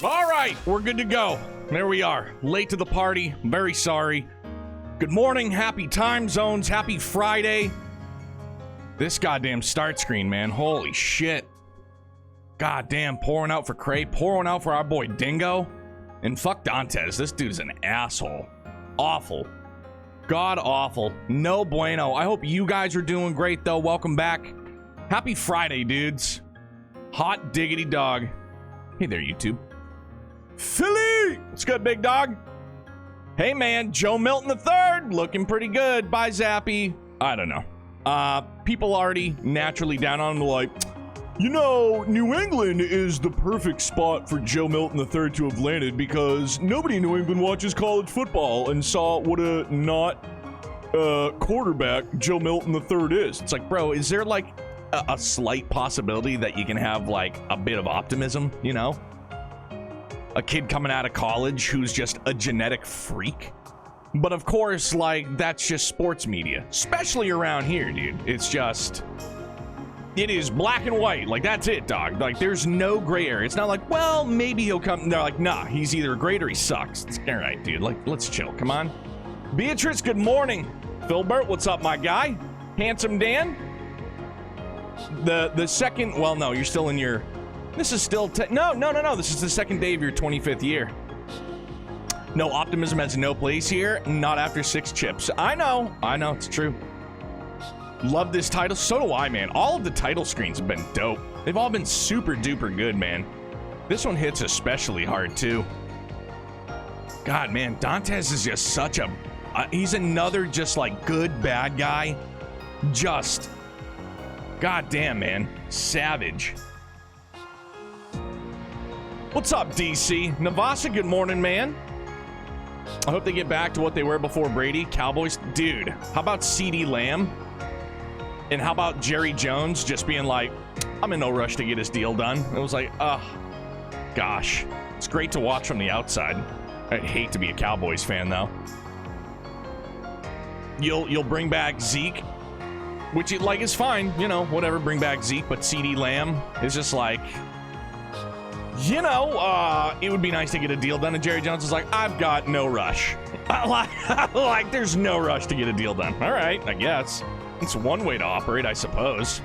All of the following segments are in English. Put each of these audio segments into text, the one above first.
All right, we're good to go. There we are. Late to the party. Very sorry. Good morning. Happy time zones. Happy Friday. This goddamn start screen, man. Holy shit. Goddamn, pouring out for Cray. Pouring out for our boy Dingo. And fuck Dantes. This dude's an asshole. Awful. God awful. No bueno. I hope you guys are doing great, though. Welcome back. Happy Friday, dudes. Hot diggity dog. Hey there, YouTube. Philly! What's good, big dog? Hey, man. Joe Milton III. Looking pretty good. Bye, Zappy. I don't know. People already naturally down on him, like, you know, New England is the perfect spot for Joe Milton III to have landed because nobody in New England watches college football and saw what a not quarterback Joe Milton III is. It's like, bro, is there like a slight possibility that you can have like a bit of optimism, you know? A kid coming out of college who's just a genetic freak. But of course, like, that's just sports media, especially around here, dude. It's just, it is black and white. Like, that's it, dog. Like, there's no gray area. It's not like, well, maybe he'll come. They're like, nah, he's either great or he sucks. It's all right, dude. Like, let's chill. Come on. Beatrice, good morning. Philbert, what's up, my guy? Handsome Dan. The second, well, no, you're still in your, this is still, no. This is the second day of your 25th year. No, optimism has no place here. Not after 6 chips. I know, it's true. Love this title. So do I, man. All of the title screens have been dope. They've all been super duper good, man. This one hits especially hard, too. God, man, Dantes is just such a, he's another just like good bad guy. Just, god damn, man. Savage. What's up, DC? Navasa, good morning, man. I hope they get back to what they were before Brady. Cowboys, dude, how about CeeDee Lamb? And how about Jerry Jones just being like, I'm in no rush to get his deal done. It was like, gosh. It's great to watch from the outside. I'd hate to be a Cowboys fan, though. You'll bring back Zeke, which is fine, you know, whatever, bring back Zeke, but CeeDee Lamb is just like, you know, it would be nice to get a deal done. And Jerry Jones is like, I've got no rush. Like, there's no rush to get a deal done. All right, I guess. It's one way to operate, I suppose.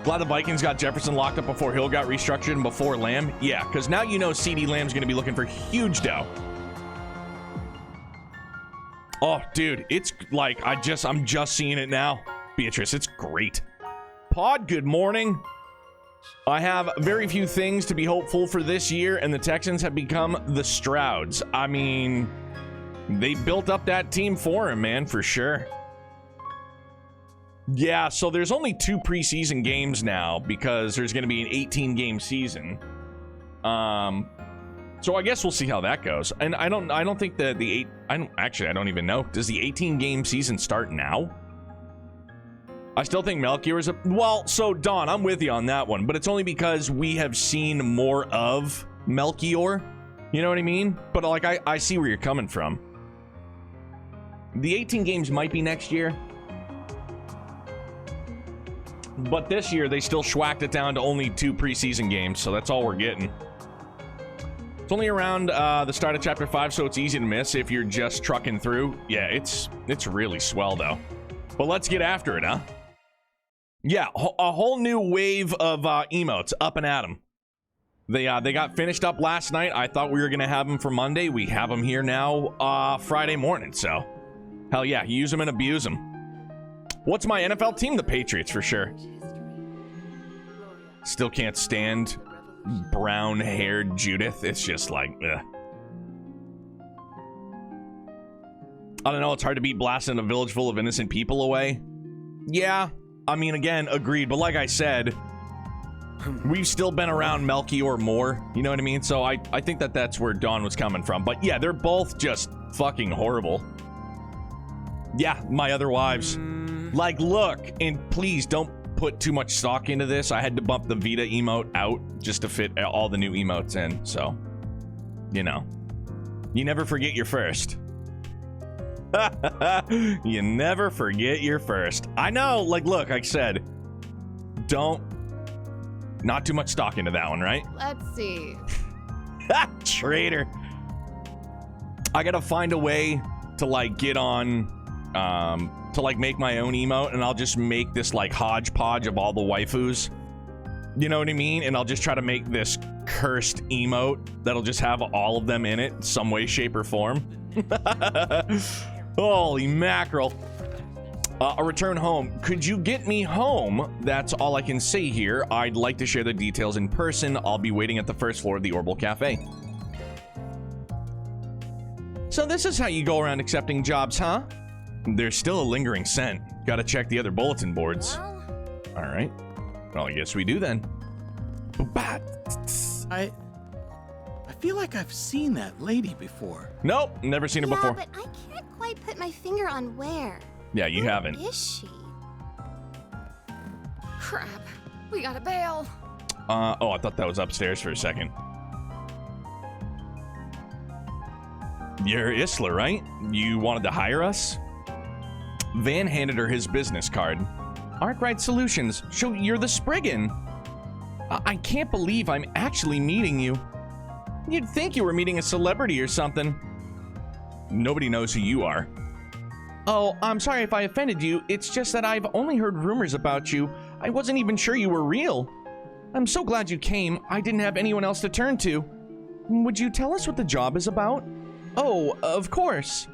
Glad the Vikings got Jefferson locked up before Hill got restructured and before Lamb. Yeah, because now you know CeeDee Lamb's going to be looking for huge dough. Oh, dude, it's like, I'm just seeing it now. Beatrice, it's great. Pod, good morning. I have very few things to be hopeful for this year, and the Texans have become the Strouds. I mean, they built up that team for him, man, for sure. Yeah, so there's only 2 preseason games now because there's going to be an 18-game season. So I guess we'll see how that goes. And I don't think that I don't even know. Does the 18-game season start now? I still think Melchior is well, so Don, I'm with you on that one, but it's only because we have seen more of Melchior. You know what I mean? But like, I see where you're coming from. The 18 games might be next year. But this year, they still schwacked it down to only 2 preseason games, so that's all we're getting. It's only around the start of Chapter 5, so it's easy to miss if you're just trucking through. Yeah, it's really swell, though. But let's get after it, huh? Yeah, a whole new wave of emotes up and at them. They got finished up last night. I thought we were going to have them for Monday. We have them here now Friday morning, so hell yeah, use them and abuse them. What's my NFL team? The Patriots, for sure. Still can't stand brown-haired Judith. It's just like, ugh. I don't know, it's hard to beat blasting a village full of innocent people away. Yeah, I mean, again, agreed. But like I said, we've still been around Melchior more. You know what I mean? So I think that's where Dawn was coming from. But yeah, they're both just fucking horrible. Yeah, my other wives. Like, look, and please don't put too much stock into this. I had to bump the Vita emote out just to fit all the new emotes in. So, you know, you never forget your first. You never forget your first. I know, like, look, like I said, not too much stock into that one, right? Let's see. Traitor. I gotta find a way to like get on, to like make my own emote, and I'll just make this like hodgepodge of all the waifus. You know what I mean? And I'll just try to make this cursed emote that'll just have all of them in it, some way, shape, or form. Holy mackerel. A return home. Could you get me home? That's all I can say here. I'd like to share the details in person. I'll be waiting at the first floor of the Orbital Cafe. So this is how you go around accepting jobs, huh? There's still a lingering scent. Gotta check the other bulletin boards. All right. Well, I guess we do then. I feel like I've seen that lady before. Nope, never seen her before. Yeah, but I can't quite put my finger on where. Yeah, you haven't. Where is she? Crap. We gotta bail. Oh, I thought that was upstairs for a second. You're Isla, right? You wanted to hire us? Van handed her his business card. Arkwright Solutions. So you're the Spriggan. I can't believe I'm actually meeting you. You'd think you were meeting a celebrity or something. Nobody knows who you are. Oh, I'm sorry if I offended you. It's just that I've only heard rumors about you. I wasn't even sure you were real. I'm so glad you came. I didn't have anyone else to turn to. Would you tell us what the job is about? Oh, of course.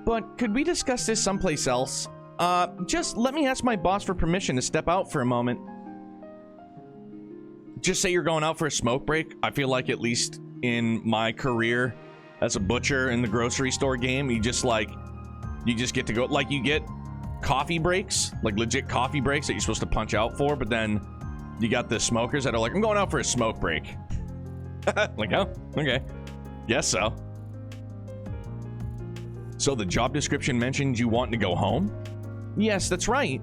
But could we discuss this someplace else? Just let me ask my boss for permission to step out for a moment. Just say you're going out for a smoke break. I feel like, at least in my career as a butcher in the grocery store game, you just get to go, like, you get coffee breaks, like legit coffee breaks that you're supposed to punch out for, but then you got the smokers that are like, I'm going out for a smoke break. Like, oh, okay. Guess so. So the job description mentioned you wanting to go home? Yes, that's right.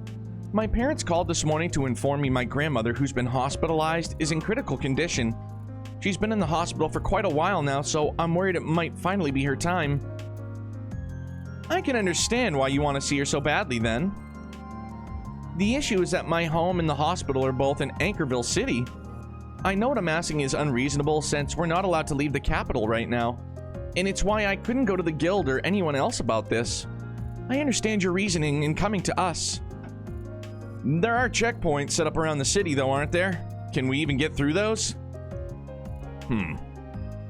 My parents called this morning to inform me my grandmother, who's been hospitalized, is in critical condition. She's been in the hospital for quite a while now, so I'm worried it might finally be her time. I can understand why you want to see her so badly, then. The issue is that my home and the hospital are both in Anchorville City. I know what I'm asking is unreasonable, since we're not allowed to leave the capital right now. And it's why I couldn't go to the guild or anyone else about this. I understand your reasoning in coming to us. There are checkpoints set up around the city, though, aren't there? Can we even get through those?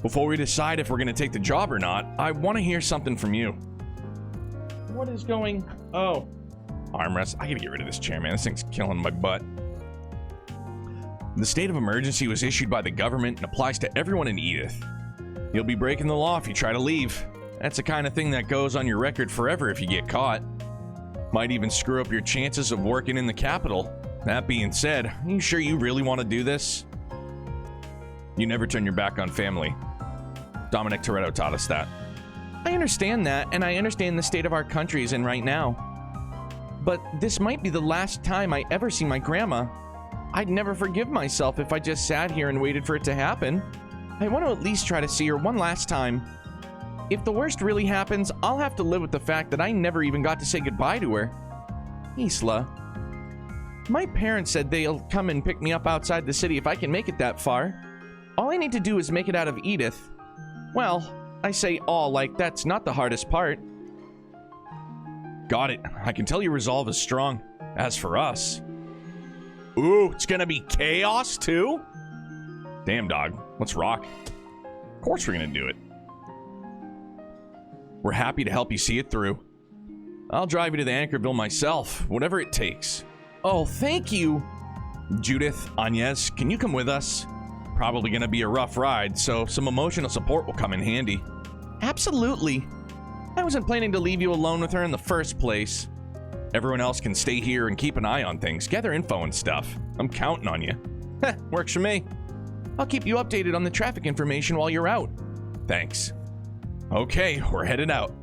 Before we decide if we're going to take the job or not, I want to hear something from you. What is going... Oh. Armrest. I gotta get rid of this chair, man. This thing's killing my butt. The state of emergency was issued by the government and applies to everyone in Edith. You'll be breaking the law if you try to leave. That's the kind of thing that goes on your record forever if you get caught. Might even screw up your chances of working in the capital. That being said, are you sure you really want to do this? You never turn your back on family. Dominic Toretto taught us that. I understand that, and I understand the state of our country is in right now. But this might be the last time I ever see my grandma. I'd never forgive myself if I just sat here and waited for it to happen. I want to at least try to see her one last time. If the worst really happens, I'll have to live with the fact that I never even got to say goodbye to her. Isla. My parents said they'll come and pick me up outside the city if I can make it that far. All I need to do is make it out of Edith. Well, I say all like that's not the hardest part. Got it. I can tell your resolve is strong. As for us... Ooh, it's gonna be chaos too? Damn, dog. Let's rock. Of course we're gonna do it. We're happy to help you see it through. I'll drive you to the Anchorville myself, whatever it takes. Oh, thank you. Judith, Agnes, can you come with us? Probably gonna be a rough ride, so some emotional support will come in handy. Absolutely. I wasn't planning to leave you alone with her in the first place. Everyone else can stay here and keep an eye on things, gather info and stuff. I'm counting on you. Heh, works for me. I'll keep you updated on the traffic information while you're out. Thanks. Okay, we're headed out.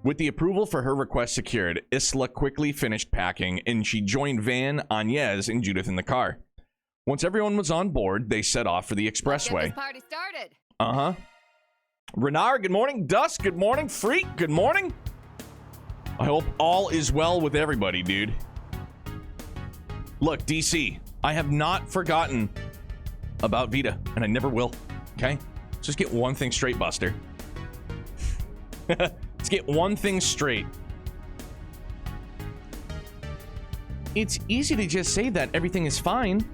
With the approval for her request secured, Isla quickly finished packing, and she joined Van, Agnes, and Judith in the car. Once everyone was on board, they set off for the expressway. Get this party started. Uh-huh. Renard, good morning. Dusk, good morning. Freak, good morning. I hope all is well with everybody, dude. Look, DC, I have not forgotten about Vita, and I never will. Okay? Just get one thing straight, Buster. Let's get one thing straight. It's easy to just say that everything is fine.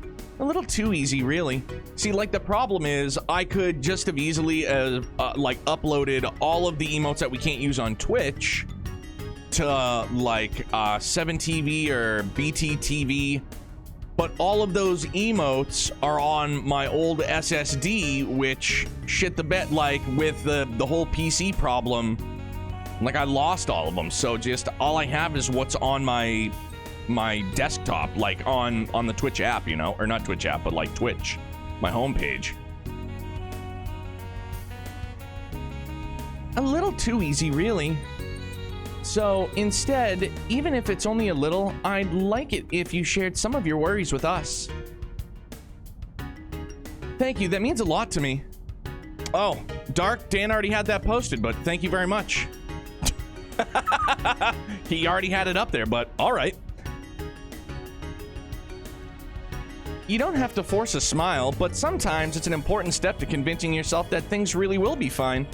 A little too easy, really. See, like, the problem is I could just have easily like uploaded all of the emotes that we can't use on Twitch to like 7TV or BTTV, but all of those emotes are on my old SSD, which shit the bed, like with the whole PC problem, like I lost all of them. So just all I have is what's on my desktop, like on the Twitch app, you know, or not Twitch app, but like Twitch, my homepage. A little too easy, really. So instead, even if it's only a little, I'd like it if you shared some of your worries with us. Thank you, that means a lot to me. Oh, Dark, Dan already had that posted, but thank you very much. He already had it up there, but all right. You don't have to force a smile, but sometimes it's an important step to convincing yourself that things really will be fine.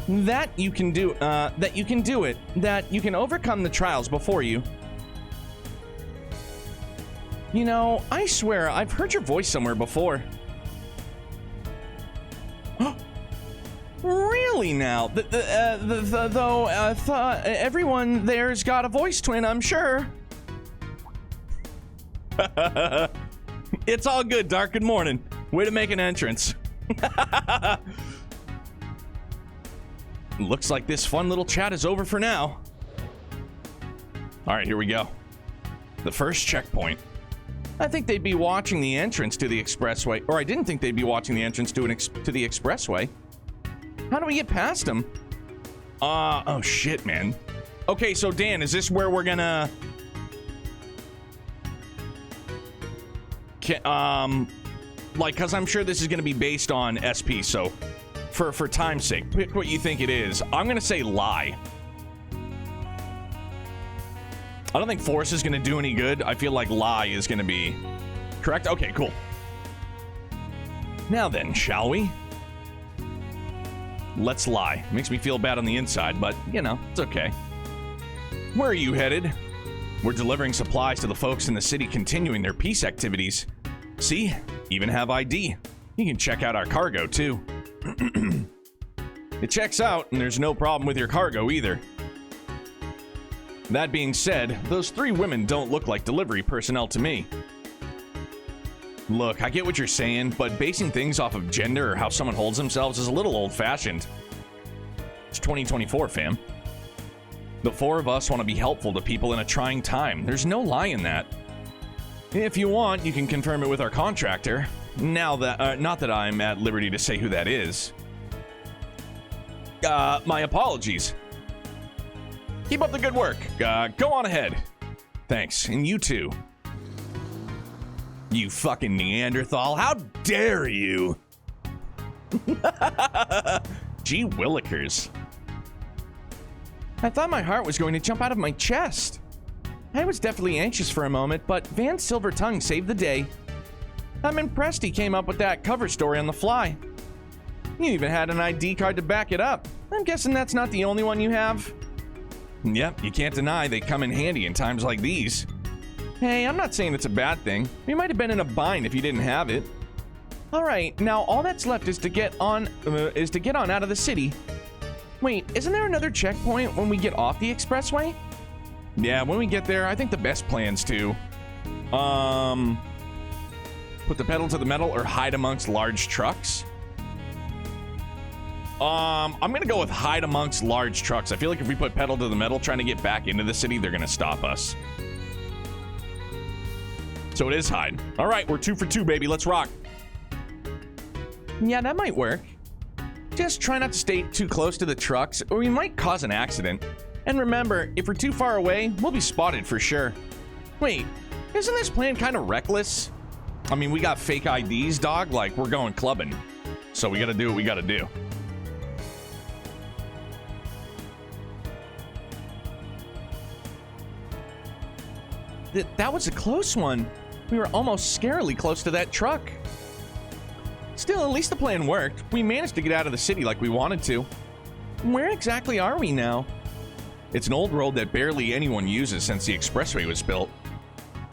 That you can do it, that you can overcome the trials before you. You know, I swear I've heard your voice somewhere before. Really now? Though everyone there's got a voice twin, I'm sure. It's all good, Dark. Good morning. Way to make an entrance. Looks like this fun little chat is over for now. All right, here we go. The first checkpoint. I think they'd be watching the entrance to the expressway, or I didn't think they'd be watching the entrance to the expressway. How do we get past them? Oh shit, man. Okay, so Dan, is this where we're gonna... like, cause I'm sure this is gonna be based on SP, so for time's sake, pick what you think it is. I'm gonna say lie. I don't think force is gonna do any good. I feel like lie is gonna be correct. Okay, cool. Now then, shall we? Let's lie. Makes me feel bad on the inside, but you know, it's okay. Where are you headed? We're delivering supplies to the folks in the city continuing their peace activities. See? Even have ID. You can check out our cargo, too. It checks out, and there's no problem with your cargo, either. That being said, those three women don't look like delivery personnel to me. Look, I get what you're saying, but basing things off of gender or how someone holds themselves is a little old-fashioned. It's 2024, fam. The four of us want to be helpful to people in a trying time. There's no lie in that. If you want, you can confirm it with our contractor. Now that, not that I'm at liberty to say who that is. My apologies. Keep up the good work. Go on ahead. Thanks, and you too. You fucking Neanderthal, how dare you? Gee willikers. I thought my heart was going to jump out of my chest. I was definitely anxious for a moment, but Van's silver tongue saved the day. I'm impressed he came up with that cover story on the fly. You even had an ID card to back it up. I'm guessing that's not the only one you have. Yep, you can't deny they come in handy in times like these. Hey, I'm not saying it's a bad thing. We might have been in a bind if you didn't have it. All right, now all that's left is to get on out of the city. Wait, isn't there another checkpoint when we get off the expressway? Yeah, when we get there, I think the best plan's to put the pedal to the metal or hide amongst large trucks. I'm gonna go with hide amongst large trucks. I feel like if we put pedal to the metal trying to get back into the city, they're gonna stop us. So it is hide. All right, we're 2 for 2, baby. Let's rock. Yeah, that might work. Just try not to stay too close to the trucks, or we might cause an accident. And remember, if we're too far away, we'll be spotted for sure. Wait, isn't this plan kind of reckless? I mean, we got fake IDs, dog. Like, we're going clubbing. So we gotta do what we gotta do. That was a close one. We were almost scarily close to that truck. Still, at least the plan worked. We managed to get out of the city like we wanted to. Where exactly are we now? It's an old road that barely anyone uses since the expressway was built.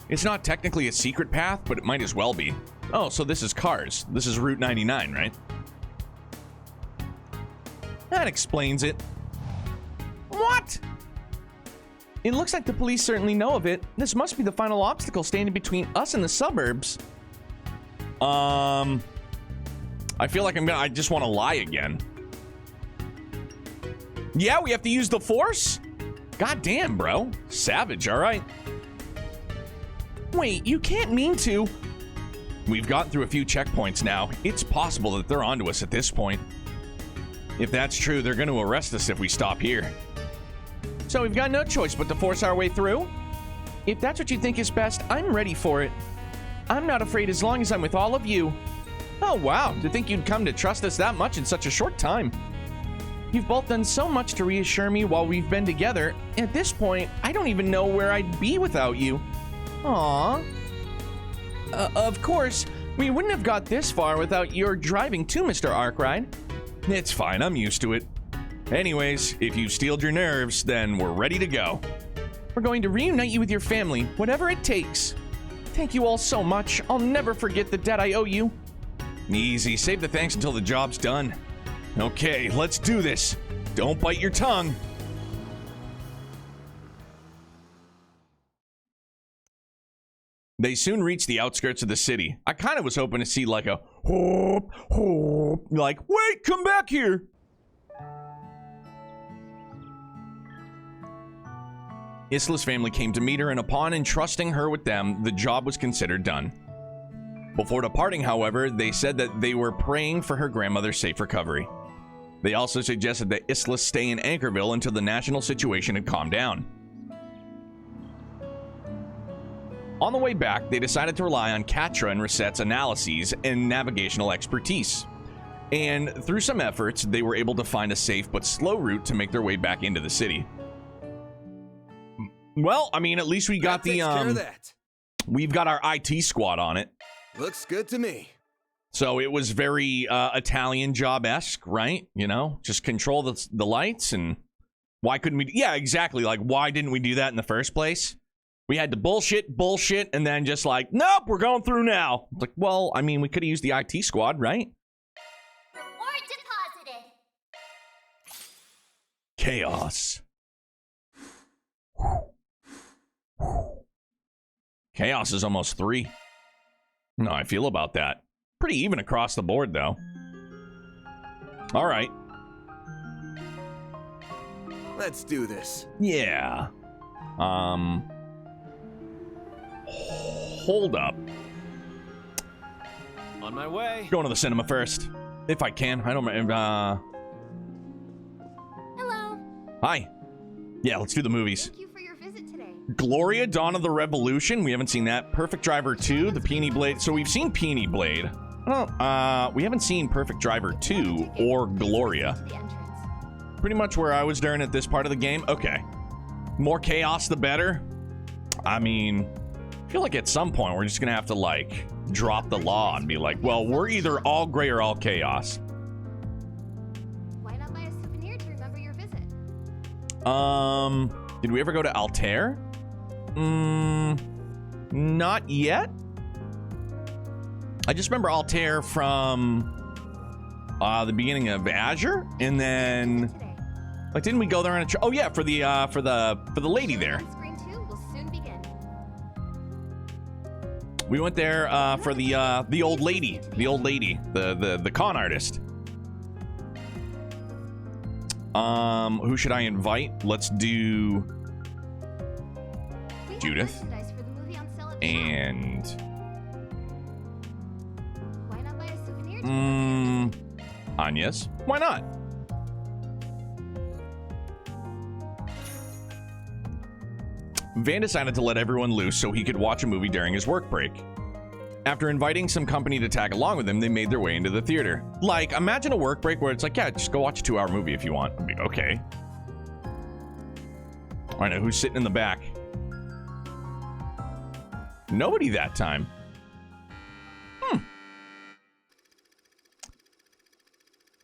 It's not technically a secret path, but it might as well be. Oh, so this is cars. This is Route 99, right? That explains it. What? It looks like the police certainly know of it. This must be the final obstacle standing between us and the suburbs. I feel like I just want to lie again. Yeah, we have to use the force? God damn, bro. Savage, all right. Wait, you can't mean to. We've gotten through a few checkpoints now. It's possible that they're onto us at this point. If that's true, they're going to arrest us if we stop here. So we've got no choice but to force our way through? If that's what you think is best, I'm ready for it. I'm not afraid as long as I'm with all of you. Oh, wow. To think you'd come to trust us that much in such a short time. You've both done so much to reassure me while we've been together. At this point, I don't even know where I'd be without you. Aww. Of course, we wouldn't have got this far without your driving too, Mr. Arkwright. It's fine, I'm used to it. Anyways, if you've steeled your nerves, then we're ready to go. We're going to reunite you with your family, whatever it takes. Thank you all so much. I'll never forget the debt I owe you. Easy, save the thanks until the job's done. Okay, let's do this. Don't bite your tongue. They soon reached the outskirts of the city. I kind of was hoping to see like a hoop, hoop, like, wait, come back here. Isla's family came to meet her, and upon entrusting her with them, the job was considered done. Before departing, however, they said that they were praying for her grandmother's safe recovery. They also suggested that Isla stay in Anchorville until the national situation had calmed down. On the way back, they decided to rely on Katra and Resette's analyses and navigational expertise. And through some efforts, they were able to find a safe but slow route to make their way back into the city. Well, I mean, at least we got we've got our IT squad on it. Looks good to me. So it was very Italian job-esque, right? You know, just control the lights, and why couldn't we? Yeah, exactly. Like, why didn't we do that in the first place? We had to bullshit, and then just like, nope, we're going through now. It's like, well, I mean, we could have used the IT squad, right? Reward deposited. Chaos. Chaos is almost 3. No, I feel about that. Pretty even across the board, though. All right. Let's do this. Yeah. Hold up. On my way. Going to the cinema first. If I can. I don't... Hello. Hi. Yeah, let's do the movies. Thank you for your visit today. Gloria, Dawn of the Revolution. We haven't seen that. Perfect Driver 2, The Peony Blade. So we've seen Peony Blade. We haven't seen Perfect Driver 2 or Gloria. Pretty much where I was during at this part of the game. Okay. More chaos, the better. I mean, I feel like at some point we're just going to have to, like, drop the law and be like, well, we're either all gray or all chaos. Why not buy a souvenir to remember your visit? Did we ever go to Altair? Not yet. I just remember Altair from the beginning of Azure, and then like didn't we go there on a oh yeah, for the lady there. Screen 2 will soon begin. We went there for the old lady, the con artist. Who should I invite? Let's do Judith and why not buy a souvenir? Agnes. Why not? Van decided to let everyone loose so he could watch a movie during his work break. After inviting some company to tag along with him, they made their way into the theater. Like, imagine a work break where it's like, yeah, just go watch a 2-hour movie if you want. I'd be, okay. I know who's sitting in the back. Nobody that time.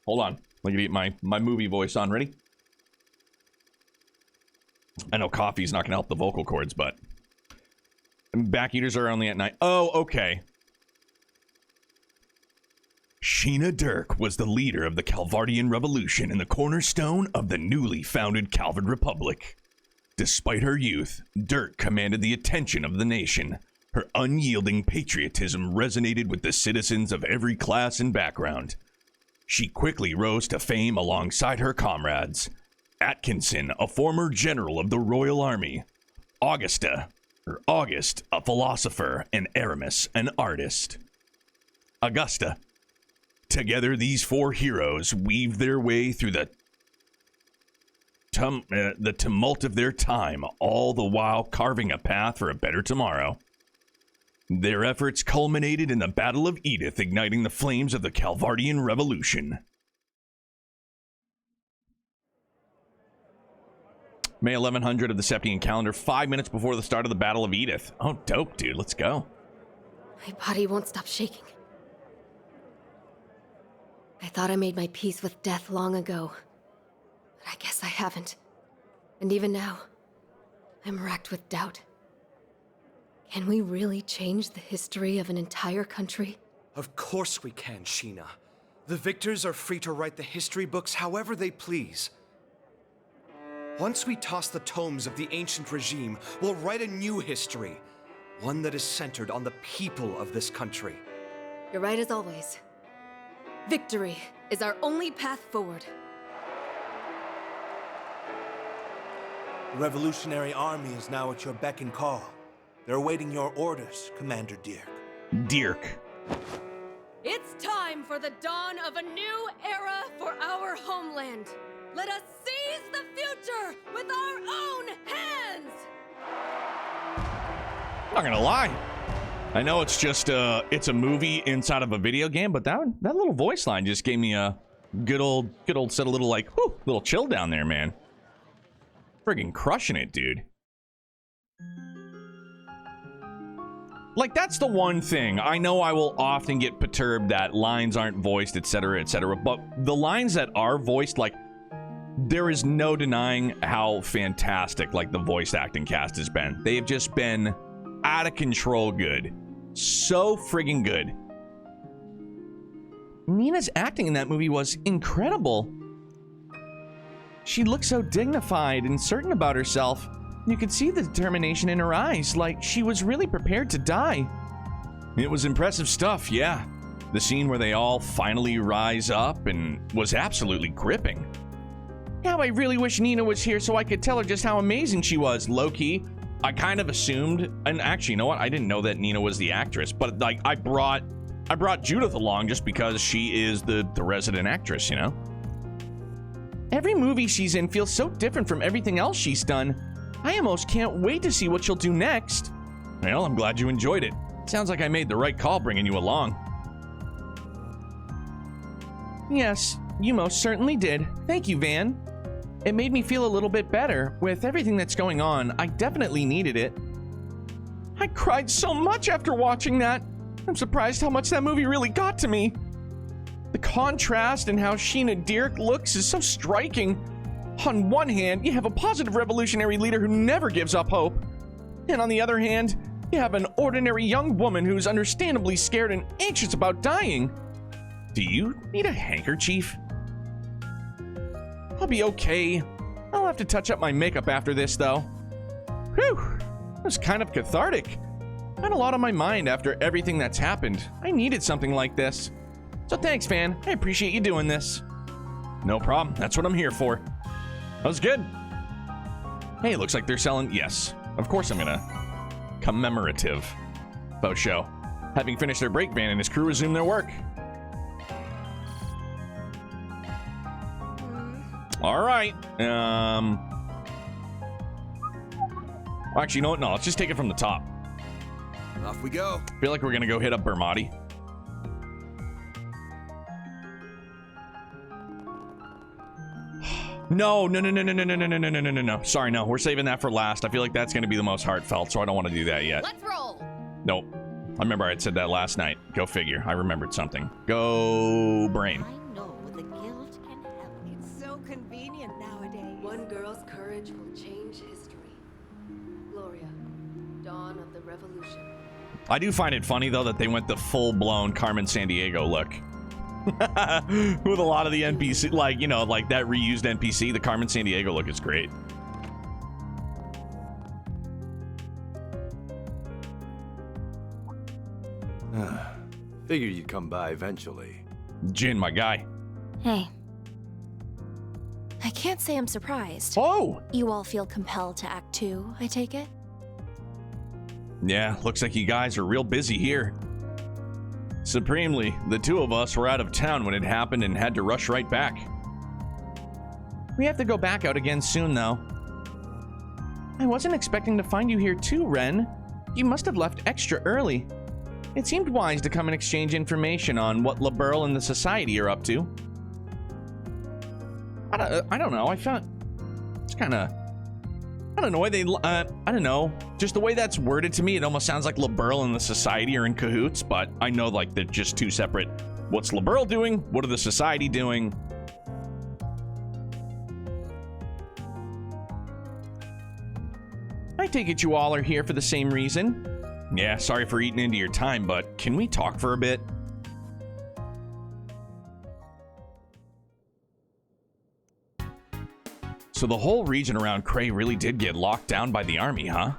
Hold on. Let me get my movie voice on. Ready? I know coffee's not going to help the vocal cords, but back eaters are only at night. Oh, okay. Sheena Dirk was the leader of the Calvardian Revolution and the cornerstone of the newly founded Calvard Republic. Despite her youth, Dirk commanded the attention of the nation. Her unyielding patriotism resonated with the citizens of every class and background. She quickly rose to fame alongside her comrades. Atkinson, a former general of the Royal Army. August, a philosopher, and Aramis, an artist. Augusta. Together, these four heroes weaved their way through the tumult of their time, all the while carving a path for a better tomorrow. Their efforts culminated in the Battle of Edith, igniting the flames of the Calvardian Revolution. May 1100 of the Septian calendar, 5 minutes before the start of the Battle of Edith. Oh, dope, dude. Let's go. My body won't stop shaking. I thought I made my peace with death long ago, but I guess I haven't. And even now, I'm racked with doubt. Can we really change the history of an entire country? Of course we can, Sheena. The victors are free to write the history books however they please. Once we toss the tomes of the ancient regime, we'll write a new history. One that is centered on the people of this country. You're right as always. Victory is our only path forward. The Revolutionary Army is now at your beck and call. They're awaiting your orders, Commander Dirk. Dirk. It's time for the dawn of a new era for our homeland. Let us seize the future with our own hands! Not gonna lie. I know it's just it's a movie inside of a video game, but that little voice line just gave me a good old set of little like whew, little chill down there, man. Friggin' crushing it, dude. Like, that's the one thing. I know I will often get perturbed that lines aren't voiced, etc., etc., but the lines that are voiced, like, there is no denying how fantastic, like, the voice acting cast has been. They have just been out of control good. So friggin' good. Nina's acting in that movie was incredible. She looked so dignified and certain about herself. You could see the determination in her eyes, like she was really prepared to die. It was impressive stuff, yeah. The scene where they all finally rise up and was absolutely gripping. Now I really wish Nina was here so I could tell her just how amazing she was, low-key. I kind of assumed, and actually, you know what? I didn't know that Nina was the actress, but like I brought Judith along just because she is the resident actress, you know? Every movie she's in feels so different from everything else she's done. I almost can't wait to see what she'll do next. Well, I'm glad you enjoyed it. Sounds like I made the right call bringing you along. Yes, you most certainly did. Thank you, Van. It made me feel a little bit better. With everything that's going on, I definitely needed it. I cried so much after watching that. I'm surprised how much that movie really got to me. The contrast and how Sheena Dirk looks is so striking. On one hand, you have a positive revolutionary leader who never gives up hope. And on the other hand, you have an ordinary young woman who's understandably scared and anxious about dying. Do you need a handkerchief? I'll be okay. I'll have to touch up my makeup after this, though. Whew, it was kind of cathartic. I had a lot on my mind after everything that's happened. I needed something like this. So thanks, Van. I appreciate you doing this. No problem. That's what I'm here for. That was good. Hey, looks like they're selling... Yes, of course I'm gonna... Commemorative. Faux show. Having finished their break, Van and his crew resumed their work. Alright. Actually, you know what? No, let's just take it from the top. Off we go. I feel like we're gonna go hit up Bermotti. No. Sorry, no. We're saving that for last. I feel like that's going to be the most heartfelt, so I don't want to do that yet. Let's roll. Nope. I remember I had said that last night. Go figure. I remembered something. Go brain. I know the guild girl's courage will change history. Gloria, dawn of the revolution. I do find it funny, though, that they went the full-blown Carmen Sandiego look. With a lot of the NPC, like, you know, like that reused NPC, the Carmen Sandiego look is great. Figured you'd come by eventually. Jin, my guy. Hey. I can't say I'm surprised. Oh! You all feel compelled to act too, I take it? Yeah, looks like you guys are real busy here. Supremely, the two of us were out of town when it happened and had to rush right back. We have to go back out again soon, though. I wasn't expecting to find you here too, Ren. You must have left extra early. It seemed wise to come and exchange information on what LeBurl and the Society are up to. I don't know. I found it's kind of, I don't know why they. I don't know. Just the way that's worded to me, it almost sounds like LeBurl and the Society are in cahoots. But I know, like, they're just two separate. What's LeBurl doing? What are the Society doing? I take it you all are here for the same reason. Yeah, sorry for eating into your time, but can we talk for a bit? So the whole region around Cray really did get locked down by the army, huh?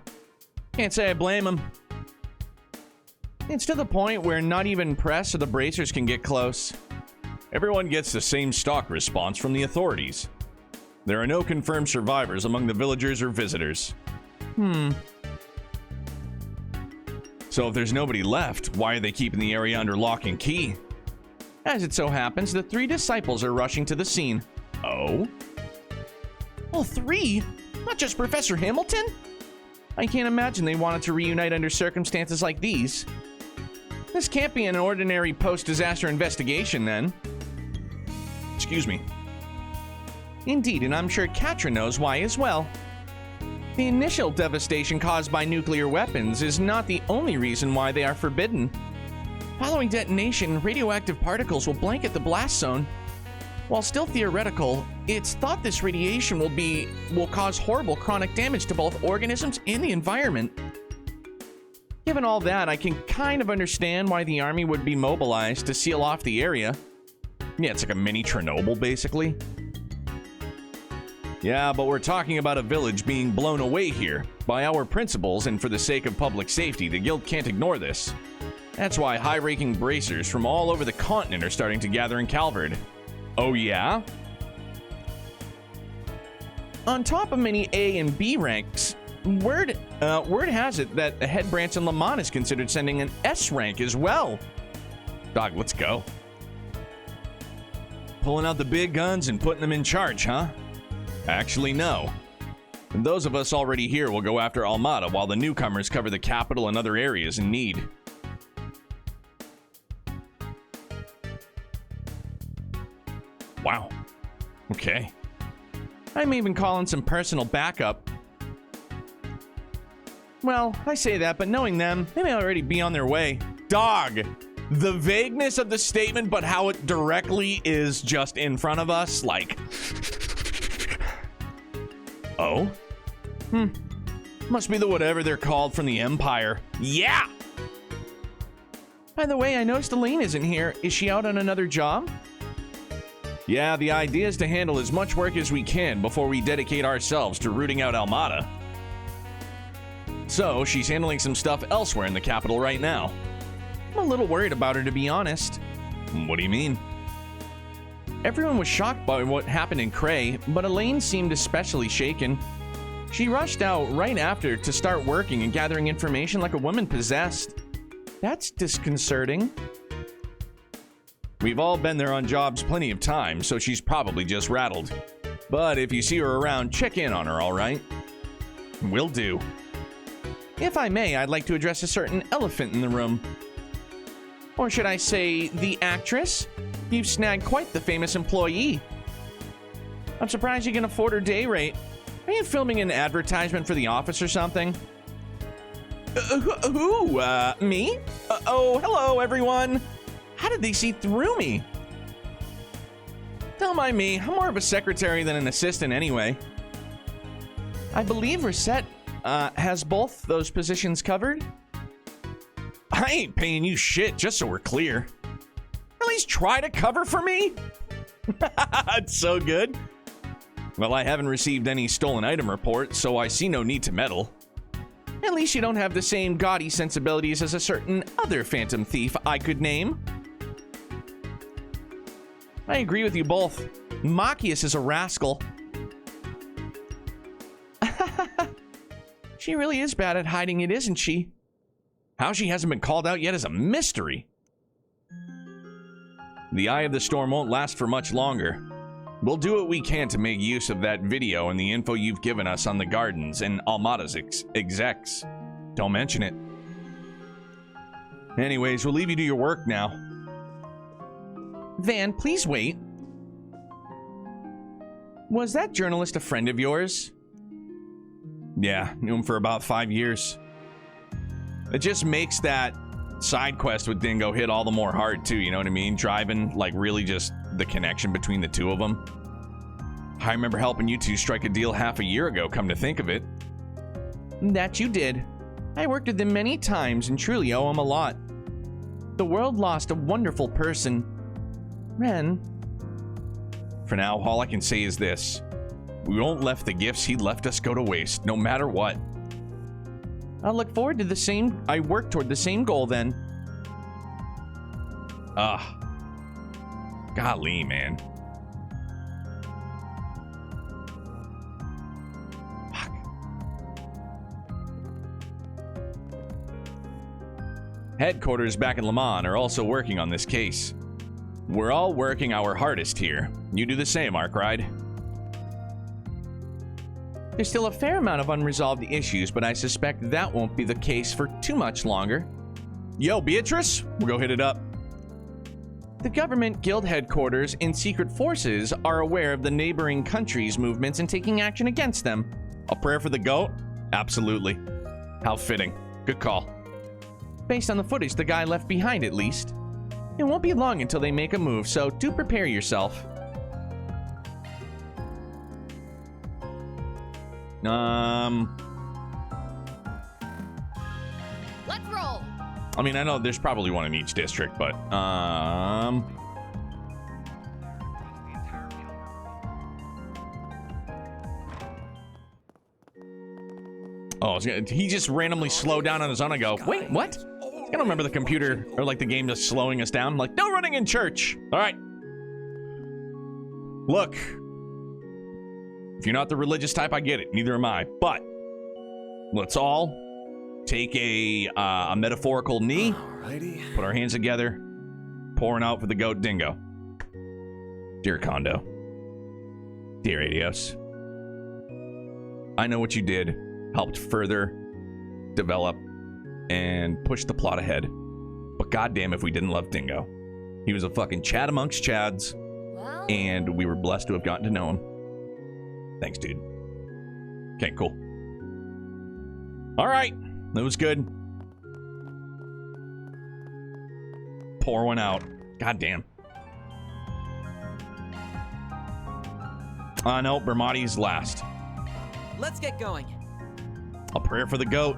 Can't say I blame them. It's to the point where not even press or the bracers can get close. Everyone gets the same stock response from the authorities. There are no confirmed survivors among the villagers or visitors. So if there's nobody left, why are they keeping the area under lock and key? As it so happens, the 3 disciples are rushing to the scene. Oh? All 3? Not just Professor Hamilton? I can't imagine they wanted to reunite under circumstances like these. This can't be an ordinary post-disaster investigation, then. Excuse me. Indeed, and I'm sure Katra knows why as well. The initial devastation caused by nuclear weapons is not the only reason why they are forbidden. Following detonation, radioactive particles will blanket the blast zone. While still theoretical, it's thought this radiation will cause horrible chronic damage to both organisms and the environment. Given all that, I can kind of understand why the army would be mobilized to seal off the area. Yeah, it's like a mini Chernobyl, basically. Yeah, but we're talking about a village being blown away here. By our principles and for the sake of public safety, the guild can't ignore this. That's why high-ranking bracers from all over the continent are starting to gather in Calvard. Oh yeah? On top of many A and B ranks, word has it that the head branch in Lamont is considered sending an S rank as well. Dog, let's go. Pulling out the big guns and putting them in charge, huh? Actually, no. And those of us already here will go after Almada while the newcomers cover the capital and other areas in need. Wow. Okay. I'm even calling some personal backup. Well, I say that, but knowing them, they may already be on their way. Dog! The vagueness of the statement, but how it directly is just in front of us, like... Oh? Must be the whatever they're called from the Empire. Yeah! By the way, I noticed Elaine isn't here. Is she out on another job? Yeah, the idea is to handle as much work as we can before we dedicate ourselves to rooting out Almada. So, she's handling some stuff elsewhere in the capital right now. I'm a little worried about her, to be honest. What do you mean? Everyone was shocked by what happened in Cray, but Elaine seemed especially shaken. She rushed out right after to start working and gathering information like a woman possessed. That's disconcerting. We've all been there on jobs plenty of times, so she's probably just rattled. But if you see her around, check in on her, all right? Will do. If I may, I'd like to address a certain elephant in the room. Or should I say, the actress? You've snagged quite the famous employee. I'm surprised you can afford her day rate. Are you filming an advertisement for the office or something? Who? Me? Oh, hello, everyone. How did they see through me? Don't mind me. I'm more of a secretary than an assistant anyway. I believe Reset has both those positions covered. I ain't paying you shit, just so we're clear. At least try to cover for me. It's so good. Well, I haven't received any stolen item reports, so I see no need to meddle. At least you don't have the same gaudy sensibilities as a certain other phantom thief I could name. I agree with you both. Machias is a rascal. She really is bad at hiding it, isn't she? How she hasn't been called out yet is a mystery. The eye of the storm won't last for much longer. We'll do what we can to make use of that video and the info you've given us on the gardens and Almada's execs. Don't mention it. Anyways, we'll leave you to your work now. Van, please wait. Was that journalist a friend of yours? Yeah, knew him for about 5 years. It just makes that side quest with Dingo hit all the more hard too, you know what I mean? Driving, like, really just the connection between the two of them. I remember helping you two strike a deal half a year ago, come to think of it. That you did. I worked with him many times and truly owe him a lot. The world lost a wonderful person. Ren. For now, all I can say is this. We won't let the gifts he left us go to waste, no matter what. I'll look forward to I work toward the same goal then. Golly, man. Fuck. Headquarters back in Le Mans are also working on this case. We're all working our hardest here. You do the same, Arkride. There's still a fair amount of unresolved issues, but I suspect that won't be the case for too much longer. Yo, Beatrice, we'll go hit it up. The government, guild headquarters, and secret forces are aware of the neighboring countries' movements and taking action against them. A prayer for the goat? Absolutely. How fitting. Good call. Based on the footage the guy left behind, at least. It won't be long until they make a move, so do prepare yourself. Let's roll. I mean, I know there's probably one in each district, but oh, he just randomly slowed down on his own. I go, wait, what? I don't remember the computer or like the game just slowing us down. Like, no running in church. All right. Look, if you're not the religious type, I get it. Neither am I. But let's all take a metaphorical knee, Alrighty. put our hands together, pouring out for the goat Dingo. Dear Kondo, dear Adios, I know what you did helped further develop and push the plot ahead. But goddamn if we didn't love Dingo. He was a fucking Chad amongst Chads, and we were blessed to have gotten to know him. Thanks, dude. Okay, cool. All right, that was good. Pour one out. God damn. No, Bermotti's last. Let's get going. A prayer for the goat.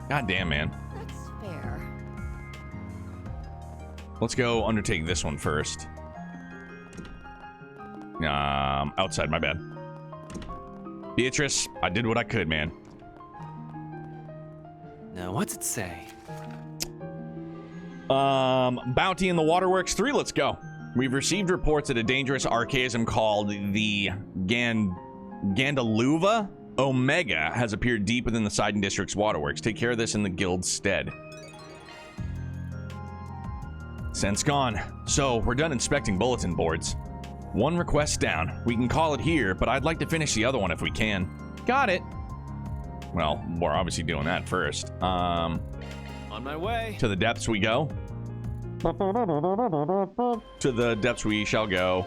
God damn, man. That's fair. Let's go undertake this one first. Outside, my bad. Beatrice, I did what I could, man. Now, what's it say? Bounty in the Waterworks 3, let's go. We've received reports that a dangerous archaism called the Gandaluva Omega has appeared deep within the Sidon District's waterworks. Take care of this in the guild's stead. Sense gone. So, we're done inspecting bulletin boards. One request down. We can call it here, but I'd like to finish the other one if we can. Got it. Well, we're obviously doing that first. On my way. To the depths we go. To the depths we shall go.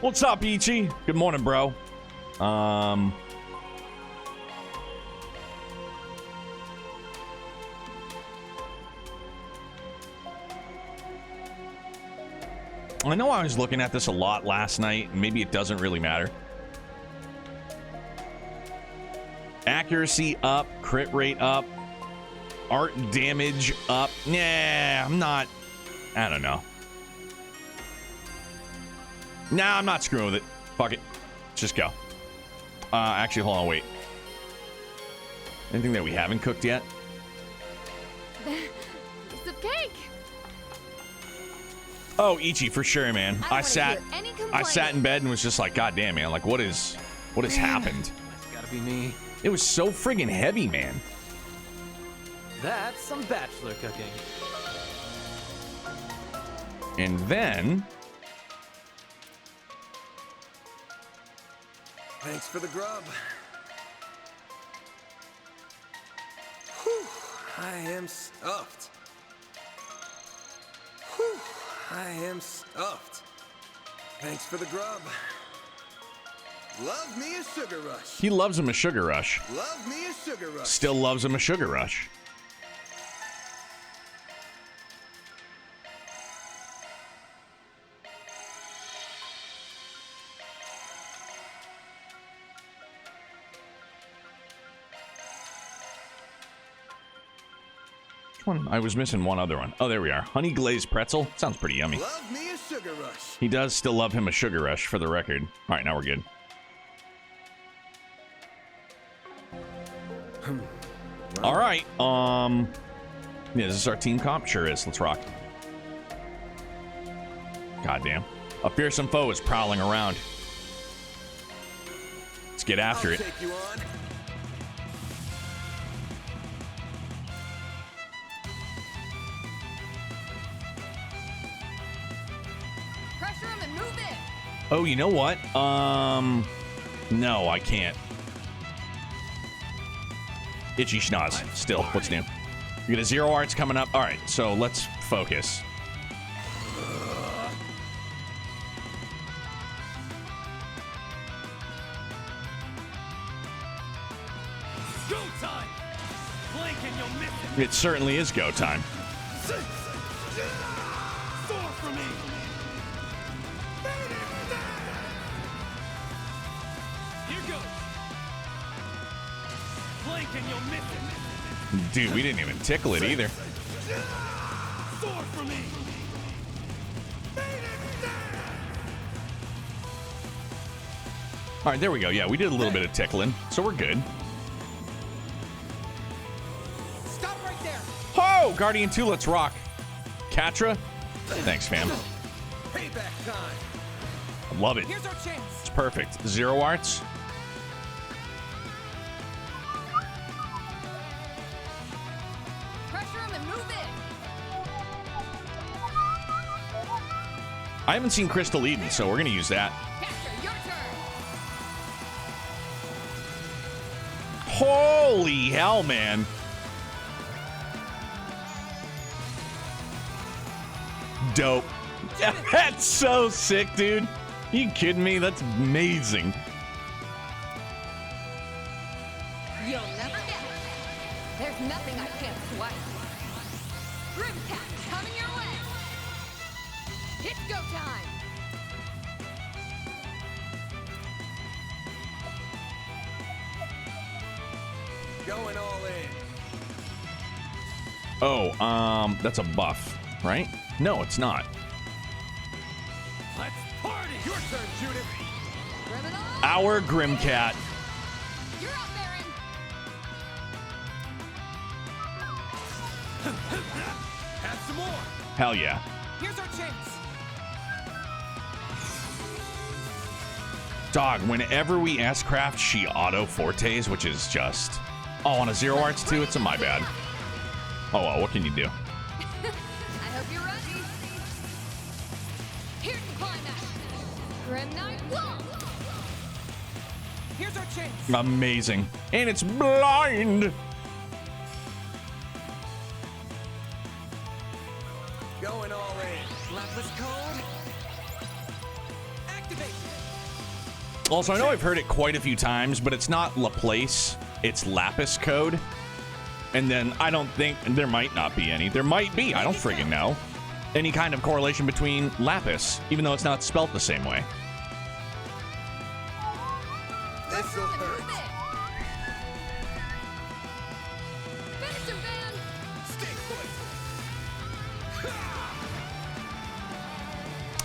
What's up, Ichi? Good morning, bro. I know I was looking at this a lot last night. Maybe it doesn't really matter. Accuracy up, crit rate up, art damage up. Nah, I'm not. I don't know. Nah, I'm not screwing with it. Fuck it. Let's just go. Actually, hold on, wait. Anything that we haven't cooked yet? Piece of cake. Oh, Ichi, for sure, man. I sat complaint. in bed and was just like, God damn, man. Like, what has happened? It's gotta be me. It was so friggin' heavy, man. That's some bachelor cooking. And then... Thanks for the grub. Whew, I am stuffed. Whew, I am stuffed. Thanks for the grub. Love me a sugar rush. He loves him a sugar rush. Love me a sugar rush. Still loves him a sugar rush. Which one? I was missing one other one. Oh, there we are. Honey glazed pretzel. Sounds pretty yummy. Love me a sugar rush. He does still love him a sugar rush, for the record. All right, now we're good. All right. Yeah, is this our team comp? Sure is. Let's rock. Goddamn. A fearsome foe is prowling around. Let's get after it. Take you on. Pressure him and move it. Oh, you know what? No, I can't. Itchy schnoz. Still, what's new? We got a zero arts coming up. All right, so let's focus. Go time. Blink and you'll miss it. It certainly is go time. Soar for me. Here goes. Blink and you'll miss it. Dude, we didn't even tickle it either. Soar for me. All right, there we go. Yeah, we did a little bit of tickling, so we're good. Stop right there. Oh, Guardian 2, let's rock. Katra, thanks, fam. Payback time. I love it. Here's our chance. It's perfect. Zero arts. Pressure him and move it. I haven't seen Crystal Eden, so we're going to use that. Catcher, your turn. Holy hell, man. Dope. That's so sick, dude. You kidding me? That's amazing. You'll never get it. There's nothing I can't swipe. Grim Cat coming your way. It's go time. Going all in. Oh, that's a buff, right? No, it's not. Let's party. Your turn, Judith. Grim it on. Our Grimcat. You're up, Baron. Have some more. Hell yeah. Here's our chance. Dog, whenever we S-craft, she auto fortes, which is just... Oh, on a zero arts too? It's a my bad. Oh, well, what can you do? I hope you're ready. Here's the climax. Grim Knight Wall. Here's our chance. Amazing. And it's blind! Going all in. Lapis code. Activate. Also, I know I've heard it quite a few times, but it's not Laplace, it's Lapis code. And then I don't think, there might not be any. There might be, I don't friggin' know. any kind of correlation between lapis, even though it's not spelt the same way. This'll hurt. Finish him, Van! Stay put.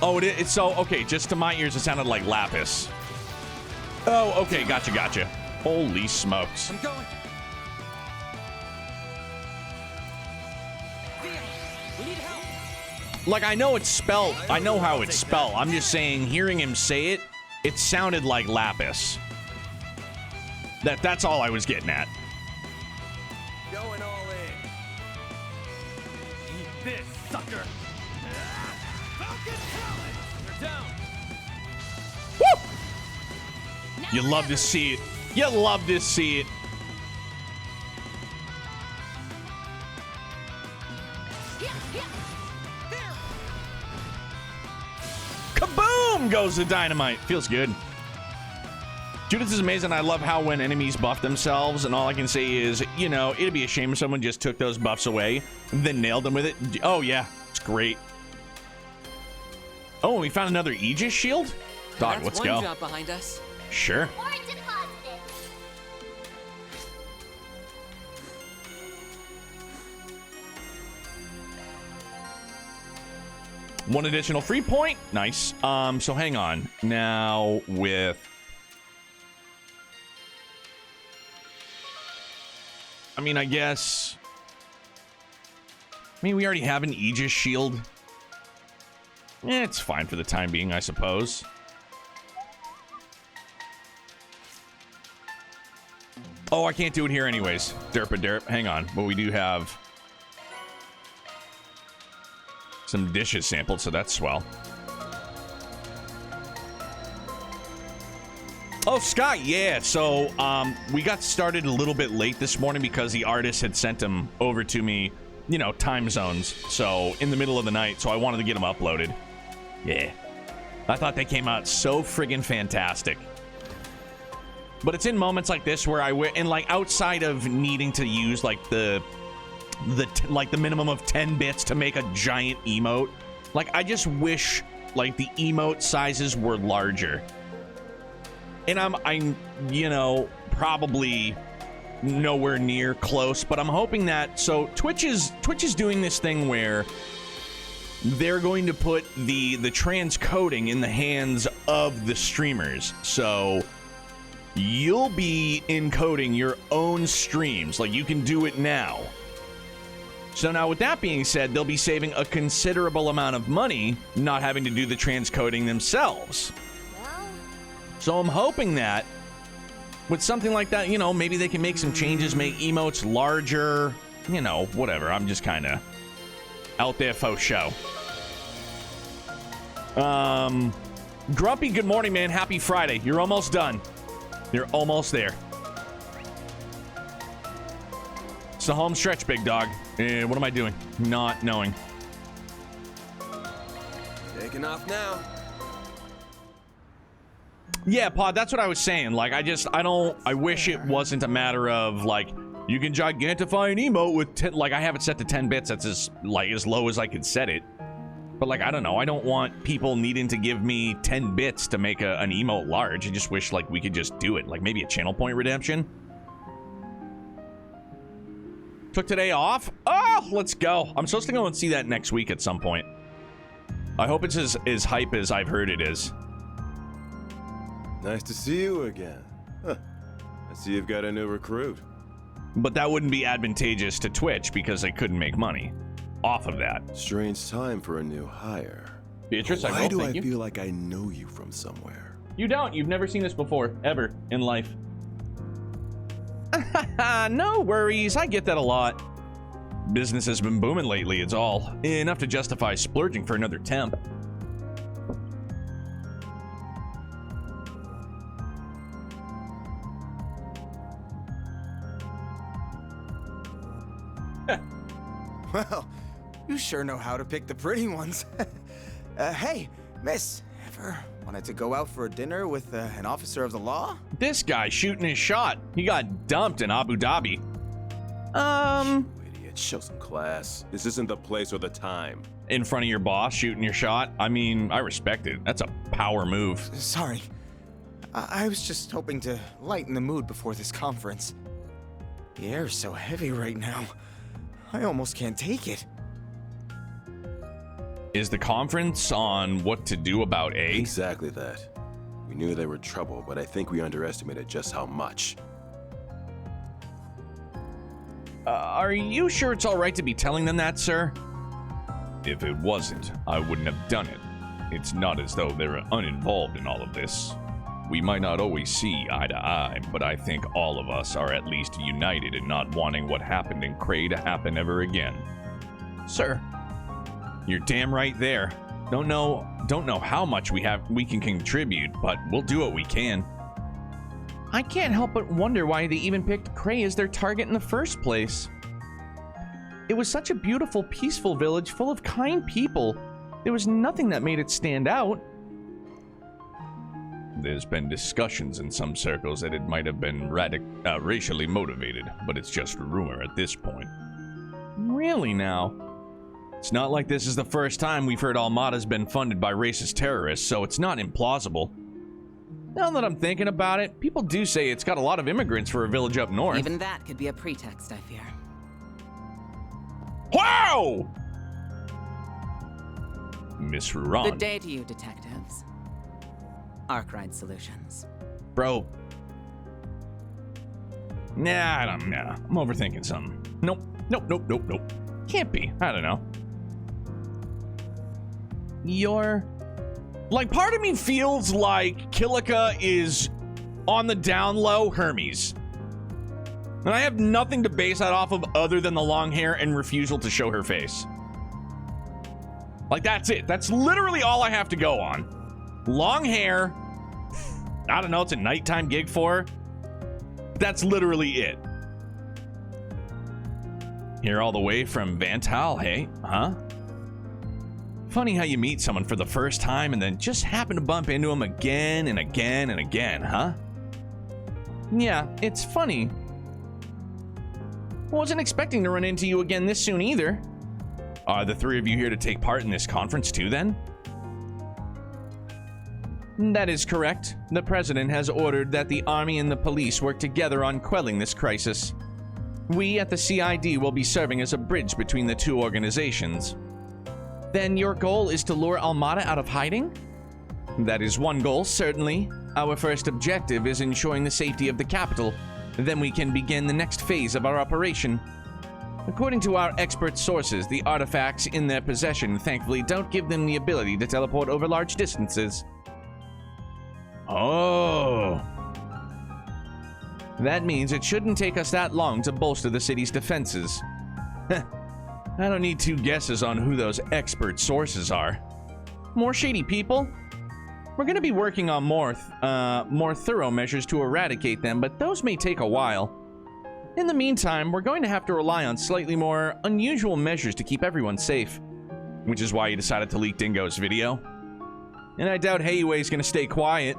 Oh, it's so, okay, just to my ears, it sounded like lapis. Oh, okay, gotcha. Holy smokes. I'm going. We need help. Like, I know it's spelled, I know how it's spelled. I'm just saying, hearing him say it, it sounded like lapis. That's all I was getting at. Going all in. Eat this, sucker. Falcon talent. They're down. Woo! You love to see it. You love to see it. Kaboom goes the dynamite. Feels good. Judith is amazing. I love how when enemies buff themselves, and all I can say is, you know, it'd be a shame if someone just took those buffs away, then nailed them with it. Oh, yeah. It's great. Oh, we found another Aegis shield? Dog, let's go. Drop behind us. Sure. One additional free point. Nice. So hang on. Now with... I mean, I guess... I mean, we already have an Aegis shield. It's fine for the time being, I suppose. Oh, I can't do it here anyways. Derp-a-derp. Hang on. But we do have... some dishes sampled, so that's swell. Oh, Scott, yeah. So we got started a little bit late this morning because the artist had sent them over to me, you know, time zones. So in the middle of the night, so I wanted to get them uploaded. Yeah. I thought they came out so friggin' fantastic. But it's in moments like this where and like outside of needing to use like the minimum of 10 bits to make a giant emote. Like, I just wish like the emote sizes were larger. And I'm you know, probably nowhere near close, but I'm hoping that, so Twitch is doing this thing where they're going to put the transcoding in the hands of the streamers. So you'll be encoding your own streams, like you can do it now. So now with that being said, they'll be saving a considerable amount of money not having to do the transcoding themselves. So I'm hoping that with something like that, you know, maybe they can make some changes, make emotes larger, you know, whatever. I'm just kind of out there for show. Grumpy, good morning, man. Happy Friday. You're almost done. You're almost there. It's the home stretch, big dog. What am I doing? Not knowing. Taking off now. Yeah, Pod, that's what I was saying. Like, I wish it wasn't a matter of, like, you can gigantify an emote with 10, like, I have it set to 10 bits. That's as low as I could set it. But, like, I don't know. I don't want people needing to give me 10 bits to make an emote large. I just wish, like, we could just do it. Like, maybe a channel point redemption. Took today off? Oh, let's go. I'm supposed to go and see that next week at some point. I hope it's as hype as I've heard it is. Nice to see you again. Huh. I see you've got a new recruit. But that wouldn't be advantageous to Twitch because they couldn't make money off of that. Strange time for a new hire. Beatrice, Why do I feel like I know you from somewhere? You don't. You've never seen this before, ever, in life. No worries. I get that a lot. Business has been booming lately, it's all. Enough to justify splurging for another temp. Well, you sure know how to pick the pretty ones. Hey, miss, ever wanted to go out for a dinner with an officer of the law? This guy shooting his shot. He got dumped in Abu Dhabi. You idiot, show some class. This isn't the place or the time. in front of your boss shooting your shot. I mean, I respect it. That's a power move. Sorry. I was just hoping to lighten the mood before this conference. The air's so heavy right now. I almost can't take it. Is the conference on what to do about A? Exactly that. We knew they were trouble, but I think we underestimated just how much. Are you sure it's all right to be telling them that, sir? If it wasn't, I wouldn't have done it. It's not as though they're uninvolved in all of this. We might not always see eye to eye, but I think all of us are at least united in not wanting what happened in Cray to happen ever again. Sir, you're damn right there. Don't know how much we can contribute, but we'll do what we can. I can't help but wonder why they even picked Cray as their target in the first place. It was such a beautiful, peaceful village full of kind people. There was nothing that made it stand out. There's been discussions in some circles that it might have been racially motivated, but it's just rumor at this point. Really now? It's not like this is the first time we've heard Almada's been funded by racist terrorists, so it's not implausible. Now that I'm thinking about it, people do say it's got a lot of immigrants for a village up north. Even that could be a pretext, I fear. Wow! Miss Ruran. Good day to you, detectives. Arkwright Solutions. Bro. Nah, I'm overthinking something. Nope. Can't be. I don't know. Like, part of me feels like Kilika is on the down low Hermès. And I have nothing to base that off of other than the long hair and refusal to show her face. Like, that's it. That's literally all I have to go on. Long hair. I don't know, it's a nighttime gig for her. That's literally it. Here all the way from Vantal, hey? Huh? Funny how you meet someone for the first time and then just happen to bump into them again and again and again, huh? Yeah, it's funny. Wasn't expecting to run into you again this soon either. Are the three of you here to take part in this conference too, then? That is correct. The President has ordered that the Army and the police work together on quelling this crisis. We at the CID will be serving as a bridge between the two organizations. Then your goal is to lure Almada out of hiding? That is one goal, certainly. Our first objective is ensuring the safety of the capital. Then we can begin the next phase of our operation. According to our expert sources, the artifacts in their possession thankfully don't give them the ability to teleport over large distances. Oh. That means it shouldn't take us that long to bolster the city's defenses. I don't need two guesses on who those expert sources are. More shady people? We're going to be working on more thorough measures to eradicate them, but those may take a while. In the meantime, we're going to have to rely on slightly more unusual measures to keep everyone safe. Which is why you decided to leak Dingo's video. And I doubt Heiwei's going to stay quiet.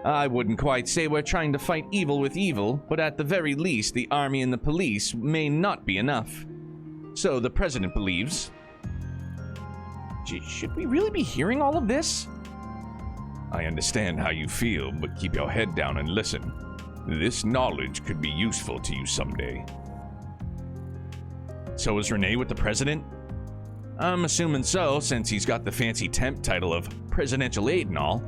I wouldn't quite say we're trying to fight evil with evil, but at the very least, the army and the police may not be enough. So the president believes. Gee, should we really be hearing all of this? I understand how you feel, but keep your head down and listen. This knowledge could be useful to you someday. So is Renee with the president? I'm assuming so, since he's got the fancy temp title of presidential aide and all.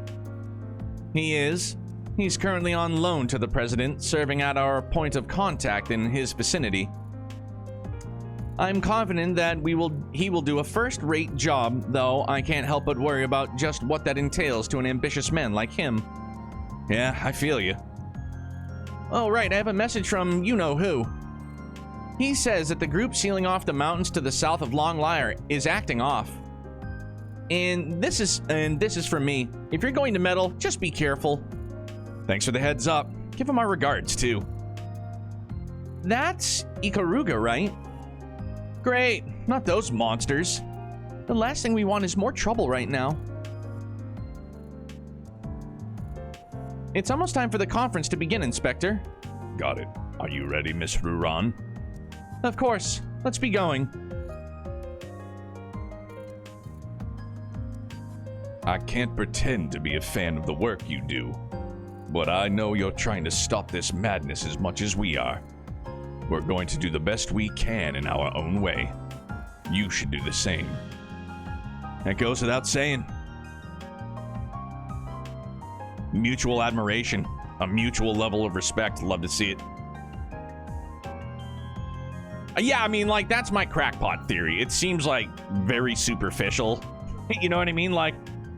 He is. He's currently on loan to the president, serving at our point of contact in his vicinity. I'm confident that he will do a first-rate job, though I can't help but worry about just what that entails to an ambitious man like him. Yeah, I feel you. Oh, right, I have a message from you-know-who. He says that the group sealing off the mountains to the south of Long Lyre is acting off. And this is from me. If you're going to meddle, just be careful. Thanks for the heads up. Give him our regards, too. That's Ikaruga, right? Great. Not those monsters. The last thing we want is more trouble right now. It's almost time for the conference to begin, Inspector. Got it. Are you ready, Miss Ruran? Of course. Let's be going. I can't pretend to be a fan of the work you do, but I know you're trying to stop this madness as much as we are. We're going to do the best we can in our own way. You should do the same. That goes without saying. Mutual admiration, a mutual level of respect. Love to see it. Yeah, I mean, like, that's my crackpot theory. It seems like very superficial. You know what I mean? Like,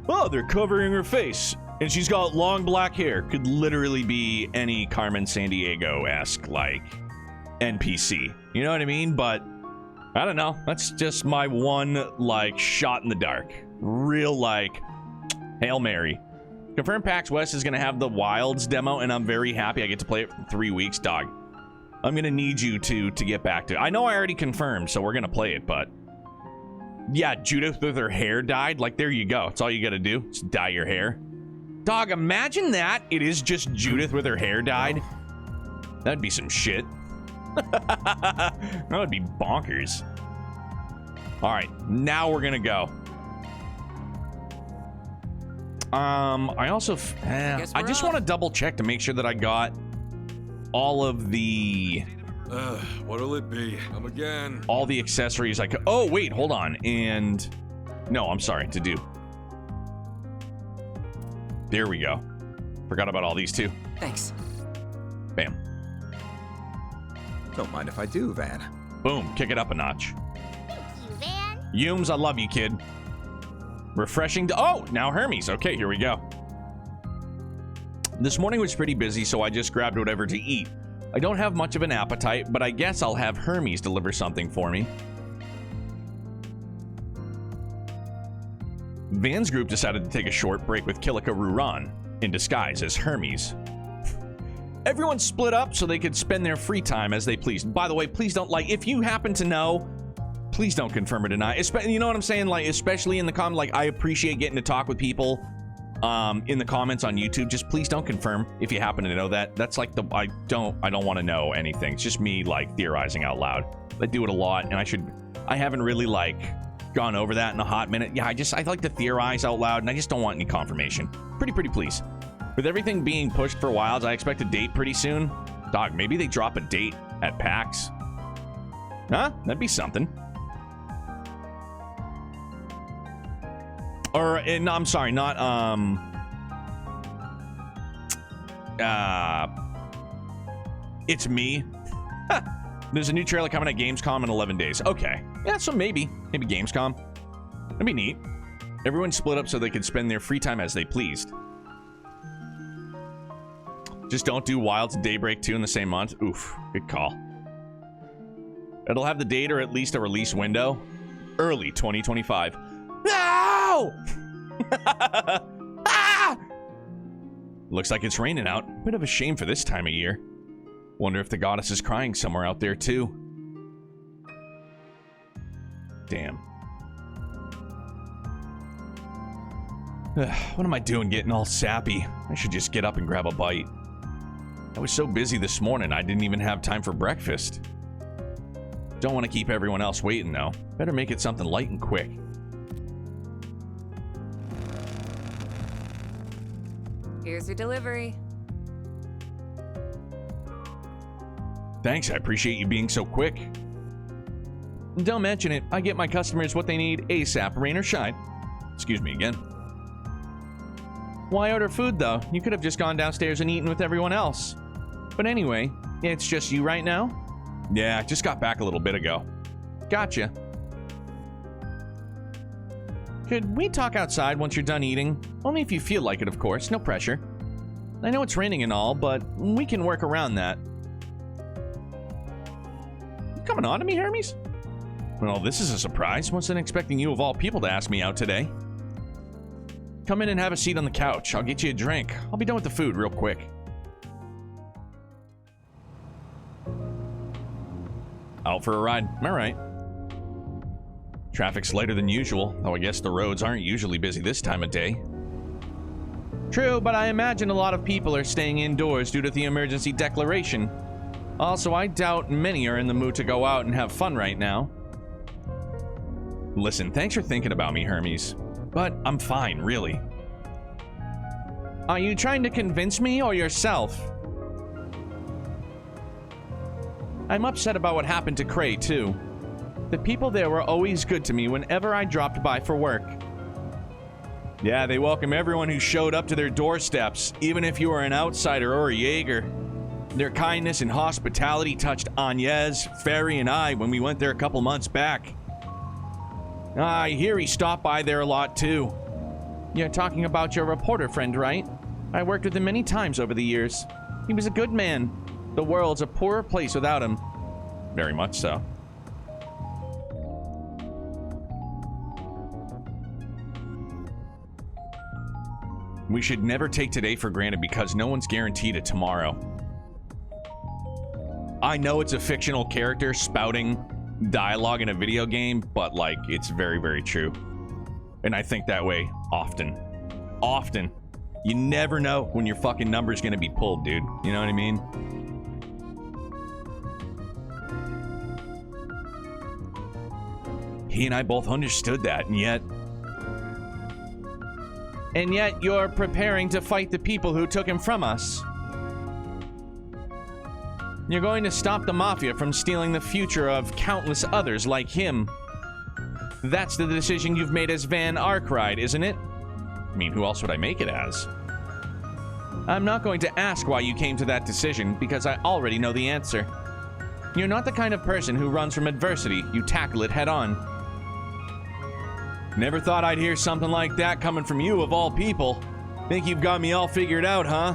oh, they're covering her face, and she's got long black hair. Could literally be any Carmen Sandiego-esque, like, NPC. You know what I mean? But I don't know. That's just my one, like, shot in the dark. Real, like, Hail Mary. Confirmed PAX West is going to have the Wilds demo, and I'm very happy I get to play it for 3 weeks, dog. I'm going to need you to get back to it. I know I already confirmed, so we're going to play it, but... Yeah, Judith with her hair dyed. Like, there you go. It's all you got to do. Just dye your hair. Dog, imagine that. It is just Judith with her hair dyed. That'd be some shit. That would be bonkers. All right, now we're going to go. I also... I just want to double check to make sure that I got all of the... What'll it be? Come again. All the accessories I could... Oh, wait, hold on. And... No, I'm sorry, to do. There we go. Forgot about all these, too. Thanks. Bam. Don't mind if I do, Van. Boom, kick it up a notch. Thank you, Van. Humes, I love you, kid. Refreshing to... Oh, now Hermès. Okay, here we go. This morning was pretty busy, so I just grabbed whatever to eat. I don't have much of an appetite, but I guess I'll have Hermès deliver something for me. Van's group decided to take a short break with Kilika Ruran in disguise as Hermès. Everyone split up so they could spend their free time as they pleased. By the way, please don't, like, if you happen to know, please don't confirm or deny. You know what I'm saying? Like, especially in the comment, like, I appreciate getting to talk with people in the comments on YouTube. Just please don't confirm if you happen to know that. That's like the, I don't want to know anything. It's just me, like, theorizing out loud. I do it a lot, and I haven't really, like, gone over that in a hot minute. Yeah, I like to theorize out loud, and I just don't want any confirmation. Pretty please. With everything being pushed for Wilds, I expect a date pretty soon. Dog, maybe they drop a date at PAX. Huh? That'd be something. Or, no, I'm sorry, not, It's Me. There's a new trailer coming at Gamescom in 11 days. Okay. Yeah, so maybe Gamescom. That'd be neat. Everyone split up so they could spend their free time as they pleased. Just don't do Wilds and Daybreak 2 in the same month. Oof, good call. It'll have the date or at least a release window. Early 2025. No! Ah! Looks like it's raining out. Bit of a shame for this time of year. Wonder if the goddess is crying somewhere out there too. Damn. What am I doing getting all sappy? I should just get up and grab a bite. I was so busy this morning, I didn't even have time for breakfast. Don't want to keep everyone else waiting, though. Better make it something light and quick. Here's your delivery. Thanks, I appreciate you being so quick. Don't mention it. I get my customers what they need ASAP, rain or shine. Excuse me again. Why order food, though? You could have just gone downstairs and eaten with everyone else. But anyway, it's just you right now? Yeah, just got back a little bit ago. Gotcha. Could we talk outside once you're done eating? Only if you feel like it, of course. No pressure. I know it's raining and all, but we can work around that. You coming on to me, Hermès? Well, this is a surprise. Wasn't expecting you of all people to ask me out today. Come in and have a seat on the couch. I'll get you a drink. I'll be done with the food real quick. Out for a ride. All right. Traffic's lighter than usual, though I guess the roads aren't usually busy this time of day. True, but I imagine a lot of people are staying indoors due to the emergency declaration. Also, I doubt many are in the mood to go out and have fun right now. Listen, thanks for thinking about me, Hermès. But I'm fine, really. Are you trying to convince me or yourself? I'm upset about what happened to Cray, too. The people there were always good to me whenever I dropped by for work. Yeah, they welcome everyone who showed up to their doorsteps, even if you were an outsider or a Jaeger. Their kindness and hospitality touched Agnes, Ferry, and I when we went there a couple months back. I hear he stopped by there a lot, too. You're talking about your reporter friend, right? I worked with him many times over the years. He was a good man. The world's a poorer place without him. Very much so. We should never take today for granted because no one's guaranteed a tomorrow. I know it's a fictional character spouting dialogue in a video game, but like, it's very, very true. And I think that way often. Often. You never know when your fucking number's gonna be pulled, dude. You know what I mean? He and I both understood that, and yet you're preparing to fight the people who took him from us. You're going to stop the Mafia from stealing the future of countless others like him. That's the decision you've made as Van Arkwright, isn't it? I mean, who else would I make it as? I'm not going to ask why you came to that decision, because I already know the answer. You're not the kind of person who runs from adversity. You tackle it head on. Never thought I'd hear something like that coming from you, of all people. Think you've got me all figured out, huh?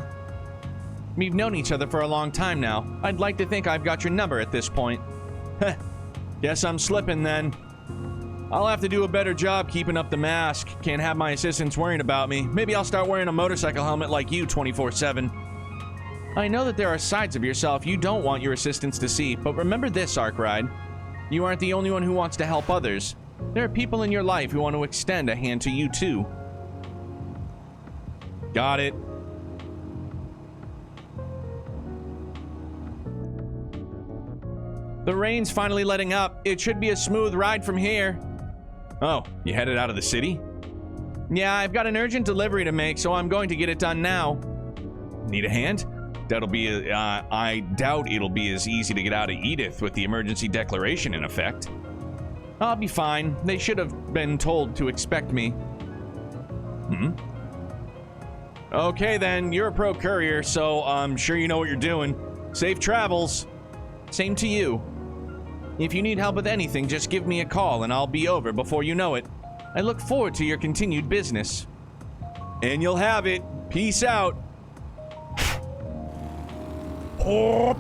We've known each other for a long time now. I'd like to think I've got your number at this point. Heh. Guess I'm slipping then. I'll have to do a better job keeping up the mask. Can't have my assistants worrying about me. Maybe I'll start wearing a motorcycle helmet like you 24/7. I know that there are sides of yourself you don't want your assistants to see, but remember this, Arkwright. You aren't the only one who wants to help others. There are people in your life who want to extend a hand to you, too. Got it. The rain's finally letting up. It should be a smooth ride from here. Oh, you headed out of the city? Yeah, I've got an urgent delivery to make, so I'm going to get it done now. Need a hand? I doubt it'll be as easy to get out of Edith with the emergency declaration in effect. I'll be fine. They should have been told to expect me. Okay then, you're a pro courier, so I'm sure you know what you're doing. Safe travels. Same to you. If you need help with anything, just give me a call and I'll be over before you know it. I look forward to your continued business. And you'll have it. Peace out. Oh.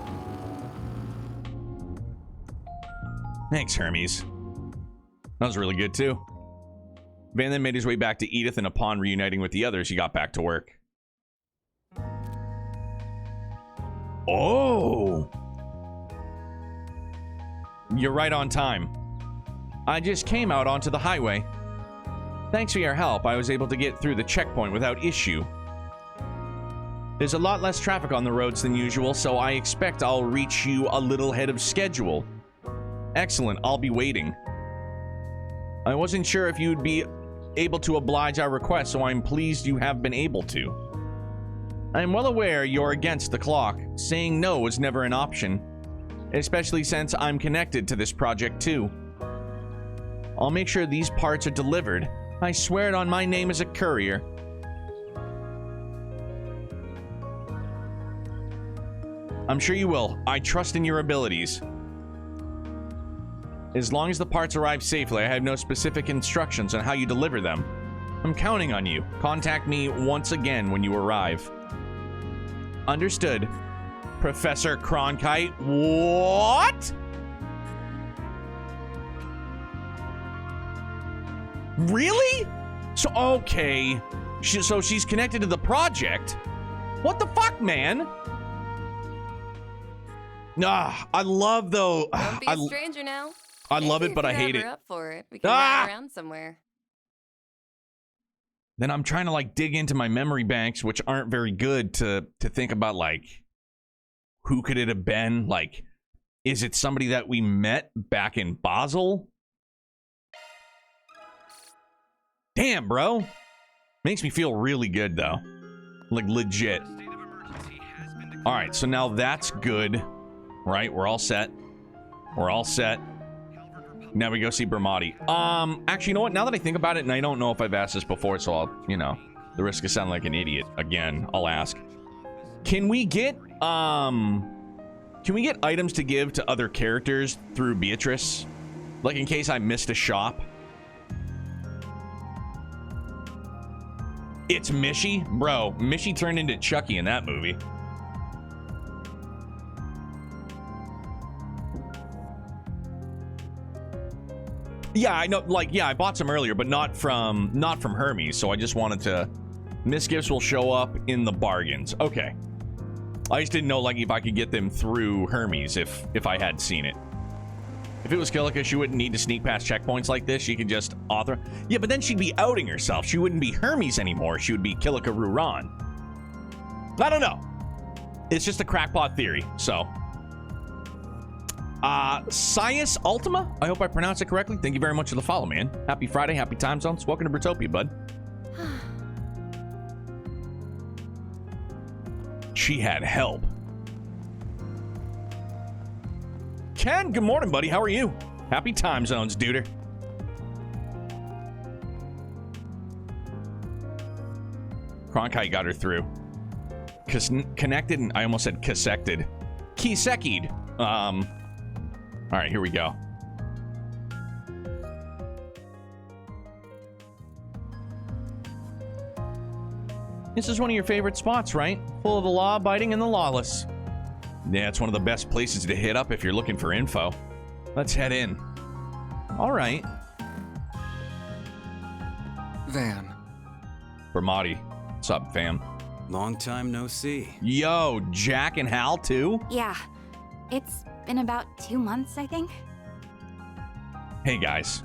Thanks, Hermès. That was really good, too. Van then made his way back to Edith, and upon reuniting with the others, he got back to work. Oh! You're right on time. I just came out onto the highway. Thanks for your help, I was able to get through the checkpoint without issue. There's a lot less traffic on the roads than usual, so I expect I'll reach you a little ahead of schedule. Excellent, I'll be waiting. I wasn't sure if you'd be able to oblige our request, so I'm pleased you have been able to. I'm well aware you're against the clock. Saying no is never an option, especially since I'm connected to this project too. I'll make sure these parts are delivered. I swear it on my name as a courier. I'm sure you will. I trust in your abilities. As long as the parts arrive safely, I have no specific instructions on how you deliver them. I'm counting on you. Contact me once again when you arrive. Understood. Professor Cronkite. What? Really? So, okay. So she's connected to the project? What the fuck, man? Nah, I love though. Don't be a stranger now. I love it, but I hate it. Up for it. We can ride around somewhere. Then I'm trying to like dig into my memory banks, which aren't very good, to think about like who could it have been? Like, is it somebody that we met back in Basel? Damn, bro. Makes me feel really good, though. Like, legit. All right, so now that's good. Right, we're all set. We're all set. Now we go see Bermotti. Actually, you know what? Now that I think about it, and I don't know if I've asked this before, so I'll, you know, the risk of sounding like an idiot again, I'll ask. Can we get items to give to other characters through Beatrice? Like in case I missed a shop? It's Mishy? Bro, Mishy turned into Chucky in that movie. Yeah, I know, like, yeah, I bought some earlier, but not from Hermès, so I just wanted to... Misgifts will show up in the bargains. Okay. I just didn't know, like, if I could get them through Hermès if I had seen it. If it was Kilika, she wouldn't need to sneak past checkpoints like this. She could just author... Yeah, but then she'd be outing herself. She wouldn't be Hermès anymore. She would be Kilika Ruran. I don't know. It's just a crackpot theory, so... Sias Ultima? I hope I pronounced it correctly. Thank you very much for the follow, man. Happy Friday, happy time zones. Welcome to Britopia, bud. She had help. Ken, good morning, buddy. How are you? Happy time zones, duder. Cronkite got her through. Connected, and I almost said casected. Kisekied. All right, here we go. This is one of your favorite spots, right? Full of the law-abiding and the lawless. Yeah, it's one of the best places to hit up if you're looking for info. Let's head in. All right. Van. Bermotti. What's up, fam? Long time no see. Yo, Jack and Hal, too? Yeah. It's been about 2 months, I think. Hey, guys.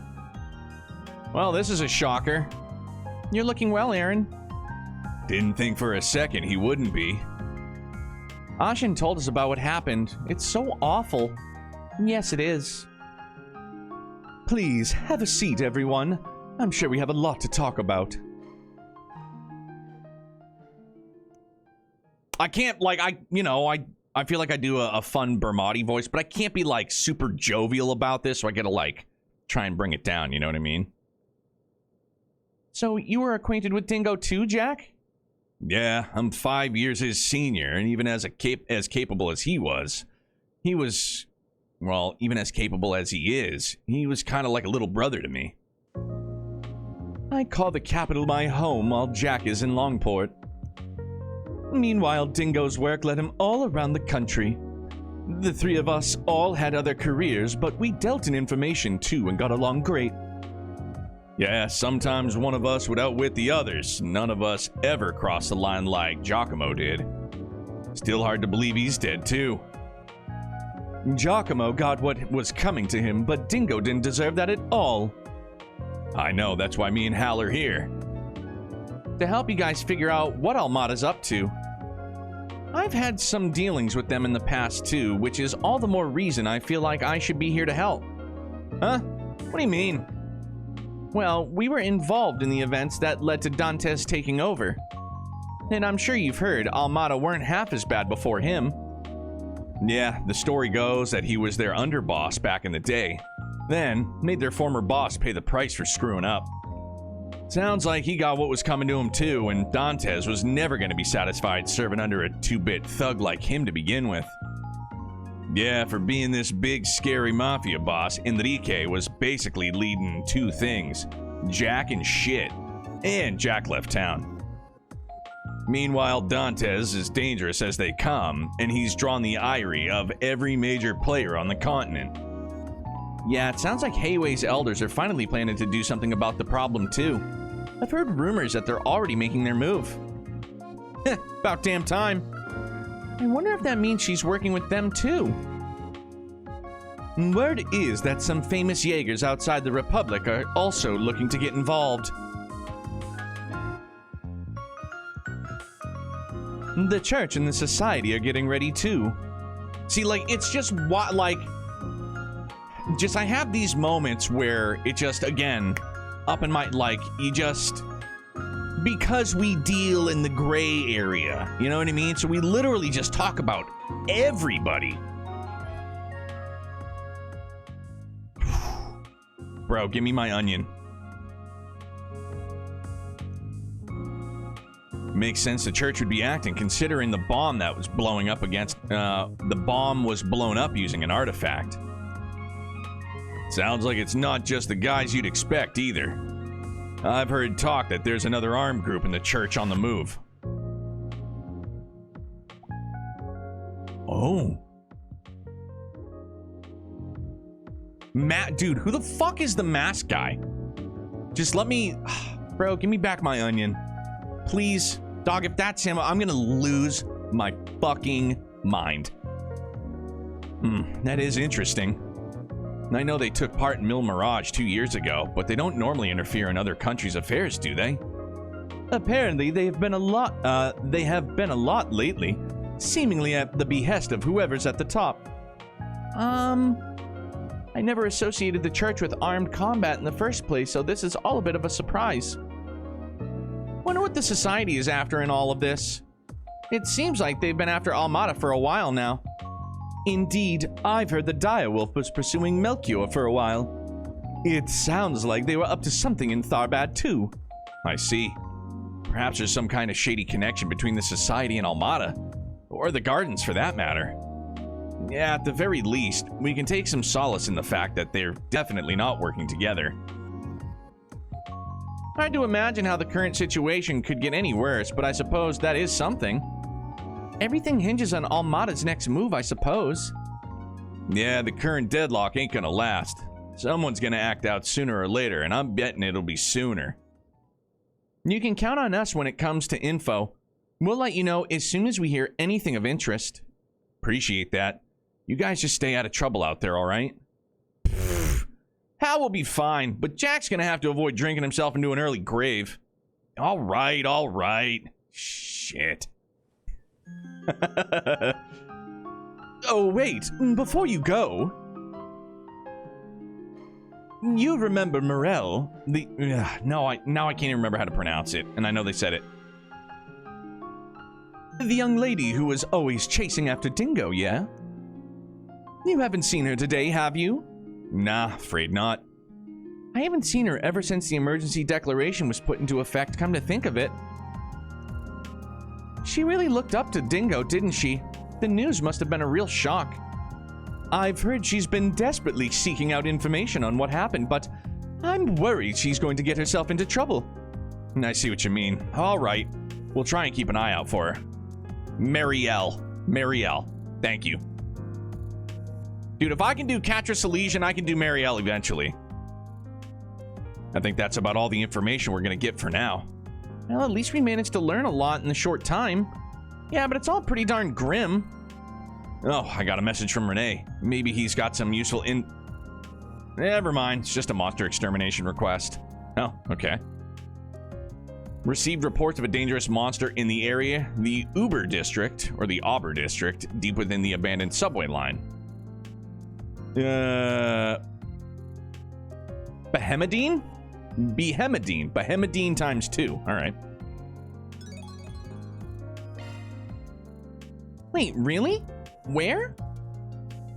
Well, this is a shocker. You're looking well, Aaron. Didn't think for a second he wouldn't be. Ashin told us about what happened. It's so awful. Yes, it is. Please, have a seat, everyone. I'm sure we have a lot to talk about. I can't, like, I feel like I do a fun Bermotti voice, but I can't be, like, super jovial about this, so I gotta, like, try and bring it down, you know what I mean? So, you were acquainted with Dingo too, Jack? Yeah, I'm 5 years his senior, and even as capable as he was, well, even as capable as he is, he was kind of like a little brother to me. I call the capital my home while Jack is in Longport. Meanwhile, Dingo's work led him all around the country. The three of us all had other careers, but we dealt in information too and got along great. Yeah, sometimes one of us would outwit the others. None of us ever crossed the line like Giacomo did. Still hard to believe he's dead too. Giacomo got what was coming to him, but Dingo didn't deserve that at all. I know, that's why me and Hal are here. To help you guys figure out what Almada's up to. I've had some dealings with them in the past too, which is all the more reason I feel like I should be here to help. Huh? What do you mean? Well, we were involved in the events that led to Dantes taking over. And I'm sure you've heard Almada weren't half as bad before him. Yeah, the story goes that he was their underboss back in the day, then made their former boss pay the price for screwing up. Sounds like he got what was coming to him too, and Dantes was never going to be satisfied serving under a 2-bit thug like him to begin with. Yeah, for being this big, scary mafia boss, Enrique was basically leading two things: Jack and shit. And Jack left town. Meanwhile, Dantes is dangerous as they come, and he's drawn the ire of every major player on the continent. Yeah, it sounds like Hayway's elders are finally planning to do something about the problem too. I've heard rumors that they're already making their move. Heh, about damn time. I wonder if that means she's working with them too. Word is that some famous Jaegers outside the Republic are also looking to get involved. The church and the society are getting ready too. See, like, it's just what, like, just I have these moments where it just, again, up in my, like, you just, because we deal in the gray area, you know what I mean? So we literally just talk about everybody. Bro, give me my onion. Makes sense the church would be acting, considering the bomb that was blowing up against, the bomb was blown up using an artifact. Sounds like it's not just the guys you'd expect either. I've heard talk that there's another armed group in the church on the move. Oh. Dude, who the fuck is the mask guy? Just let me... Bro, give me back my onion. Please. Dog, if that's him, I'm gonna lose my fucking mind. That is interesting. I know they took part in Mil Mirage 2 years ago, but they don't normally interfere in other countries' affairs, do they? Apparently, they have been a lot lately, seemingly at the behest of whoever's at the top. I never associated the church with armed combat in the first place, so this is all a bit of a surprise. Wonder what the society is after in all of this. It seems like they've been after Almada for a while now. Indeed, I've heard the Direwolf was pursuing Melchior for a while. It sounds like they were up to something in Tharbad too. I see. Perhaps there's some kind of shady connection between the society and Almada. Or the gardens, for that matter. Yeah, at the very least, we can take some solace in the fact that they're definitely not working together. Hard to imagine how the current situation could get any worse, but I suppose that is something. Everything hinges on Almada's next move, I suppose. Yeah, the current deadlock ain't gonna last. Someone's gonna act out sooner or later, and I'm betting it'll be sooner. You can count on us when it comes to info. We'll let you know as soon as we hear anything of interest. Appreciate that. You guys just stay out of trouble out there, alright? Hal will be fine, but Jack's gonna have to avoid drinking himself into an early grave. Alright, alright. Shit. Oh, wait. Before you go... You remember Morel? Now I can't even remember how to pronounce it, and I know they said it. The young lady who was always chasing after Dingo, yeah? You haven't seen her today, have you? Nah, afraid not. I haven't seen her ever since the emergency declaration was put into effect, come to think of it. She really looked up to Dingo, didn't she? The news must have been a real shock. I've heard she's been desperately seeking out information on what happened, but I'm worried she's going to get herself into trouble. I see what you mean. All right. We'll try and keep an eye out for her. Marielle. Thank you. Dude, if I can do Catra Elysian, I can do Marielle eventually. I think that's about all the information we're going to get for now. Well, at least we managed to learn a lot in a short time. Yeah, but it's all pretty darn grim. Oh, I got a message from Renee. Maybe he's got some useful Never mind, it's just a monster extermination request. Oh, okay. Received reports of a dangerous monster in the area, the Uber District, or the Auber District, deep within the abandoned subway line. Behemidine? Behemidine times 2. Alright. Wait, really? Where?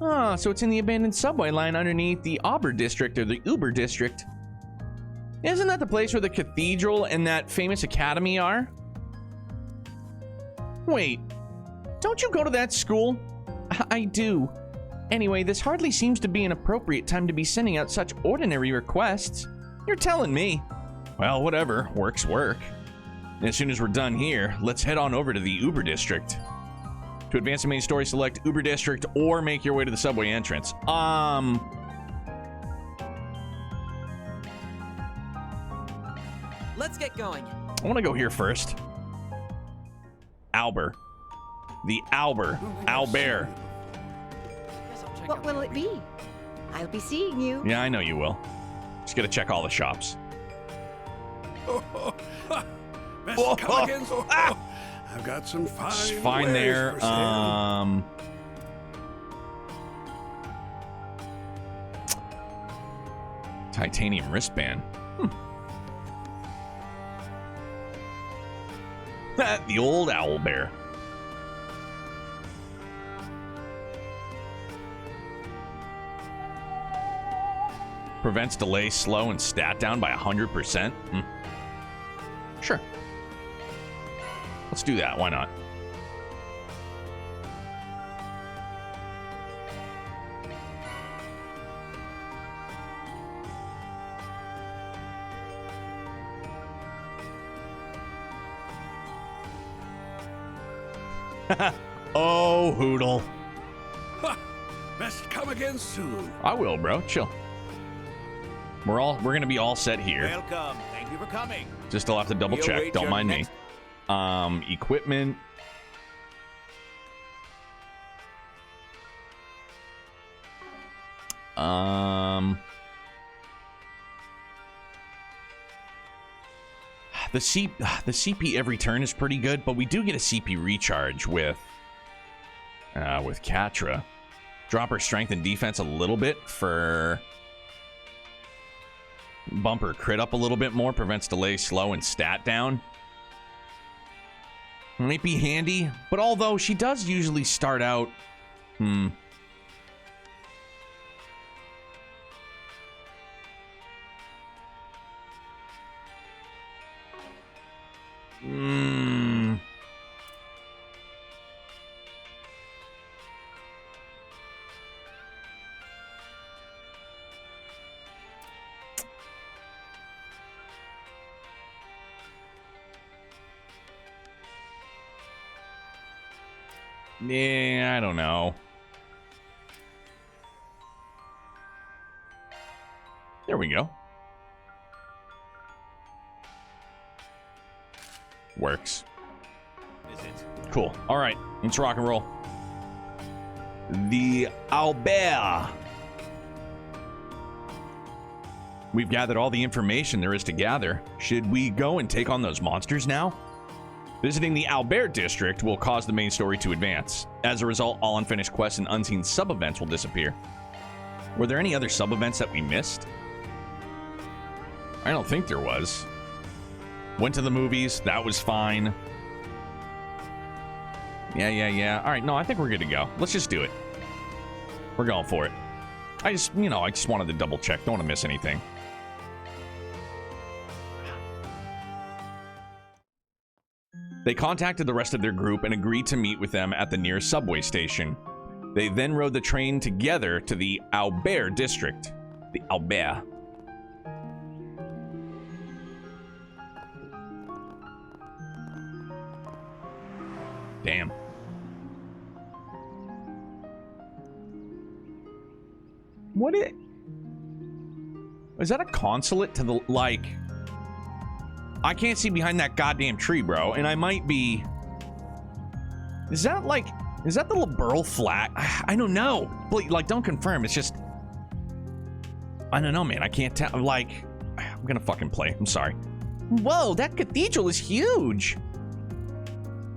Oh, so it's in the abandoned subway line underneath the Auber District, or the Uber District. Isn't that the place where the cathedral and that famous academy are? Wait, don't you go to that school? I do. Anyway, this hardly seems to be an appropriate time to be sending out such ordinary requests. You're telling me. Well, whatever. Work's work. As soon as we're done here, let's head on over to the Uber District. To advance the main story, select Uber District or make your way to the subway entrance. Let's get going. I want to go here first. Albert. The Albert. Albert. What will it be? I'll be seeing you. Yeah, I know you will. Just gotta check all the shops. I've got some fine. Fine there. Titanium wristband. The old owl bear. Prevents delay, slow, and stat down by 100%. Sure. Let's do that. Why not? Oh, Hoodle. Best come again soon. I will, bro. Chill. We're gonna be all set here. Welcome. Thank you for coming. Just I'll have to double check. Don't mind me. Equipment. The CP every turn is pretty good, but we do get a CP recharge with Catra. Drop her strength and defense a little bit for bump her crit up a little bit more, prevents delay, slow, and stat down. Might be handy, but although she does usually start out, yeah, I don't know. There we go. Works. Cool. All right, let's rock and roll. The Owlbear. We've gathered all the information there is to gather. Should we go and take on those monsters now? Visiting the Owlbear District will cause the main story to advance. As a result, all unfinished quests and unseen sub-events will disappear. Were there any other sub-events that we missed? I don't think there was. Went to the movies. That was fine. Yeah. All right, no, I think we're good to go. Let's just do it. We're going for it. I just wanted to double check. Don't want to miss anything. They contacted the rest of their group and agreed to meet with them at the nearest subway station. They then rode the train together to the Owlbear District. The Owlbear. Damn. What is that a consulate to the, like... I can't see behind that goddamn tree, bro, and I might be... Is that the little Burl flat? I don't know. Like, don't confirm, it's just... I don't know, man, I can't tell, like... I'm gonna fucking play, I'm sorry. Whoa, that cathedral is huge!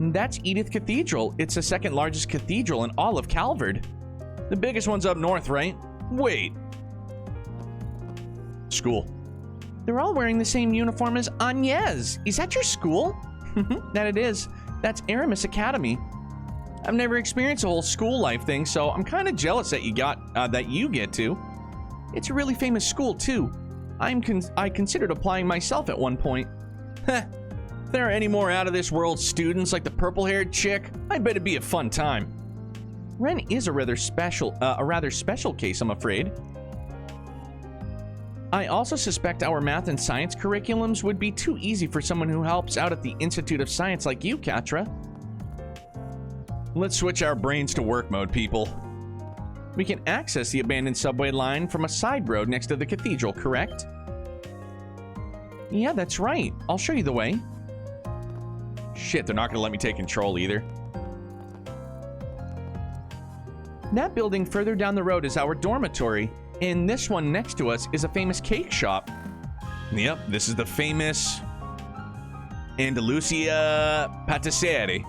That's Edith Cathedral. It's the second largest cathedral in all of Calvard. The biggest one's up north, right? Wait. School. They're all wearing the same uniform as Agnes. Is that your school? That it is. That's Aramis Academy. I've never experienced a whole school life thing, so I'm kind of jealous that you get to. It's a really famous school too. I considered applying myself at one point. Heh. If there are any more out of this world students like the purple-haired chick, I bet it'd be a fun time. Ren is a rather special case, I'm afraid. I also suspect our math and science curriculums would be too easy for someone who helps out at the Institute of Science like you, Catra. Let's switch our brains to work mode, people. We can access the abandoned subway line from a side road next to the cathedral, correct? Yeah, that's right. I'll show you the way. Shit, they're not gonna let me take control either. That building further down the road is our dormitory, and this one next to us is a famous cake shop. Yep, this is the famous Andalusia Patisserie.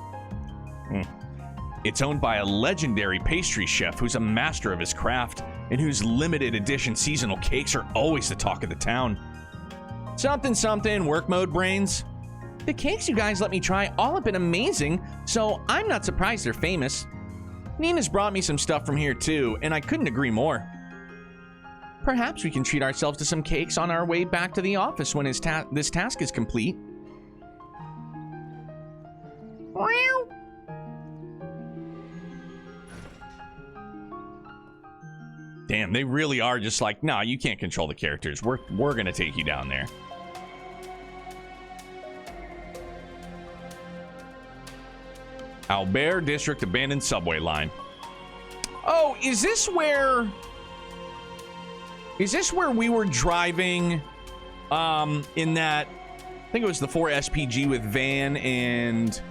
It's owned by a legendary pastry chef who's a master of his craft, and whose limited edition seasonal cakes are always the talk of the town. Something, work mode brains. The cakes you guys let me try all have been amazing, so I'm not surprised they're famous. Nina's brought me some stuff from here too, and I couldn't agree more. Perhaps we can treat ourselves to some cakes on our way back to the office when this task is complete. Damn, they really are just like, nah, you can't control the characters. We're gonna take you down there. Albert District abandoned subway line. Oh, is this where we were driving in that, I think it was the 4 SPG with Van and,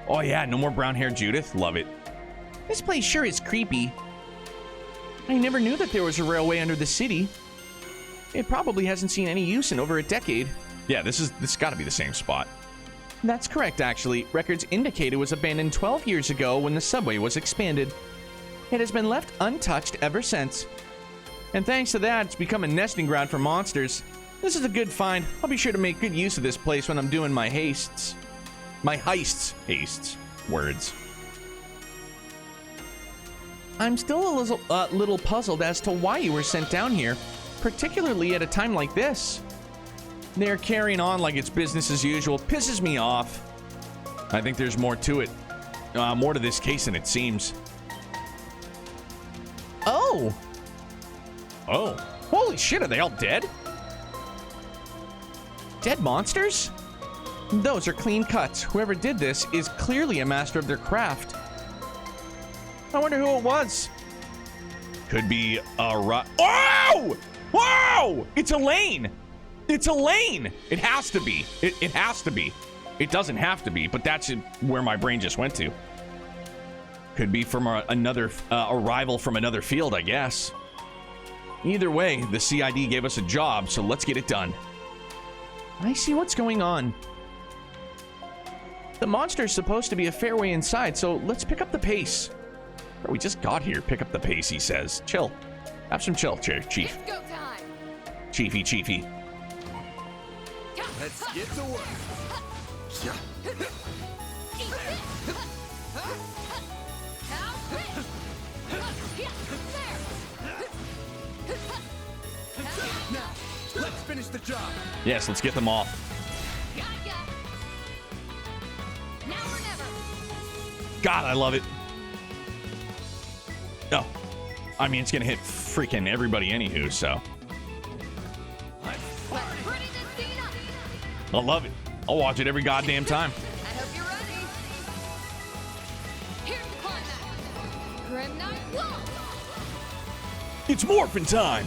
oh yeah, no more brown hair Judith. Love it. This place sure is creepy. I never knew that there was a railway under the city. It probably hasn't seen any use in over a decade. Yeah, this got to be the same spot. That's correct, actually. Records indicate it was abandoned 12 years ago when the subway was expanded. It has been left untouched ever since. And thanks to that, it's become a nesting ground for monsters. This is a good find. I'll be sure to make good use of this place when I'm doing my heists. My heists. Hastes. Words. I'm still a little puzzled as to why you were sent down here, particularly at a time like this. They're carrying on like it's business as usual. Pisses me off. I think there's more to it. More to this case than it seems. Oh. Oh. Holy shit, are they all dead? Dead monsters? Those are clean cuts. Whoever did this is clearly a master of their craft. I wonder who it was. Could be a Oh! Whoa! It's Elaine! It's Elaine! It has to be. It has to be. It doesn't have to be, but that's where my brain just went to. Could be from another arrival from another field, I guess. Either way, the CID gave us a job, so let's get it done. I see what's going on. The monster's supposed to be a fair way inside, so let's pick up the pace. We just got here. Pick up the pace, he says. Chill. Have some chill, Chief. It's go time. Chiefy. Let's get to work. Now, let's finish the job. Yes, let's get them off. Now or never. God, I love it. No. I mean, it's going to hit freaking everybody anywho, so. I love it. I'll watch it every goddamn time. I hope you're ready. Here's the climax. Grim Night Wolf. It's morphin' time.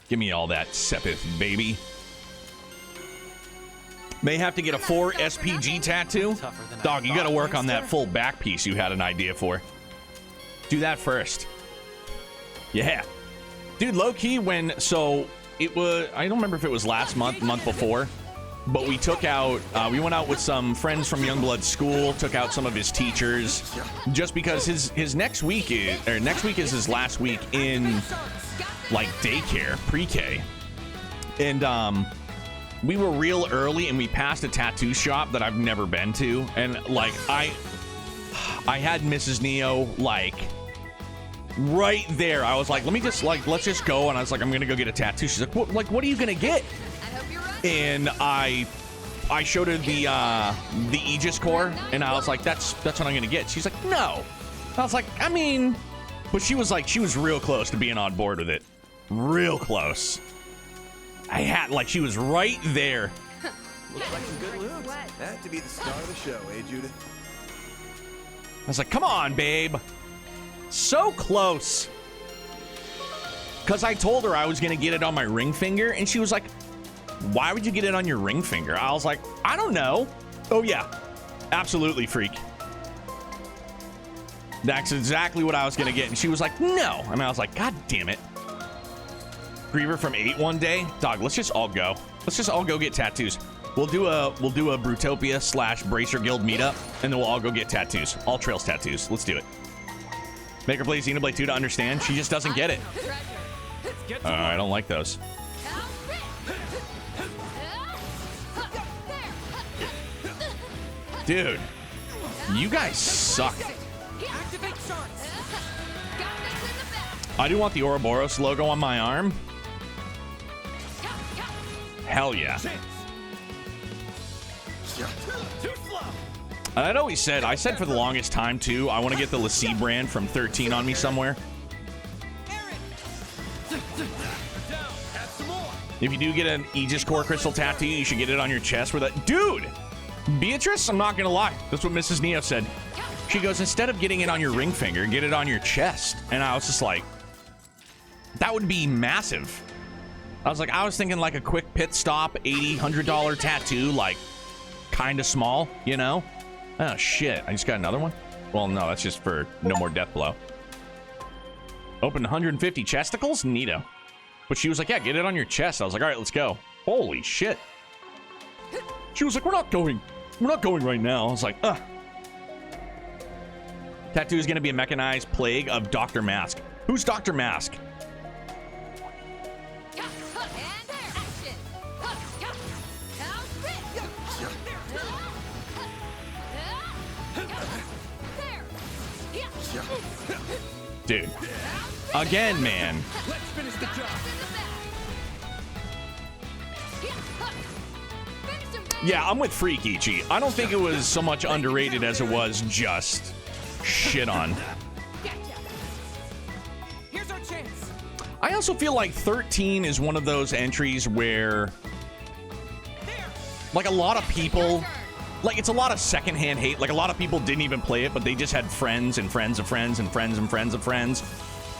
Give me all that Sepith, baby. May have to get a 4 SPG tattoo. Dog, you got to work on that full back piece you had an idea for. Do that first. Yeah. Dude, low-key, it was, I don't remember if it was last month, month before, but we took out, we went out with some friends from Youngblood's school, took out some of his teachers, just because his next week is his last week in, like, daycare, pre-K. And, we were real early and we passed a tattoo shop that I've never been to. And, like, I had Mrs. Neo, like, right there. I was like, let's just go. And I was like, I'm gonna go get a tattoo. She's like, what are you gonna get? And I showed her the Aegis core, and I was like, that's what I'm gonna get. She's like, no. I was like, I mean, but she was real close to being on board with it. Real close. She was right there. Looks like some good loot. That had to be the star of the show, eh, Judith? I was like, come on, babe. So close. Because I told her I was going to get it on my ring finger, and she was like, why would you get it on your ring finger? I was like, I don't know. Oh, yeah. Absolutely, freak. That's exactly what I was going to get. And she was like, no. And I was like, God damn it. Griever from 8 one day. Dog, let's just all go. Let's just all go get tattoos. We'll do a Brutopia / Bracer Guild meetup, and then we'll all go get tattoos. All Trails tattoos. Let's do it. Make her play Xenoblade 2 to understand. She just doesn't get it. I don't like those. Dude, you guys suck. I do want the Orboros logo on my arm. Hell yeah. And I'd always said, I said for the longest time too, I want to get the Lassie brand from 13 on me somewhere. If you do get an Aegis Core Crystal tattoo, you should get it on your chest with that. Dude! Beatrice, I'm not gonna lie. That's what Mrs. Neo said. She goes, instead of getting it on your ring finger, get it on your chest. And I was just like, that would be massive. I was thinking like a quick pit stop, $80, $100 tattoo, like kind of small, you know? Oh shit, I just got another one? Well, no, that's just for no more death blow. Open 150 chesticles? Neato. But she was like, yeah, get it on your chest. I was like, all right, let's go. Holy shit. She was like, we're not going right now. I was like, ugh. Tattoo is going to be a mechanized plague of Dr. Mask. Who's Dr. Mask? Dude. Again, man. Let's finish the job. Yeah, I'm with Freakichi. I don't think it was so much underrated as it was just shit on. Here's our chance. I also feel like 13 is one of those entries where, like, a lot of people, like, it's a lot of secondhand hate. Like, a lot of people didn't even play it, but they just had friends and friends of friends and friends and friends of friends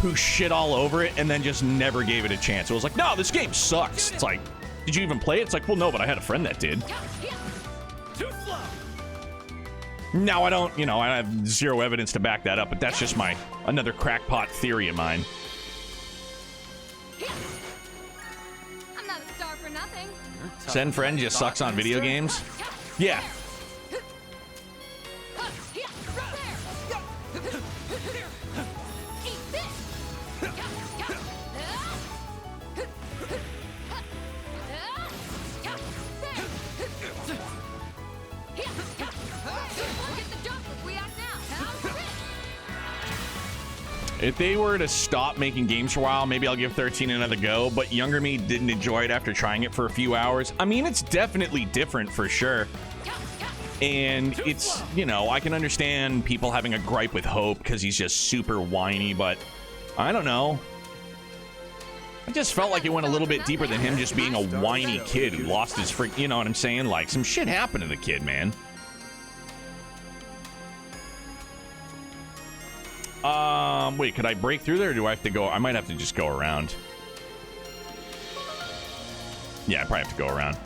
who shit all over it and then just never gave it a chance. It was like, no, this game sucks. It's like, did you even play it? It's like, well, no, but I had a friend that did. Too slow. Now, I don't, I have zero evidence to back that up, but that's just another crackpot theory of mine. I'm not a star for nothing. Send friend just sucks on video games? Yeah. If they were to stop making games for a while, maybe I'll give 13 another go, but younger me didn't enjoy it after trying it for a few hours. I mean, it's definitely different for sure. And it's, I can understand people having a gripe with Hope because he's just super whiny, but I don't know. I just felt like it went a little bit deeper than him just being a whiny kid who lost his freak, you know what I'm saying? Like, some shit happened to the kid, man. Wait, could I break through there or do I have to go? I might have to just go around. Yeah, I probably have to go around.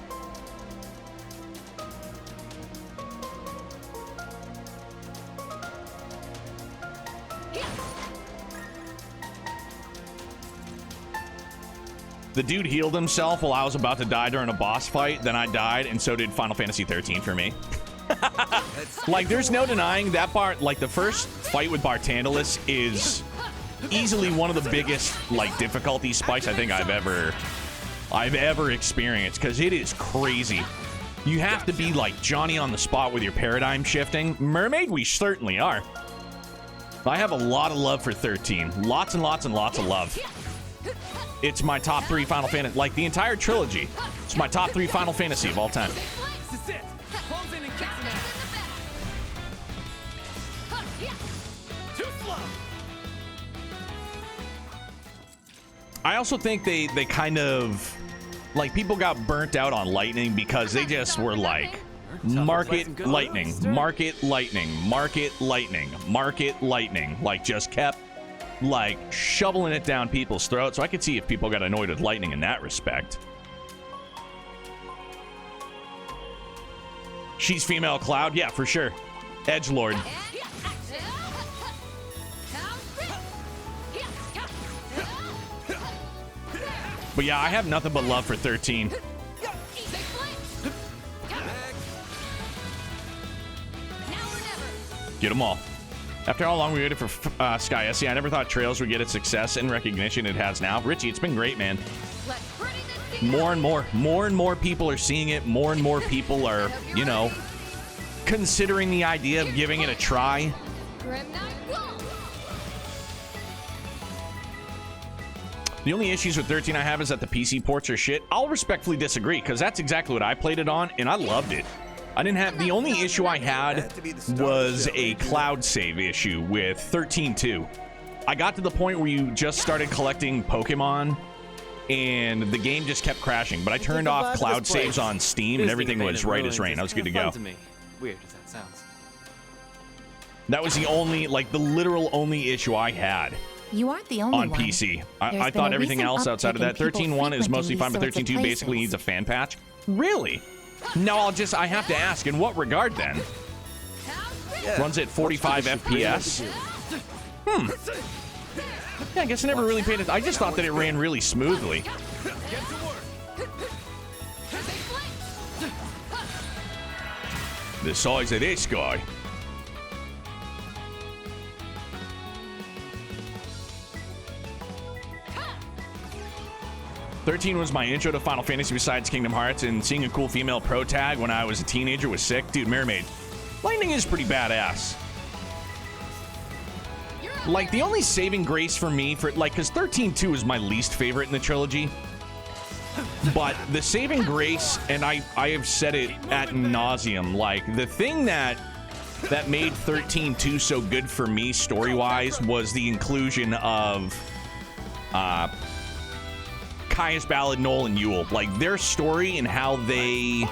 The dude healed himself while I was about to die during a boss fight, then I died, and so did Final Fantasy 13 for me. Like, there's no denying that part. Like, the first fight with Bartantalus is easily one of the biggest, like, difficulty spikes I think I've ever experienced, because it is crazy. You have to be like Johnny on the spot with your paradigm shifting. Mermaid, we certainly are. I have a lot of love for 13. Lots and lots and lots of love. It's my top 3 Final Fantasy, like the entire trilogy. It's my top 3 Final Fantasy of all time. This is it. Close in and kick some ass. Too slow. I also think they kind of, like, people got burnt out on Lightning because they just were like, market lightning, market lightning, market lightning, market lightning. Like, just kept, like, shoveling it down people's throats. So I could see if people got annoyed with Lightning in that respect. She's female Cloud? Yeah, for sure. Edgelord. But yeah, I have nothing but love for 13. Get them all. After how long we waited for Sky SE, I never thought Trails would get its success and recognition it has now. Richie, it's been great, man. More and more people are seeing it. More and more people are, considering the idea of giving it a try. The only issues with 13 I have is that the PC ports are shit. I'll respectfully disagree, because that's exactly what I played it on, and I loved it. I didn't have... The only issue I had was a cloud save issue with 13.2. I got to the point where you just started collecting Pokemon, and the game just kept crashing. But I turned off cloud saves on Steam, and everything was right as rain. I was good to go. Weird as that sounds. That was the only, like, the literal only issue I had. You aren't the only on one. PC. I thought everything else outside of that. 13.1 is mostly fine, but 13.2 basically needs a fan patch. Really? No, I have to ask, in what regard then? Runs at 45 FPS? Yeah, I guess I never really paid it. I just thought that it ran really smoothly. The size of this guy. "13 was my intro to Final Fantasy besides Kingdom Hearts, and seeing a cool female pro tag when I was a teenager was sick. Dude, Mermaid, Lightning is pretty badass. Like, the only saving grace for me, because 13.2 is my least favorite in the trilogy, but the saving grace, and I have said it ad nauseum, like, the thing that made 13.2 so good for me story-wise was the inclusion of Caius Ballad, Noel, and Yule. Like, their story and how they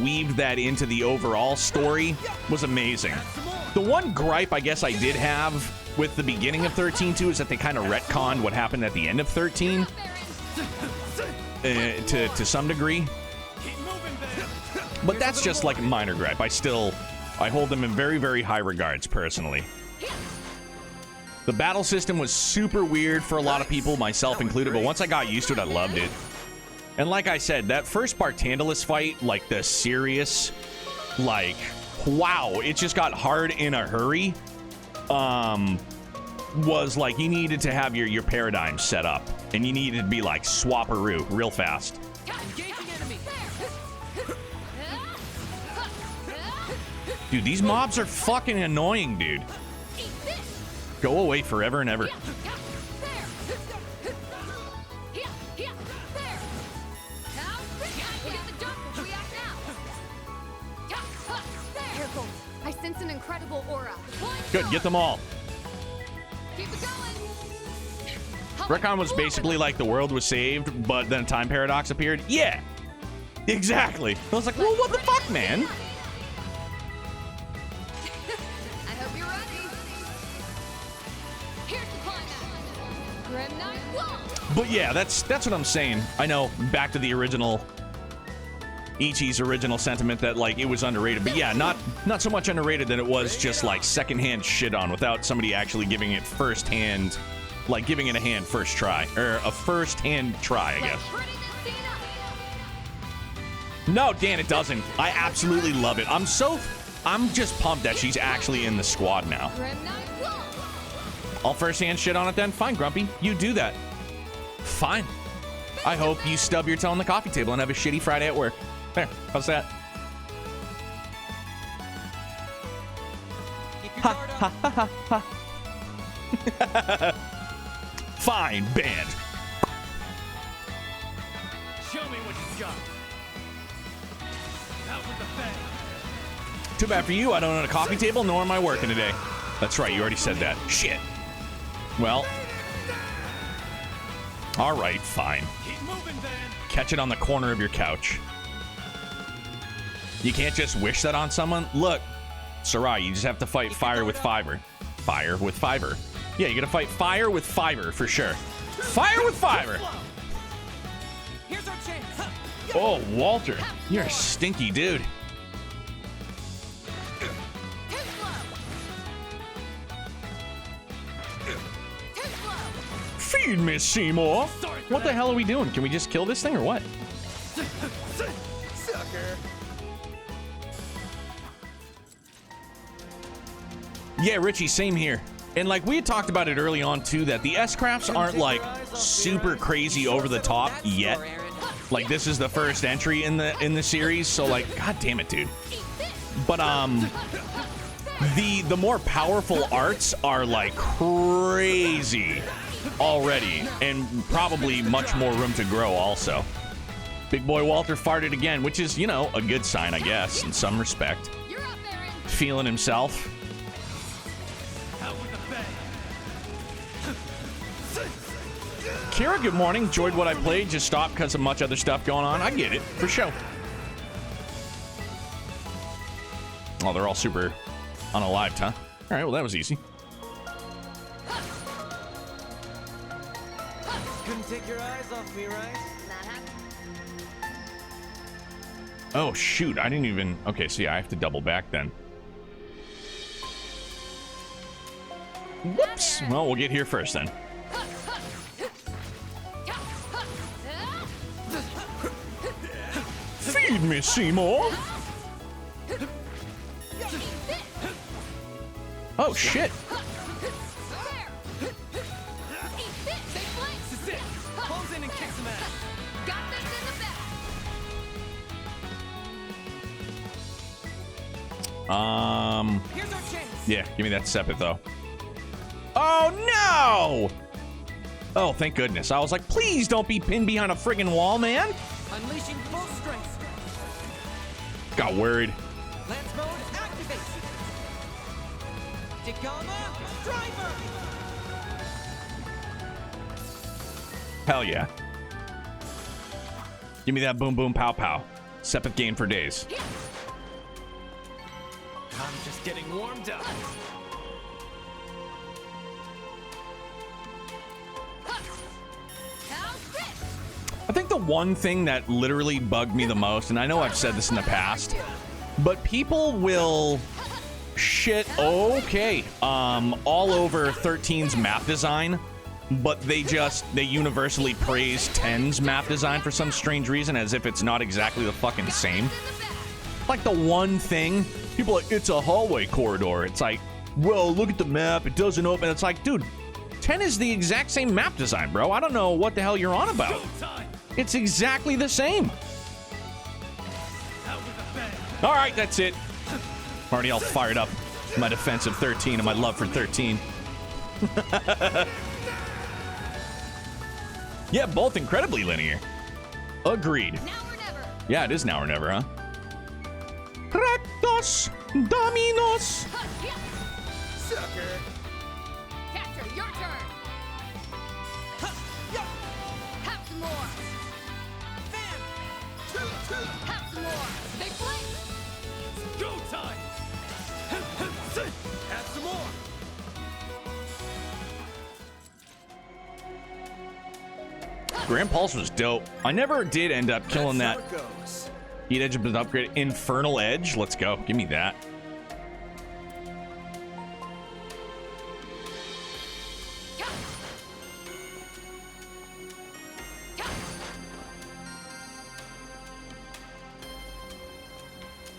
weaved that into the overall story was amazing. The one gripe I guess I did have with the beginning of 13.2 is that they kind of retconned what happened at the end of 13 to some degree. But that's just like a minor gripe. I hold them in very, very high regards personally. The battle system was super weird for a lot of people, myself included, but once I got used to it, I loved it. And like I said, that first Bartantalus fight, like the serious, like, wow, it just got hard in a hurry, was like you needed to have your paradigm set up, and you needed to be like swapperoo real fast. Dude, these mobs are fucking annoying, dude. Go away forever and ever. Careful. I sense an incredible aura. Good, get them all. Retcon was basically like the world was saved, but then a time paradox appeared. Yeah, exactly. I was like, well, what the fuck, man? But yeah, that's what I'm saying. I know, back to the original Ichi's original sentiment that like it was underrated, but yeah, not so much underrated that it was just like secondhand shit on without somebody actually giving it firsthand, like giving it a hand first try, or a first-hand try, I guess. No, Dan, it doesn't. I absolutely love it. I'm just pumped that she's actually in the squad now. All first-hand shit on it then? Fine, Grumpy. You do that. Fine. I hope you stub your toe on the coffee table and have a shitty Friday at work. There. How's that? Ha, ha, ha, ha, ha. Fine, band. Show me what you got. Out with the bang. Too bad for you, I don't own a coffee table, nor am I working today. That's right, you already said that. Shit. Well. Alright, fine. Keep moving, Van. Catch it on the corner of your couch. You can't just wish that on someone? Look, Sarai, you just have to fight fire with fiber. Fire with fiber. Yeah, you gotta fight fire with fiber, for sure. Fire with fiber! Here's our chance. Oh, Walter, you're a stinky dude. Feed me, Seymour. What the hell are we doing? Can we just kill this thing or what? Sucker. Yeah, Richie, same here. And like we had talked about it early on too, that the S-Crafts aren't like super crazy over the top yet. Like this is the first entry in the series, so like, god damn it, dude. But the more powerful arts are like crazy already, and probably much more room to grow also. Big boy Walter farted again, which is, you know, a good sign, I guess, in some respect. Feeling himself. Kira, good morning. Enjoyed what I played. Just stopped because of much other stuff going on. I get it, for sure. Oh, they're all super unalived, huh? All right, well, that was easy. Couldn't take your eyes off me, right? Oh, shoot. I didn't even... Okay, so yeah, I have to double back then. Whoops. Well, we'll get here first then. Feed me, Seymour. Oh, shit. Yeah, give me that Sepith, though. Oh, no! Oh, thank goodness. I was like, please don't be pinned behind a friggin' wall, man. Unleashing full strength. Got worried. Lance mode activate. Degama driver. Hell yeah. Give me that boom boom pow pow. Sepith game for days. I'm just getting warmed up. I think the one thing that literally bugged me the most, and I know I've said this in the past, but people will shit all over 13's map design, but they universally praise 10's map design for some strange reason, as if it's not exactly the fucking same. Like the one thing, people are like, it's a hallway corridor. It's like, well, look at the map, it doesn't open. It's like, dude, 10 is the exact same map design, bro. I don't know what the hell you're on about. It's exactly the same. All right, that's it. Already all fired up. My defense of 13 and my love for 13. Yeah, both incredibly linear. Agreed. Now or never. Yeah, it is now or never, huh? Rectos Dominos. Sucker. Catcher, your turn. Have some more. Bam. Have some more. Big play. Go time. Have some more. Grand Pulse was dope. I never did end up killing that. Heat Edge was upgraded. Infernal Edge. Let's go. Give me that.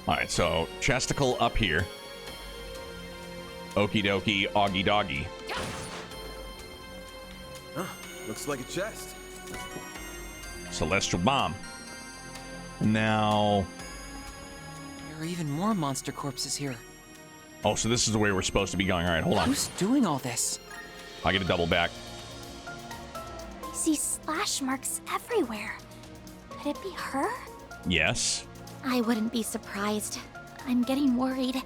All right, so Chesticle up here. Okie dokie, augie doggy. Huh, looks like a chest. Celestial Bomb. Now... There are even more monster corpses here. Oh, so this is the way we're supposed to be going. All right, hold on. Who's doing all this? I get a double back. I see slash marks everywhere. Could it be her? Yes. I wouldn't be surprised. I'm getting worried.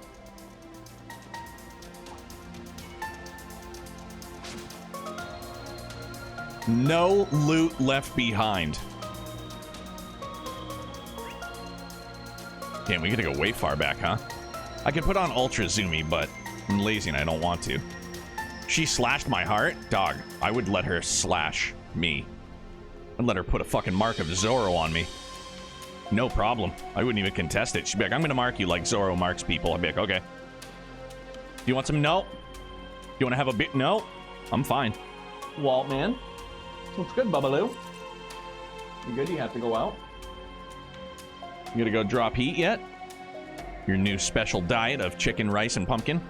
No loot left behind. Damn, we gotta go way far back, huh? I could put on Ultra Zoomy, but I'm lazy and I don't want to. She slashed my heart? Dog, I would let her slash me. I'd let her put a fucking mark of Zorro on me. No problem. I wouldn't even contest it. She'd be like, I'm gonna mark you like Zorro marks people. I'd be like, okay. Do you want some? No. You wanna have a bit? No. I'm fine. Walt, man. Looks good, Bubbaloo. You good? You have to go out? You gonna go drop heat yet? Your new special diet of chicken, rice, and pumpkin?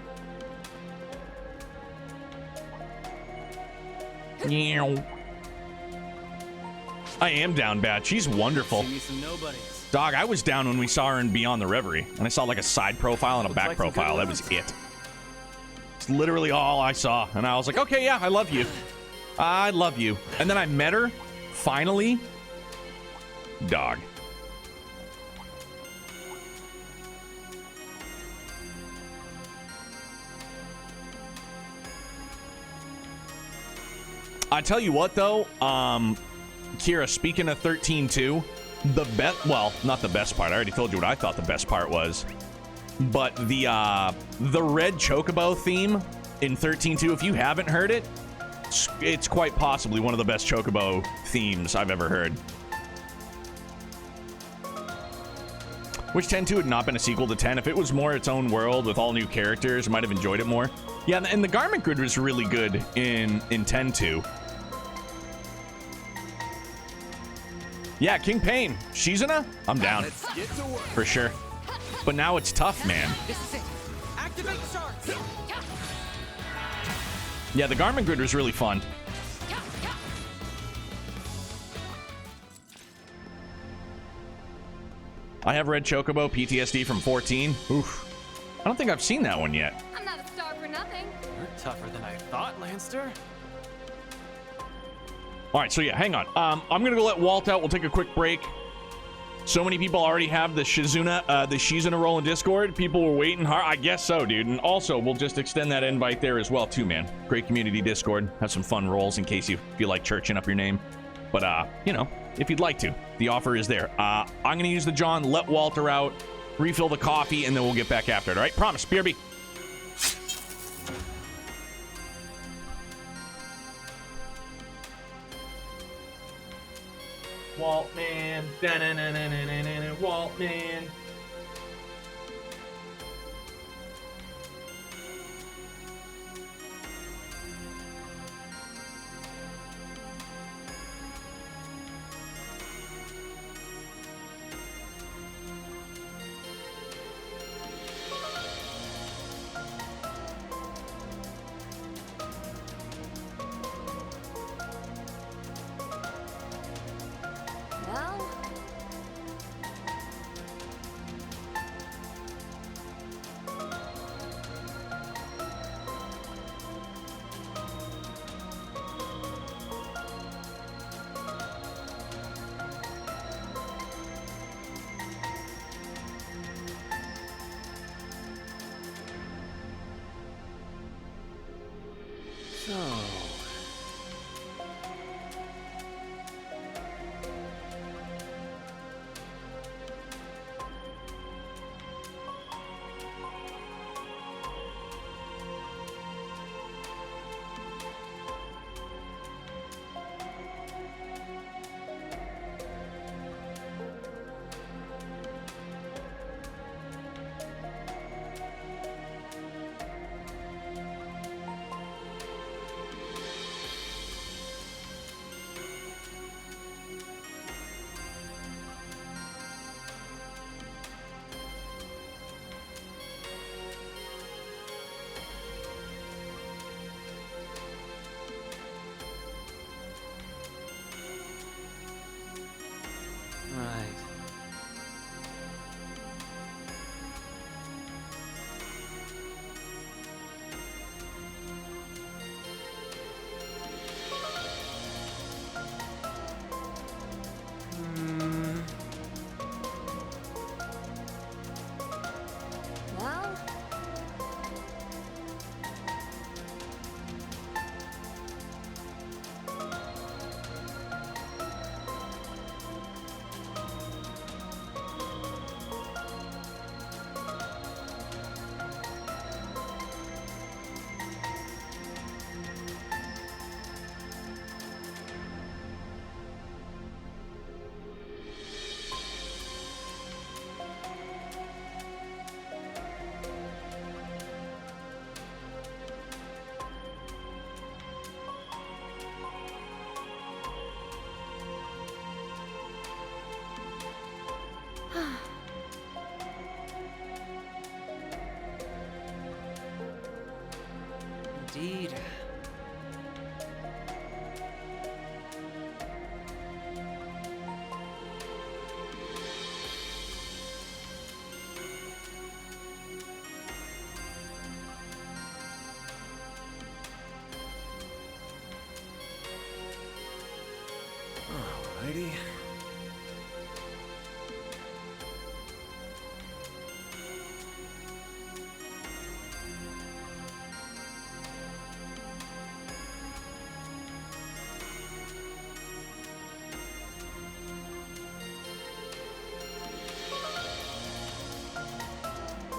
I am down bad. She's wonderful. See me some nobodies. Dog, I was down when we saw her in Beyond the Reverie, and I saw like a side profile and a back profile. That was it. It's literally all I saw, and I was like, okay, yeah, I love you. I love you. And then I met her, finally. Dog. I tell you what, though, Kira, speaking of 13-2, the best, well, not the best part. I already told you what I thought the best part was. But the red chocobo theme in 13-2, if you haven't heard it, it's quite possibly one of the best chocobo themes I've ever heard. Which 10-2 had not been a sequel to 10. If it was more its own world with all new characters, I might have enjoyed it more. Yeah, and the garment grid was really good in 10-2. Yeah, King Pain. Shizuna? I'm down. For sure. But now it's tough, man. Activate sharks. Yeah, the garment grid was really fun. I have Red Chocobo PTSD from 14. Oof. I don't think I've seen that one yet. I'm not a star for nothing. You're tougher than I thought, Lanster. All right, so yeah, hang on. I'm gonna go let Walt out. We'll take a quick break. So many people already have the Shizuna roll in Discord. People were waiting hard. I guess so, dude. And also, we'll just extend that invite there as well, too, man. Great community Discord. Have some fun rolls in case you feel like churching up your name. But, you know, if you'd like to, the offer is there. I'm gonna use the John, let Walter out, refill the coffee, and then we'll get back after it, all right? Promise, BRB. Waltman, Waltman. Well, Indeed. lady.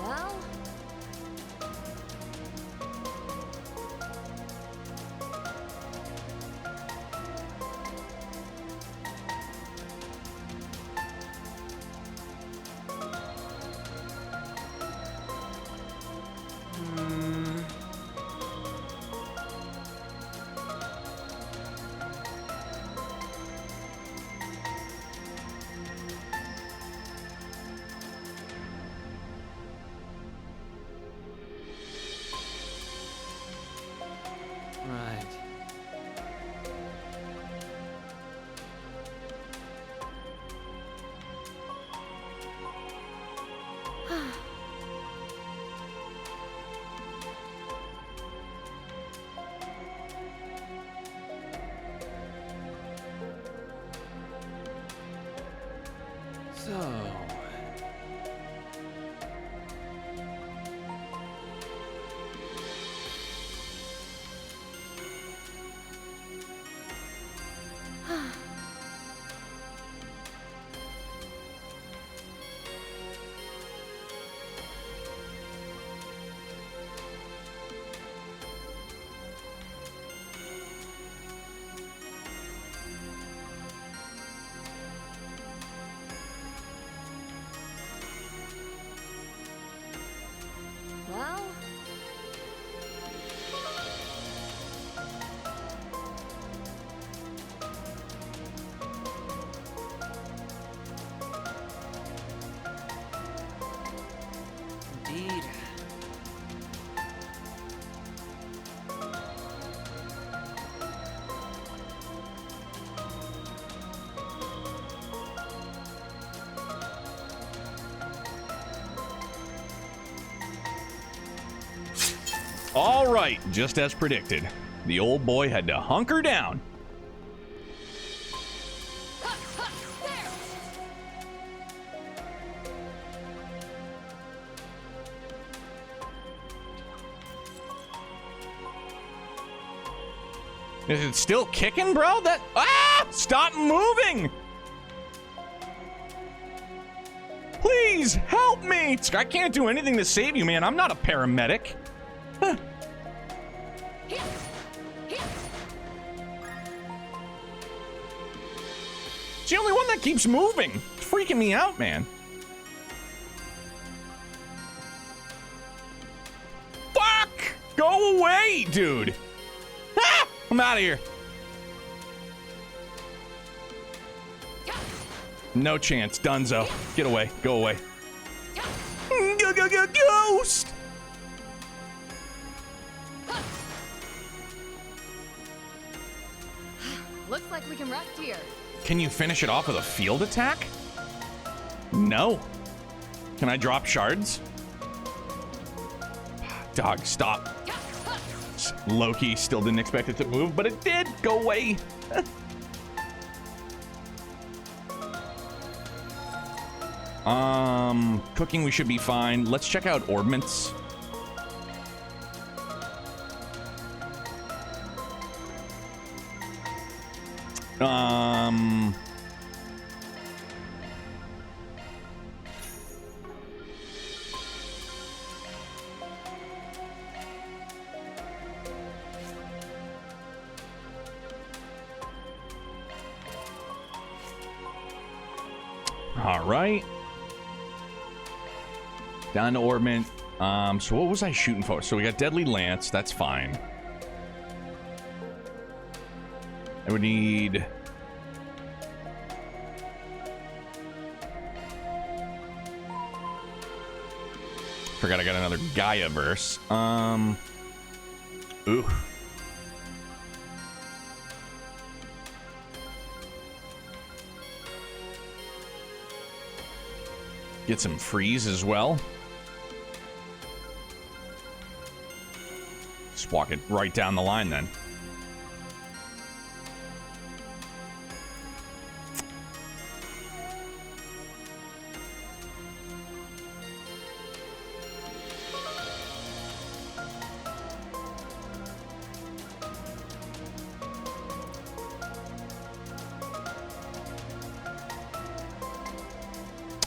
Well, Right. So... well. Indeed. All right, just as predicted. The old boy had to hunker down. Is it still kicking, bro? Stop moving! Please, help me! I can't do anything to save you, man. I'm not a paramedic. Huh. It's the only one that keeps moving. It's freaking me out, man. Fuck! Go away, dude. Ah! I'm out of here. No chance. Dunzo. Get away. Go away. Ghost! Looks like we can rest here. Can you finish it off with a field attack? No. Can I drop shards? Dog, stop. Loki still didn't expect it to move, but it did. Go away. Cooking, we should be fine. Let's check out ordnance. All right. Down to orbment. So what was I shooting for? So we got Deadly Lance. That's fine. I would need... Forgot I got another Gaia verse. Ooh. Get some freeze as well. Just walk it right down the line then.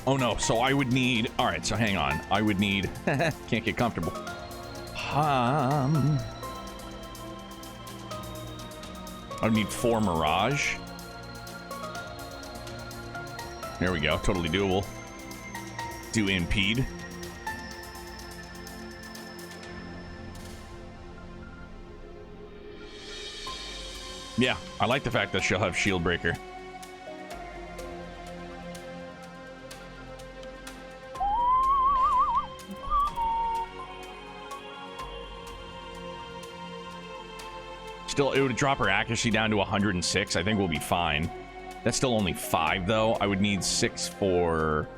Oh no, so I would need... Alright, so hang on. I would need... Can't get comfortable. I would need 4 Mirage. There we go. Totally doable. Do Impede. Yeah, I like the fact that she'll have Shield Breaker. Still, it would drop her accuracy down to 106. I think we'll be fine. That's still only 5, though. I would need 6 for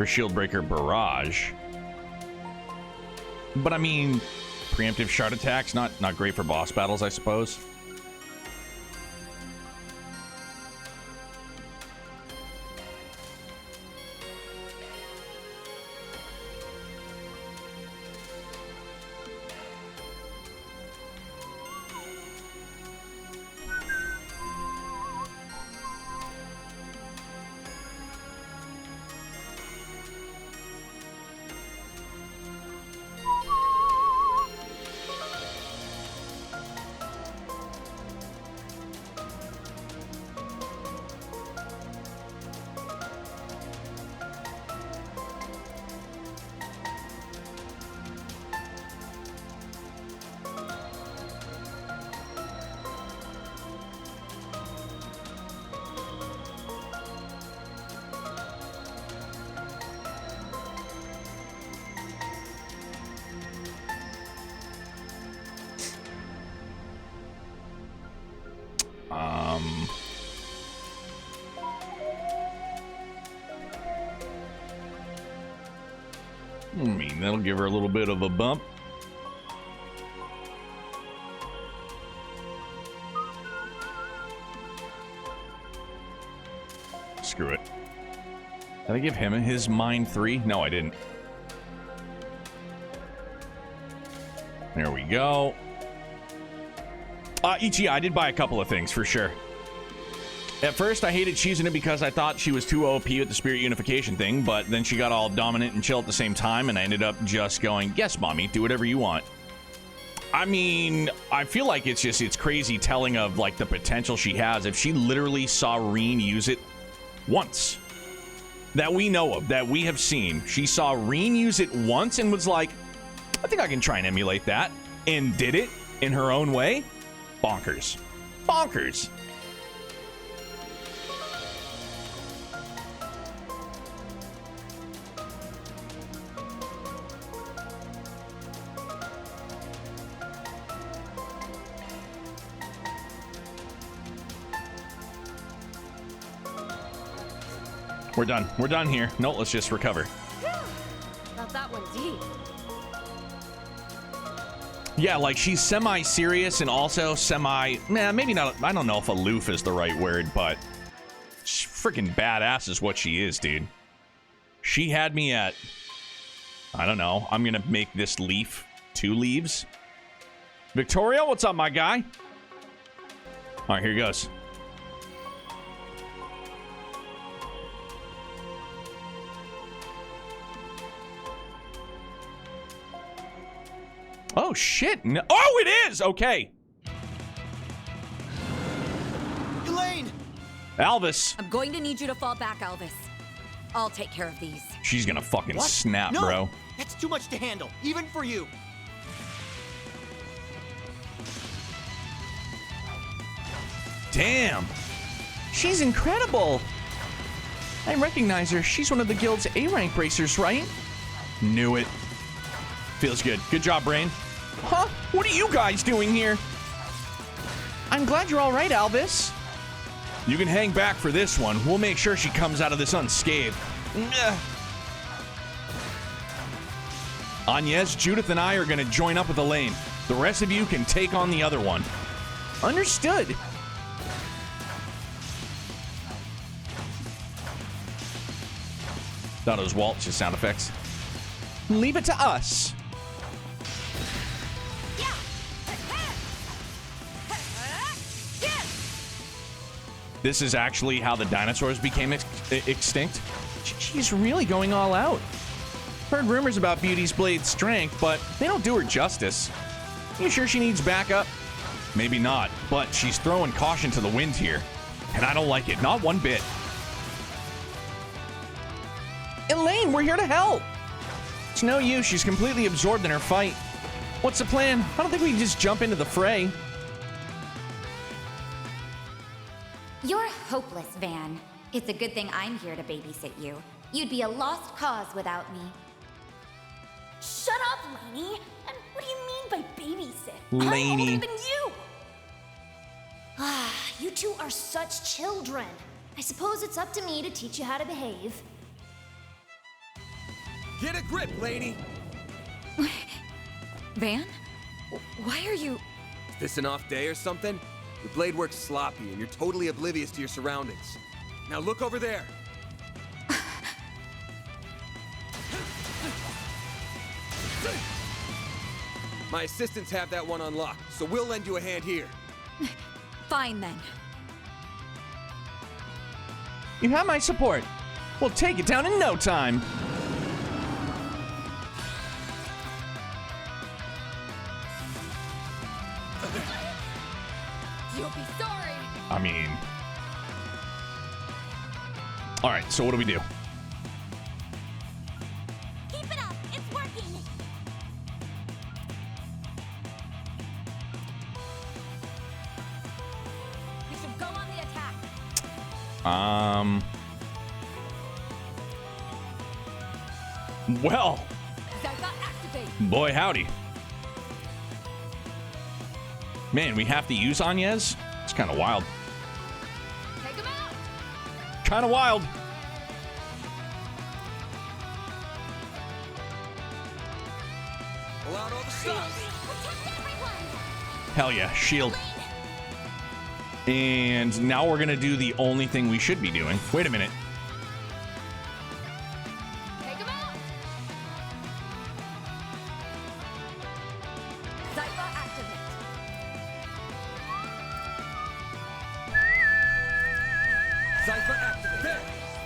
Shield Breaker Barrage. But I mean, preemptive shard attacks, not great for boss battles, I suppose. I mean, that'll give her a little bit of a bump. Screw it. Did I give him his mine 3? No, I didn't. There we go. Ichi, I did buy a couple of things for sure. At first, I hated choosing it because I thought she was too OP with the spirit unification thing, but then she got all dominant and chill at the same time, and I ended up just going, yes, mommy, do whatever you want. I mean, I feel like it's crazy telling of, like, the potential she has. If she literally saw Reen use it once, that we know of, that we have seen, she saw Reen use it once and was like, I think I can try and emulate that, and did it in her own way. Bonkers. Bonkers. We're done. We're done here. No, let's just recover. Got that one deep. Yeah, like she's semi-serious and also maybe not. I don't know if aloof is the right word, but she's freaking badass is what she is, dude. She had me at, I don't know. I'm going to make this leaf 2 leaves. Victoria, what's up, my guy? All right, here goes. Oh, shit. No. Oh, it is! Okay. Elaine! Alvis. I'm going to need you to fall back, Alvis. I'll take care of these. She's gonna fucking snap, no, bro. That's too much to handle, even for you. Damn. She's incredible. I recognize her. She's one of the guild's A-rank bracers, right? Knew it. Feels good. Good job, Brain. Huh? What are you guys doing here? I'm glad you're all right, Alvis. You can hang back for this one. We'll make sure she comes out of this unscathed. Agnes, Judith, and I are going to join up with Elaine. The rest of you can take on the other one. Understood. Thought it was Walt's sound effects. Leave it to us. this is actually how the dinosaurs became extinct. She's really going all out. Heard rumors about Beauty's blade's strength, but they don't do her justice. You sure she needs backup? Maybe not, but she's throwing caution to the wind here, and I don't like it, not one bit. Elaine, we're here to help. It's no use, she's completely absorbed in her fight. What's the plan? I don't think we can just jump into the fray. You're hopeless, Van. It's a good thing I'm here to babysit you. You'd be a lost cause without me. Shut up, Lainey! And what do you mean by babysit? Lainey. I'm older than you! Ah, you two are such children. I suppose it's up to me to teach you how to behave. Get a grip, Lainey! Van? Why are you... Is this an off day or something? Your blade works sloppy and you're totally oblivious to your surroundings. Now look over there. My assistants have that one unlocked, so we'll lend you a hand here. Fine then. You have my support. We'll take it down in no time. You'll be sorry. I mean... Alright, so what do we do? Keep it up! It's working! We should go on the attack. Well... Boy, howdy. Man, we have to use Agnes? It's kind of wild. Take him out. Kind of wild. Pull out all the stuff. Hell yeah, shield. And now we're gonna do the only thing we should be doing. Wait a minute. Take him out. Zypher activate. Zypher activate. There.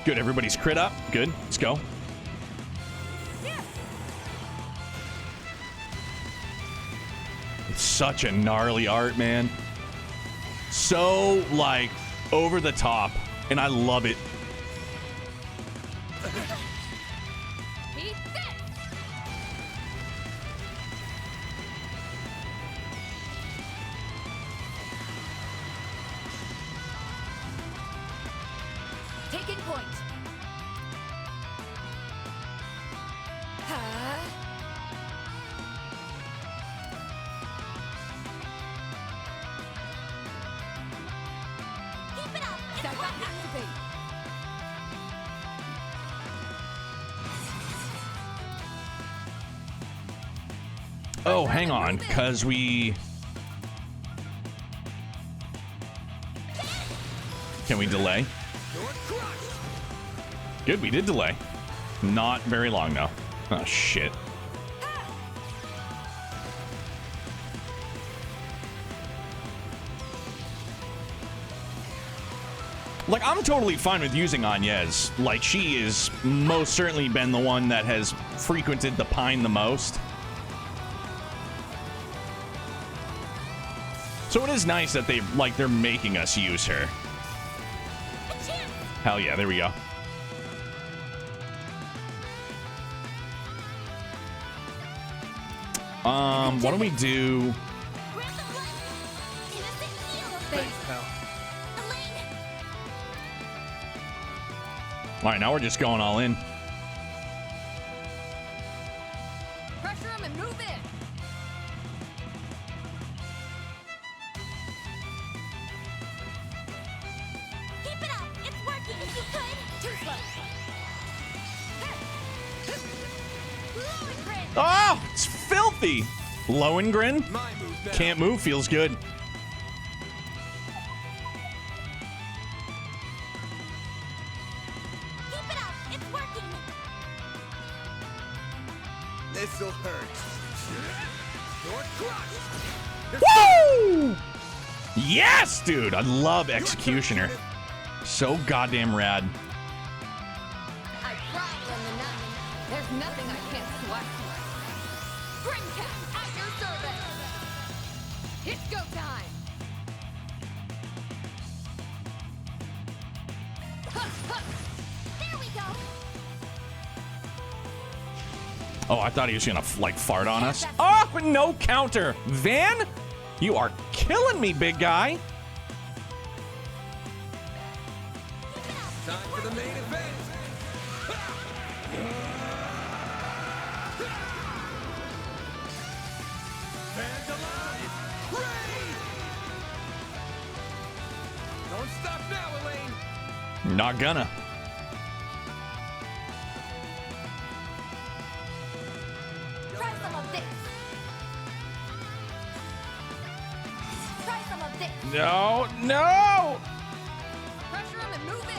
Good, everybody's crit up. Good, let's go. It's such a gnarly art, man. So, like, over the top. And I love it. Eat this. Taking point. Keep it up! It's Zypher working! activate. Oh, hang on, because we... Can we delay? Good, we did delay. Not very long, though. Oh, shit. Like, I'm totally fine with using Agnes. Like, she is most certainly been the one that has frequented the Pine the most. So it is nice that they're making us use her. Hell yeah, there we go. What do we do? All right, now we're just going all in. Pressure him and move in. Keep it up! It's working if you could! Too slow. Lohengrin! Oh, it's filthy. Lohengrin? My move now. Can't move, feels good. Keep it up! It's working! This'll hurt. Sword crush. Woo! Yes, dude. I love Executioner. So goddamn rad. I travel in the night. There's nothing I can't swipe. Dreamcast at your service. It's go time. There we go. Oh, I thought he was gonna like fart on us. Oh, no counter. Van, you are killing me, big guy. Time for the main event. Fans alive, ready. Don't stop now, Elaine. Not gonna. Try some of this. Try some of this. No, no. Pressure him and move in.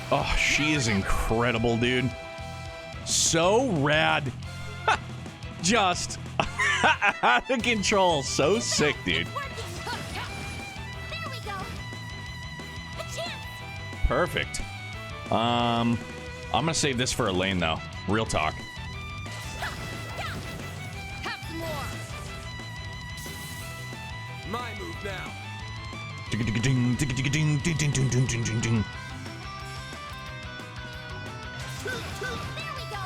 Oh, she is incredible, dude. So rad. Just out of control. So sick, dude. There we go. A chance. Perfect. I'm gonna save this for Elaine, though. Real talk. Have some more. My move now. There we go.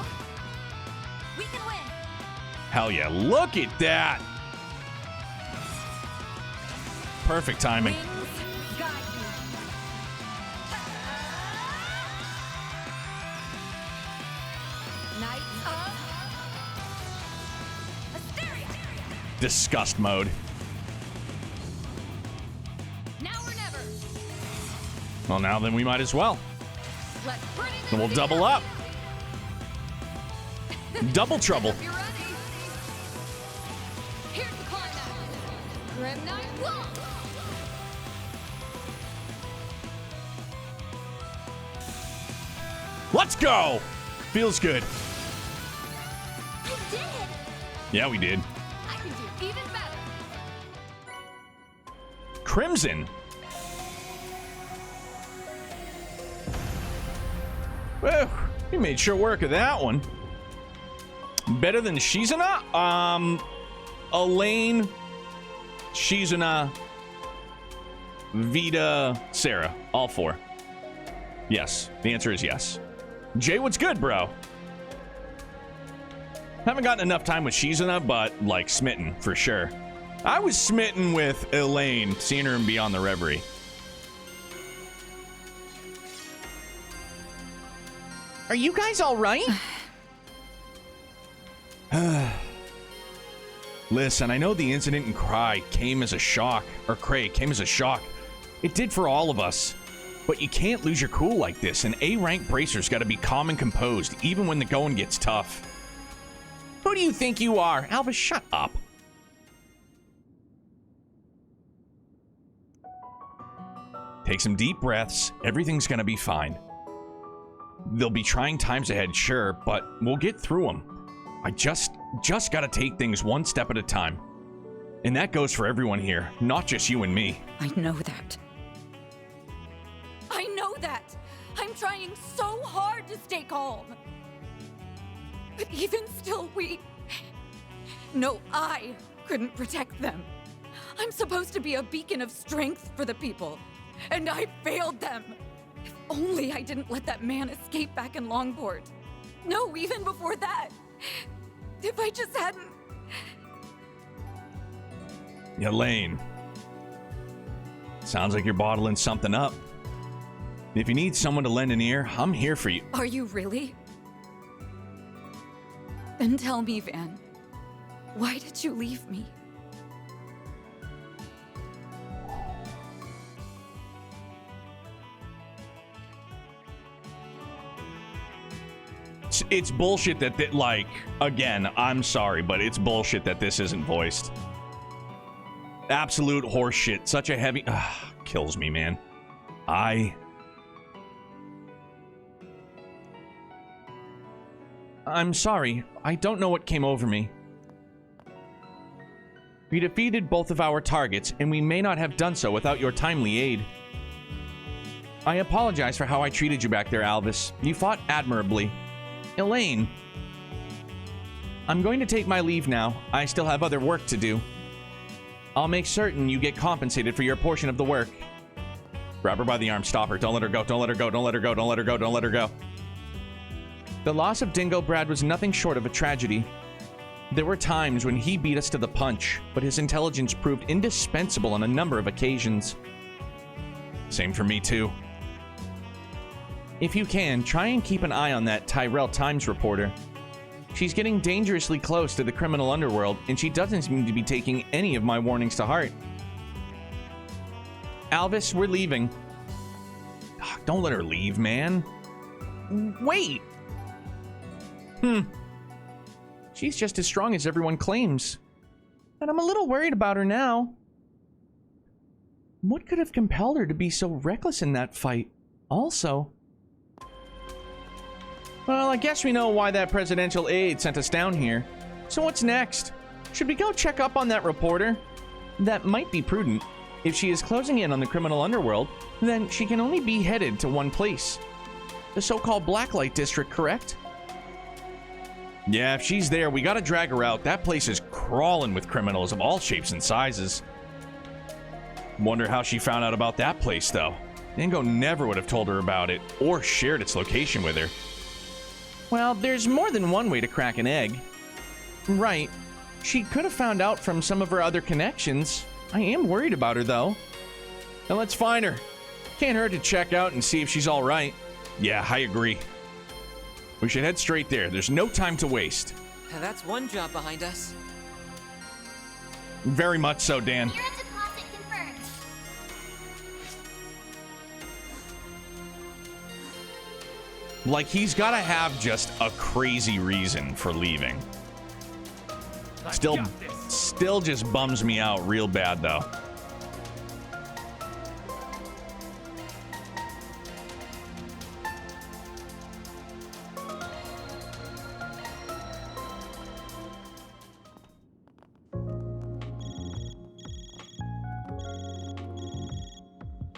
We can win. Hell yeah. Look at that. Perfect timing. Guide you. Night of Hysteria. Disgust mode. Now or never. Well, now then we might as well. Let's pretty this And we'll thing double up. Double trouble. If you're ready. Here's the climax. Grim Night Walk. Let's go. Feels good. I did. Yeah, we did. I can do even better. Crimson. Well, we made sure work of that one. Better than Shizuna? Elaine, Shizuna, Vita, Sarah. All four. Yes. The answer is yes. Jay, what's good, bro? Haven't gotten enough time with Shizuna, but, like, smitten, for sure. I was smitten with Elaine, seeing her in Beyond the Reverie. Are you guys all right? Listen, I know the incident in Cray came as a shock. It did for all of us. But you can't lose your cool like this. An A-rank bracer's gotta be calm and composed, even when the going gets tough. Who do you think you are? Alva, shut up. Take some deep breaths. Everything's gonna be fine. There'll be trying times ahead, sure, but we'll get through them. I just gotta take things one step at a time. And that goes for everyone here, not just you and me. I know that. I know that! I'm trying so hard to stay calm. But even still, I couldn't protect them. I'm supposed to be a beacon of strength for the people. And I failed them. If only I didn't let that man escape back in Longport. No, even before that. If I just hadn't... Elaine. Sounds like you're bottling something up. If you need someone to lend an ear, I'm here for you. Are you really? Then tell me, Van. Why did you leave me? It's bullshit that, like, again, I'm sorry, but it's bullshit that this isn't voiced. Absolute horseshit. Such a heavy... kills me, man. I'm sorry. I don't know what came over me. We defeated both of our targets, and we may not have done so without your timely aid. I apologize for how I treated you back there, Alvis. You fought admirably. Elaine. I'm going to take my leave now. I still have other work to do. I'll make certain you get compensated for your portion of the work. Grab her by the arm. Stop her. Don't let her go. Don't let her go. Don't let her go. Don't let her go. Don't let her go. The loss of Dingo Brad was nothing short of a tragedy. There were times when he beat us to the punch, but his intelligence proved indispensable on a number of occasions. Same for me, too. If you can, try and keep an eye on that Tyrell Times reporter. She's getting dangerously close to the criminal underworld, and she doesn't seem to be taking any of my warnings to heart. Alvis, we're leaving. Oh, don't let her leave, man. Wait! She's just as strong as everyone claims. And I'm a little worried about her now. What could have compelled her to be so reckless in that fight? Also... Well, I guess we know why that presidential aide sent us down here. So what's next? Should we go check up on that reporter? That might be prudent. If she is closing in on the criminal underworld, then she can only be headed to one place. The so-called Blacklight District, correct? Yeah, if she's there, we gotta drag her out. That place is crawling with criminals of all shapes and sizes. Wonder how she found out about that place, though. Dingo never would have told her about it, or shared its location with her. Well, there's more than one way to crack an egg. Right. She could have found out from some of her other connections. I am worried about her, though. Now let's find her. Can't hurt to check out and see if she's all right. Yeah, I agree. We should head straight there. There's no time to waste. That's one job behind us. Very much so, Dan. Deposit confirmed. Like, he's got to have just a crazy reason for leaving. Still just bums me out real bad, though.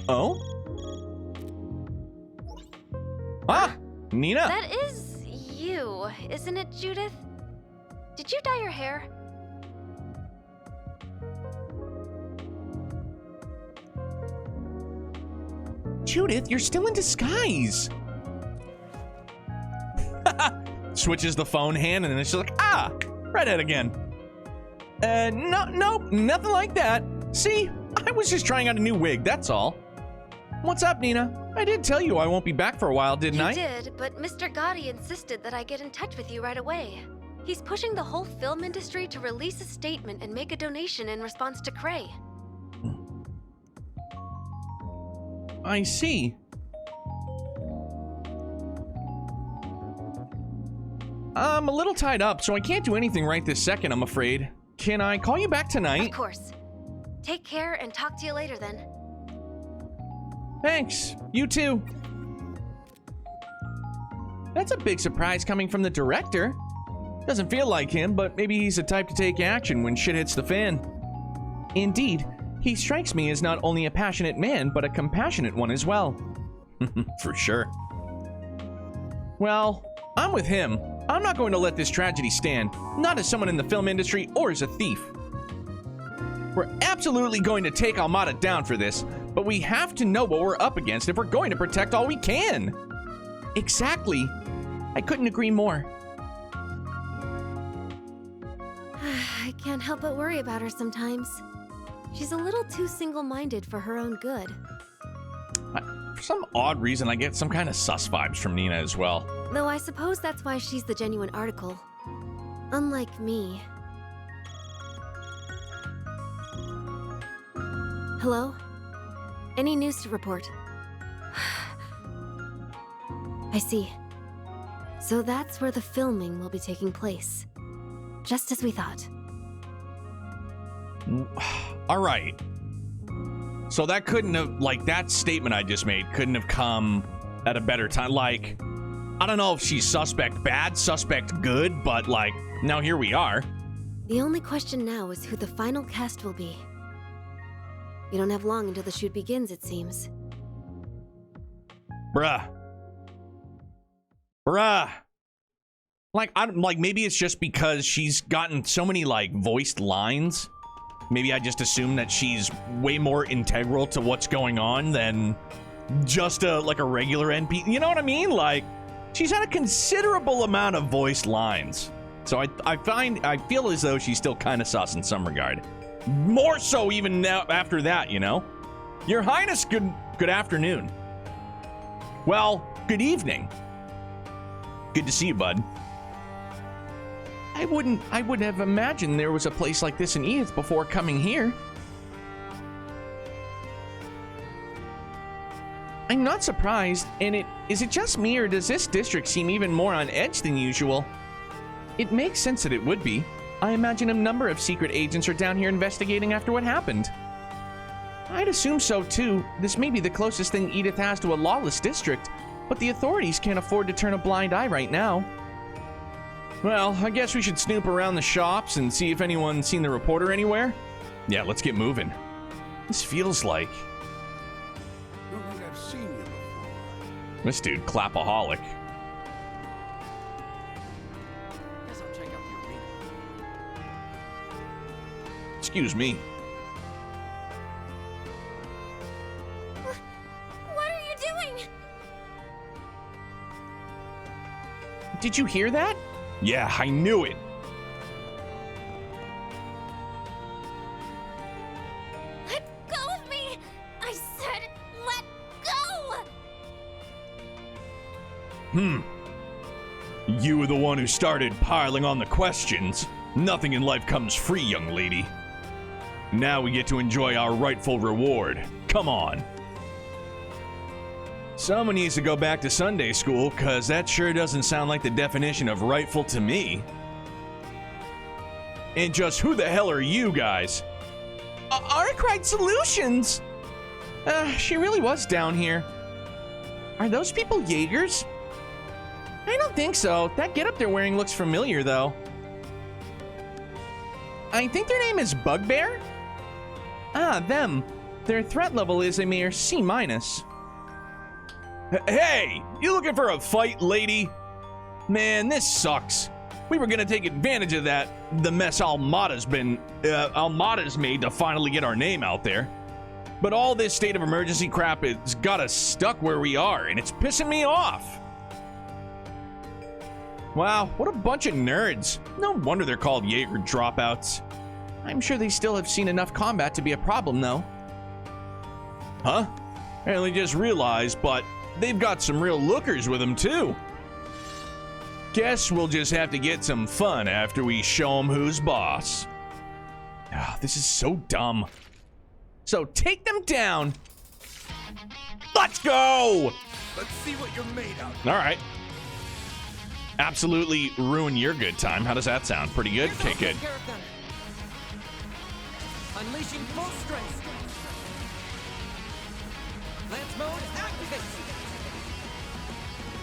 Oh? Ah! Nina! That is you, isn't it, Judith? Did you dye your hair? Judith, you're still in disguise! Switches the phone hand and then she's like, ah! Redhead again. Nope, nothing like that. See? I was just trying out a new wig, that's all. What's up, Nina? I did tell you I won't be back for a while, didn't I? You did, but Mr. Gotti insisted that I get in touch with you right away. He's pushing the whole film industry to release a statement and make a donation in response to Cray. I see. I'm a little tied up, so I can't do anything right this second, I'm afraid. Can I call you back tonight? Of course. Take care and talk to you later then. Thanks. You too. That's a big surprise coming from the director. Doesn't feel like him, but maybe he's the type to take action when shit hits the fan. Indeed, he strikes me as not only a passionate man, but a compassionate one as well. For sure. Well, I'm with him. I'm not going to let this tragedy stand, not as someone in the film industry or as a thief. We're absolutely going to take Almada down for this, but we have to know what we're up against if we're going to protect all we can. Exactly. I couldn't agree more. I can't help but worry about her sometimes. She's a little too single-minded for her own good. For some odd reason, I get some kind of sus vibes from Nina as well. Though I suppose that's why she's the genuine article. Unlike me. Hello? Any news to report? I see. So that's where the filming will be taking place. Just as we thought. All right. So that couldn't have, like, that statement I just made couldn't have come at a better time. Like, I don't know if she's suspect bad, suspect good, but, like, now here we are. The only question now is who the final cast will be. We don't have long until the shoot begins, it seems. Bruh. Like maybe it's just because she's gotten so many like voiced lines. Maybe I just assume that she's way more integral to what's going on than just a regular NPC. You know what I mean? Like, she's had a considerable amount of voiced lines. So I feel as though she's still kind of sus in some regard. More so even now after that, you know? Your Highness, good afternoon. Well, good evening. Good to see you, bud. I wouldn't have imagined there was a place like this in Edith before coming here. I'm not surprised, and is it just me, or does this district seem even more on edge than usual? It makes sense that it would be. I imagine a number of secret agents are down here investigating after what happened. I'd assume so too. This may be the closest thing Edith has to a lawless district, but the authorities can't afford to turn a blind eye right now. Well, I guess we should snoop around the shops and see if anyone's seen the reporter anywhere. Yeah, let's get moving. This feels like... Don't think I've seen you before. This dude, clapaholic. Guess I'll check out the arena. Excuse me. What are you doing? Did you hear that? Yeah, I knew it. Let go of me! I said let go! You were the one who started piling on the questions. Nothing in life comes free, young lady. Now we get to enjoy our rightful reward. Come on. Someone needs to go back to Sunday school, because that sure doesn't sound like the definition of rightful to me. And just who the hell are you guys? Arkwright Solutions! She really was down here. Are those people Jaegers? I don't think so. That getup they're wearing looks familiar, though. I think their name is Bugbear? Ah, them. Their threat level is a mere C-. Hey! You looking for a fight, lady? Man, this sucks. We were gonna take advantage of the mess Almada's made to finally get our name out there. But all this state of emergency crap has got us stuck where we are, and it's pissing me off. Wow, what a bunch of nerds. No wonder they're called Jaeger dropouts. I'm sure they still have seen enough combat to be a problem, though. Huh? Apparently just realized, but they've got some real lookers with them, too. Guess we'll just have to get some fun after we show them who's boss. Ah, this is so dumb. So take them down. Let's go! Let's see what you're made of. All right. Absolutely ruin your good time. How does that sound? Pretty good? Okay, good. Unleashing full strength. Lance mode activate.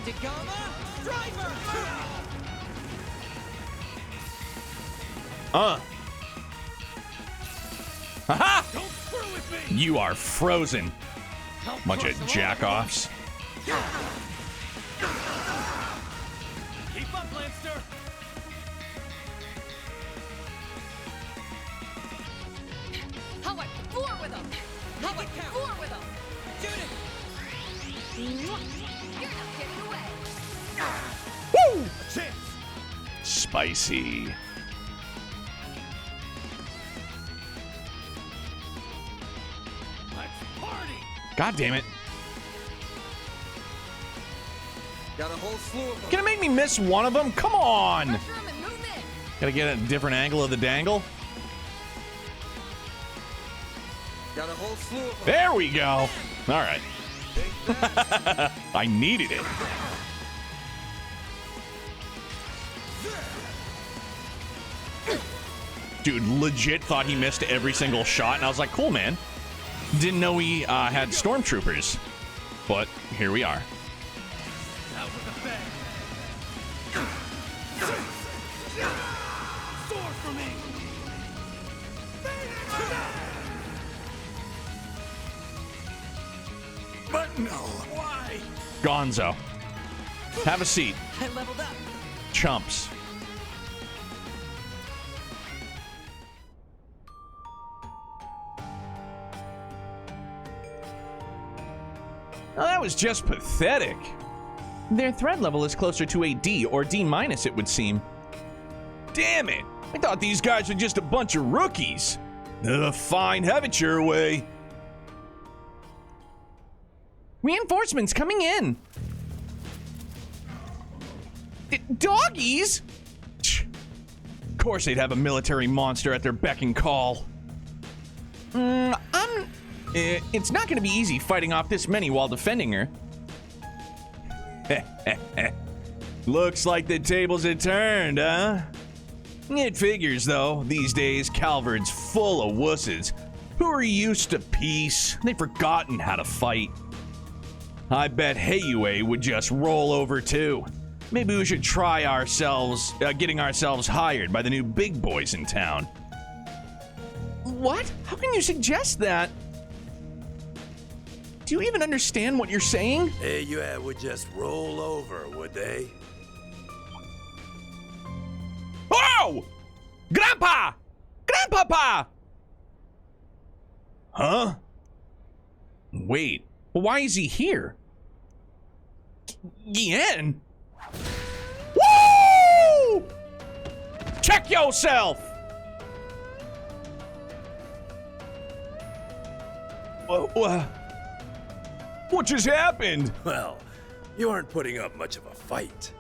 Degama driver. Haha! Don't screw with me. You are frozen. Bunch of jack-offs. Keep up, Lancer. How about four with him? How about four with him? Shoot it. You're not getting away. Woo! Spicy. Let's party. God damn it. Got a whole slew of them. Gonna make me miss one of them? Come on! Pressure him and move in. Gotta get a different angle of the dangle. Got a whole slew of them. There we go. All right. I needed it. Dude, legit thought he missed every single shot, and I was like, cool, man. Didn't know he had stormtroopers. But here we are. Out with the bang. Sword for me. But no. Why? Gonzo. Have a seat. I leveled up. Chumps. Oh, that was just pathetic. Their threat level is closer to a D or D-, it would seem. Damn it! I thought these guys were just a bunch of rookies. Fine, have it your way. Reinforcements coming in. Doggies? Of course they'd have a military monster at their beck and call. It's not gonna be easy fighting off this many while defending her. Looks like the tables had turned, huh? It figures, though. These days, Calvard's full of wusses who are used to peace. They've forgotten how to fight. I bet Hayue would just roll over, too. Maybe we should try getting ourselves hired by the new big boys in town. What? How can you suggest that? Do you even understand what you're saying? Hayue would just roll over, would they? Oh! Grandpa! Grandpapa! Huh? Wait, why is he here? Yen? Woo! Check yourself! What just happened? Well, you aren't putting up much of a fight.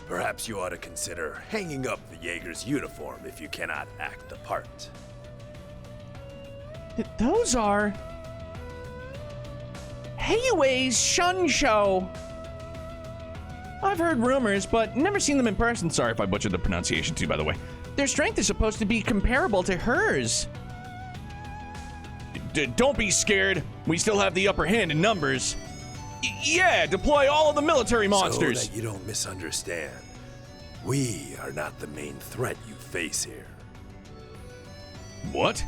Perhaps you ought to consider hanging up the Jaeger's uniform if you cannot act the part. Those are... Hayue's Shun Show. I've heard rumors, but never seen them in person. Sorry if I butchered the pronunciation too, by the way. Their strength is supposed to be comparable to hers. Don't be scared. We still have the upper hand in numbers. Yeah, deploy all of the military monsters. So that you don't misunderstand. We are not the main threat you face here. What?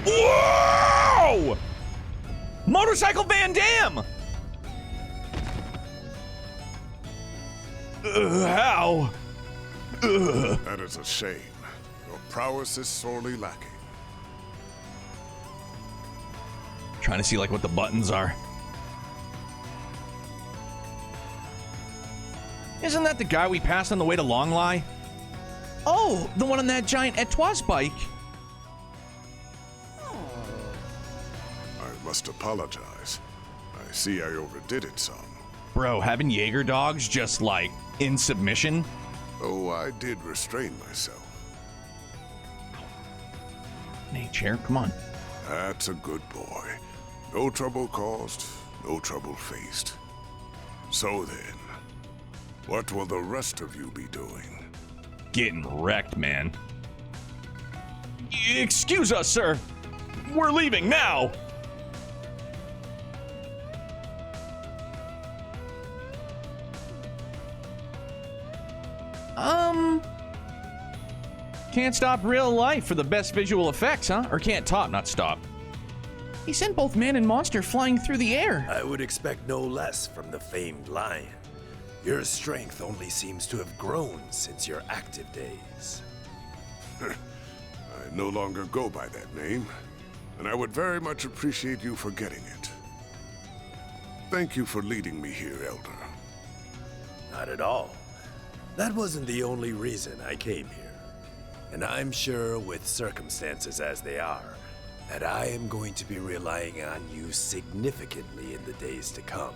Whoa! Motorcycle Van Damme! How? That is a shame. Your prowess is sorely lacking. Trying to see like what the buttons are. Isn't that the guy we passed on the way to Longlai? Oh, the one on that giant Etoise bike. I must apologize. I see I overdid it some. Bro, having Jaeger dogs just like in submission? Oh, I did restrain myself. Hey, chair, come on. That's a good boy. No trouble caused, no trouble faced. So then, what will the rest of you be doing? Getting wrecked, man. Excuse us, sir. We're leaving now. Can't stop real life for the best visual effects, huh? Or can't top, not stop. He sent both man and monster flying through the air. I would expect no less from the famed lion. Your strength only seems to have grown since your active days. I no longer go by that name, and I would very much appreciate you forgetting it. Thank you for leading me here, Elder. Not at all. That wasn't the only reason I came here. And I'm sure, with circumstances as they are, that I am going to be relying on you significantly in the days to come.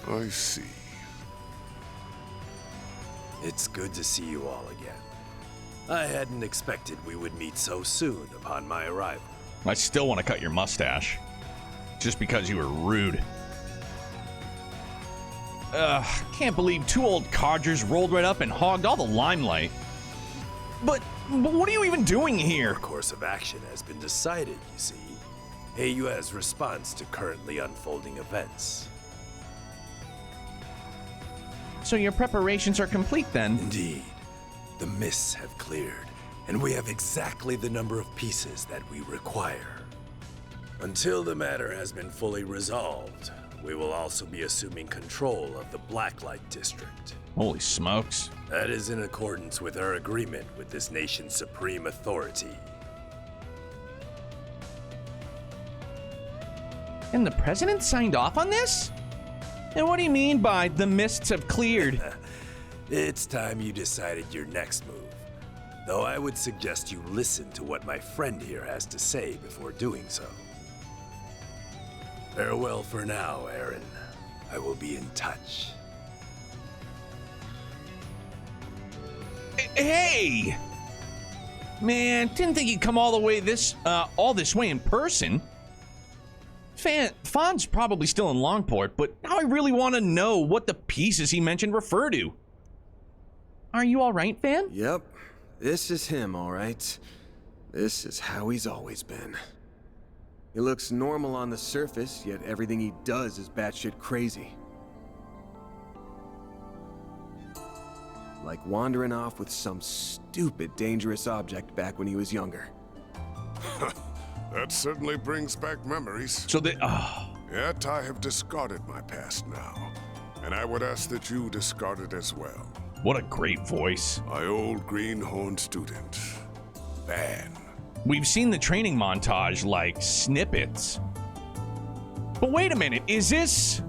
I see. It's good to see you all again. I hadn't expected we would meet so soon upon my arrival. I still want to cut your mustache. Just because you were rude. Can't believe two old codgers rolled right up and hogged all the limelight. But what are you even doing here? Our course of action has been decided, you see. Hayue's response to currently unfolding events. So your preparations are complete then? Indeed. The mists have cleared, and we have exactly the number of pieces that we require. Until the matter has been fully resolved, we will also be assuming control of the Blacklight District. Holy smokes. That is in accordance with our agreement with this nation's supreme authority. And the president signed off on this? And what do you mean by the mists have cleared? It's time you decided your next move. Though I would suggest you listen to what my friend here has to say before doing so. Farewell for now, Aaron. I will be in touch. Hey! Man, didn't think you'd come all the way all this way in person. Fawn's probably still in Longport, but now I really want to know what the pieces he mentioned refer to. Are you all right, Fan? Yep. This is him, all right. This is how he's always been. He looks normal on the surface, yet everything he does is batshit crazy. Like wandering off with some stupid dangerous object back when he was younger. That certainly brings back memories. So they... Yet I have discarded my past now, and I would ask that you discard it as well. What a great voice. My old greenhorn student, Van. We've seen the training montage, like, snippets. But wait a minute, is this...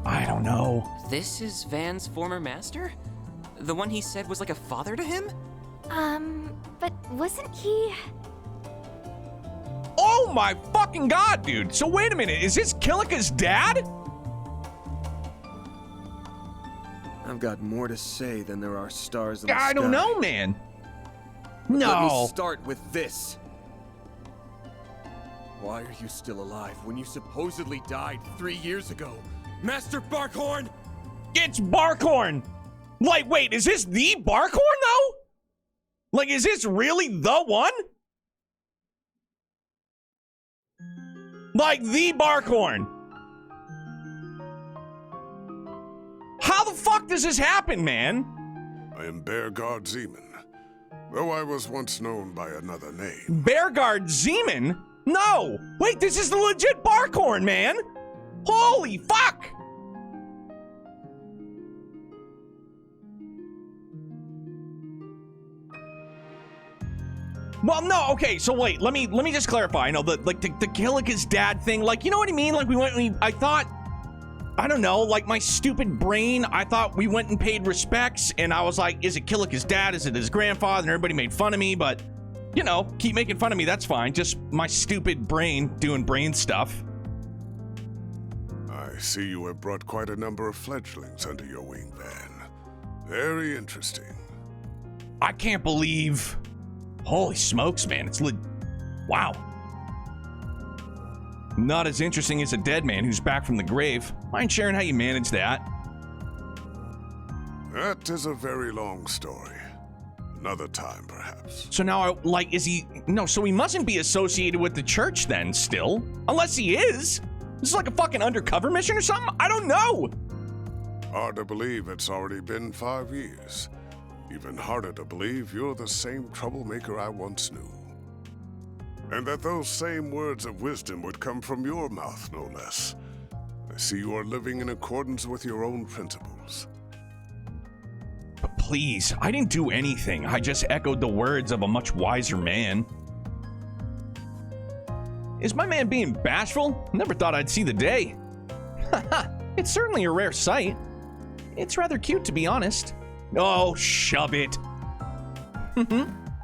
I don't know. This is Van's former master? The one he said was like a father to him? But wasn't he... Oh my fucking god, dude! So wait a minute, is this Killika's dad? I've got more to say than there are stars in the sky. I don't know, man. No. Let me start with this. Why are you still alive when you supposedly died 3 years ago? Master Barkhorn! It's Barkhorn! Like, wait, is this the Barkhorn, though? Like, is this really the one? Like, the Barkhorn. How the fuck does this happen, man? I am Bearguard Zeman, though I was once known by another name. Bearguard Zeman? No! Wait, this is the legit Barkhorn, man! Holy fuck! Well, no, okay, so wait, let me just clarify. I know the Killika's dad thing, like, you know what I mean? Like, I thought, I don't know, like, my stupid brain, I thought we went and paid respects, and I was like, is it Killika's dad? Is it his grandfather? And everybody made fun of me, but, you know, keep making fun of me, that's fine. Just my stupid brain doing brain stuff. I see you have brought quite a number of fledglings under your wing, Van. Very interesting. I can't believe... Holy smokes, man. It's wow. Not as interesting as a dead man who's back from the grave. Mind sharing how you manage that? That is a very long story. Another time, perhaps. So now, like, is he... No, so he mustn't be associated with the church then, still. Unless he is. This is like a fucking undercover mission or something? I don't know. Hard to believe it's already been 5 years. Even harder to believe you're the same troublemaker I once knew. And that those same words of wisdom would come from your mouth, no less. I see you are living in accordance with your own principles. But please, I didn't do anything. I just echoed the words of a much wiser man. Is my man being bashful? Never thought I'd see the day. Haha, it's certainly a rare sight. It's rather cute, to be honest. Oh, shove it.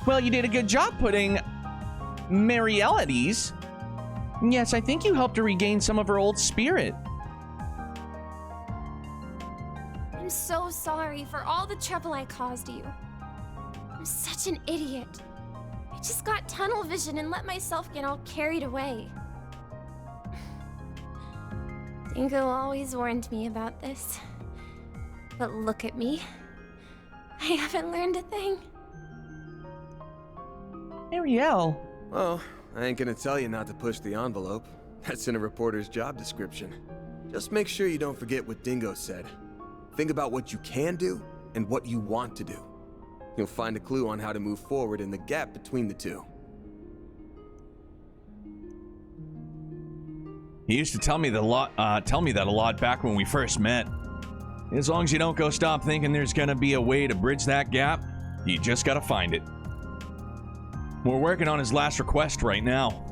Well, you did a good job putting Marielle at ease. Yes, I think you helped her regain some of her old spirit. I'm so sorry for all the trouble I caused you. I'm such an idiot. I just got tunnel vision and let myself get all carried away. Dingo always warned me about this. But look at me. I haven't learned a thing. Marielle. Well, I ain't gonna tell you not to push the envelope. That's in a reporter's job description. Just make sure you don't forget what Dingo said. Think about what you can do and what you want to do. You'll find a clue on how to move forward in the gap between the two. He used to tell me that a lot back when we first met. As long as you don't go stop thinking there's gonna be a way to bridge that gap, you just gotta find it. We're working on his last request right now.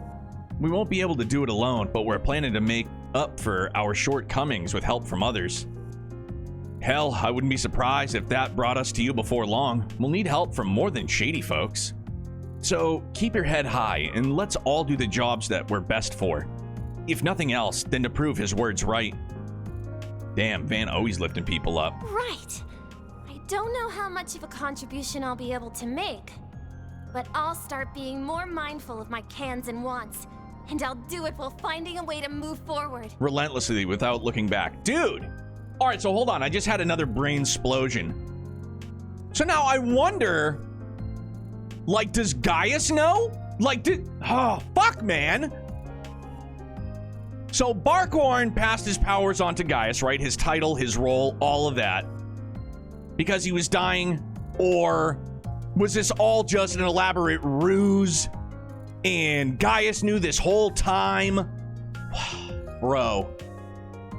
We won't be able to do it alone, but we're planning to make up for our shortcomings with help from others. Hell, I wouldn't be surprised if that brought us to you before long. We'll need help from more than shady folks. So keep your head high and let's all do the jobs that we're best for. If nothing else, then to prove his words right. Damn, Van always lifting people up. Right. I don't know how much of a contribution I'll be able to make, but I'll start being more mindful of my cans and wants, and I'll do it while finding a way to move forward. Relentlessly without looking back. Dude! Alright, so hold on. I just had another brain explosion. So now I wonder, like, does Gaius know? Like, oh, fuck, man! So Barkhorn passed his powers on to Gaius, right? His title, his role, all of that. Because he was dying, or was this all just an elaborate ruse? And Gaius knew this whole time? Bro.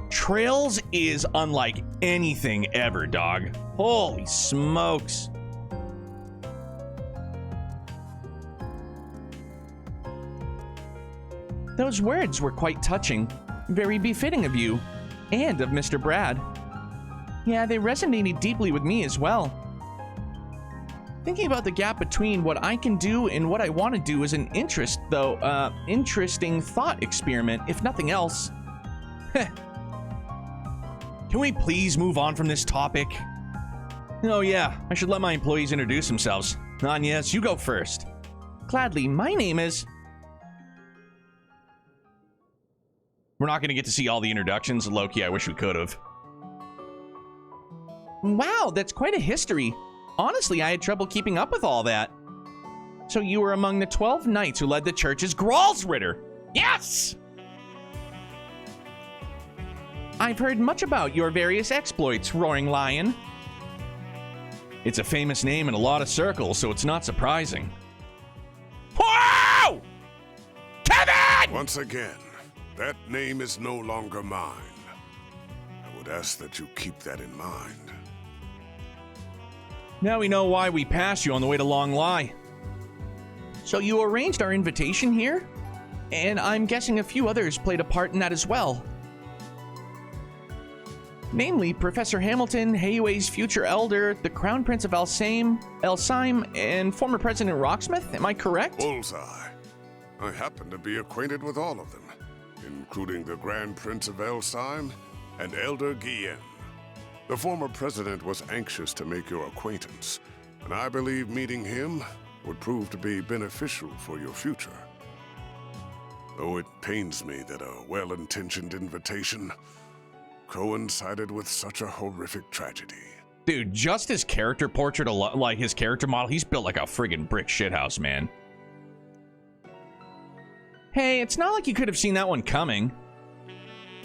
Trails is unlike anything ever, dog. Holy smokes. Those words were quite touching, very befitting of you, and of Mr. Brad. Yeah, they resonated deeply with me as well. Thinking about the gap between what I can do and what I want to do is an interesting thought experiment, if nothing else. Can we please move on from this topic? Oh yeah, I should let my employees introduce themselves. Agnes, you go first. Gladly, my name is... We're not going to get to see all the introductions. Low-key, I wish we could have. Wow, that's quite a history. Honestly, I had trouble keeping up with all that. So you were among the 12 knights who led the church's Gralsritter. Yes! I've heard much about your various exploits, Roaring Lion. It's a famous name in a lot of circles, so it's not surprising. Whoa! Kevin! Once again, that name is no longer mine. I would ask that you keep that in mind. Now we know why we passed you on the way to Long Lie. So you arranged our invitation here? And I'm guessing a few others played a part in that as well. Namely, Professor Hamilton, Hayue's future elder, the Crown Prince of Elsaim, and former President Rocksmith, am I correct? Bullseye. I happen to be acquainted with all of them, including the Grand Prince of Elsaim and Elder Guillen. The former president was anxious to make your acquaintance, and I believe meeting him would prove to be beneficial for your future. Though it pains me that a well-intentioned invitation coincided with such a horrific tragedy. Dude, just his character portrait, like his character model, he's built like a friggin' brick shithouse, man. Hey, it's not like you could have seen that one coming.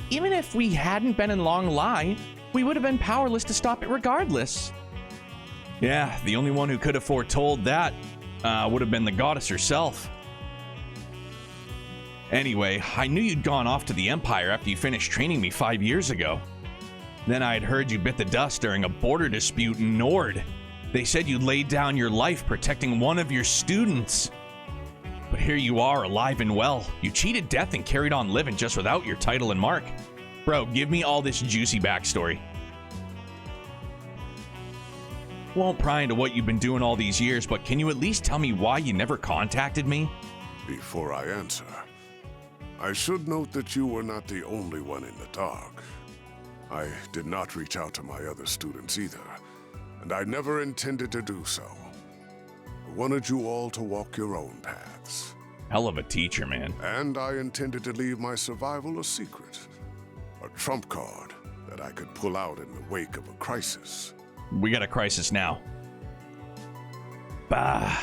Even if we hadn't been in Long Lie, we would have been powerless to stop it regardless. Yeah, the only one who could have foretold that would have been the goddess herself. Anyway, I knew you'd gone off to the Empire after you finished training me 5 years ago. Then I had heard you bit the dust during a border dispute in Nord. They said you laid down your life protecting one of your students. But here you are, alive and well. You cheated death and carried on living just without your title and mark. Bro, give me all this juicy backstory. Won't pry into what you've been doing all these years, but can you at least tell me why you never contacted me? Before I answer, I should note that you were not the only one in the dark. I did not reach out to my other students either, and I never intended to do so. I wanted you all to walk your own paths. Hell of a teacher, man. And I intended to leave my survival a secret. A trump card that I could pull out in the wake of a crisis. We got a crisis now. Bah.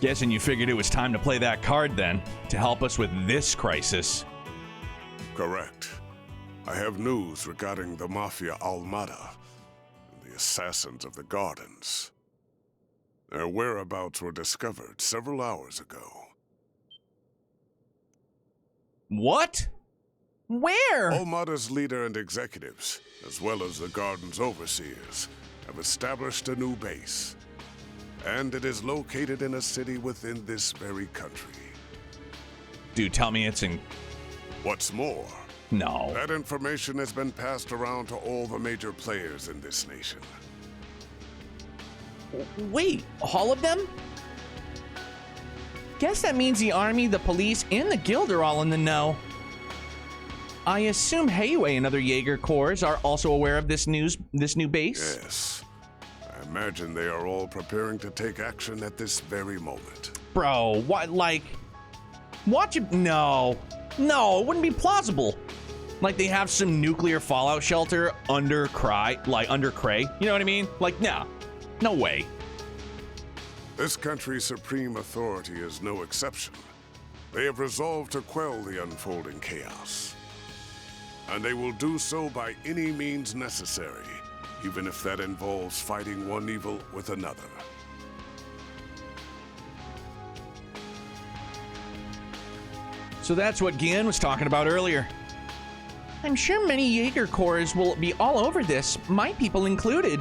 Guessing you figured it was time to play that card then, to help us with this crisis. Correct. I have news regarding the Mafia Almada. The assassins of the Gardens. Their whereabouts were discovered several hours ago. What? Where? Omada's leader and executives, as well as the Garden's overseers, have established a new base. And it is located in a city within this very country. Dude, tell me it's in... What's more, no. That information has been passed around to all the major players in this nation. Wait, all of them? Guess that means the army, the police, and the guild are all in the know. I assume Heiwei and other Jaeger Corps are also aware of this new base? Yes. I imagine they are all preparing to take action at this very moment. Bro, what, like... Watch it... No, it wouldn't be plausible. Like they have some nuclear fallout shelter under Cray. You know what I mean? Like, no way. This country's supreme authority is no exception. They have resolved to quell the unfolding chaos. And they will do so by any means necessary, even if that involves fighting one evil with another. So that's what Gian was talking about earlier. I'm sure many Jaeger Corps will be all over this, my people included.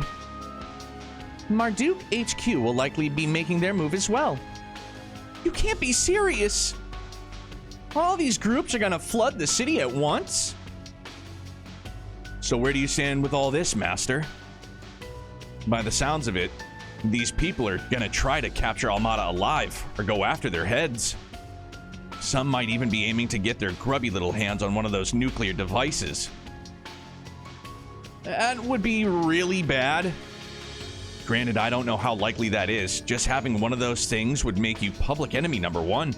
Marduk HQ will likely be making their move as well. You can't be serious. All these groups are gonna flood the city at once? So where do you stand with all this, Master? By the sounds of it, these people are gonna try to capture Almada alive or go after their heads. Some might even be aiming to get their grubby little hands on one of those nuclear devices. That would be really bad. Granted, I don't know how likely that is. Just having one of those things would make you public enemy #1.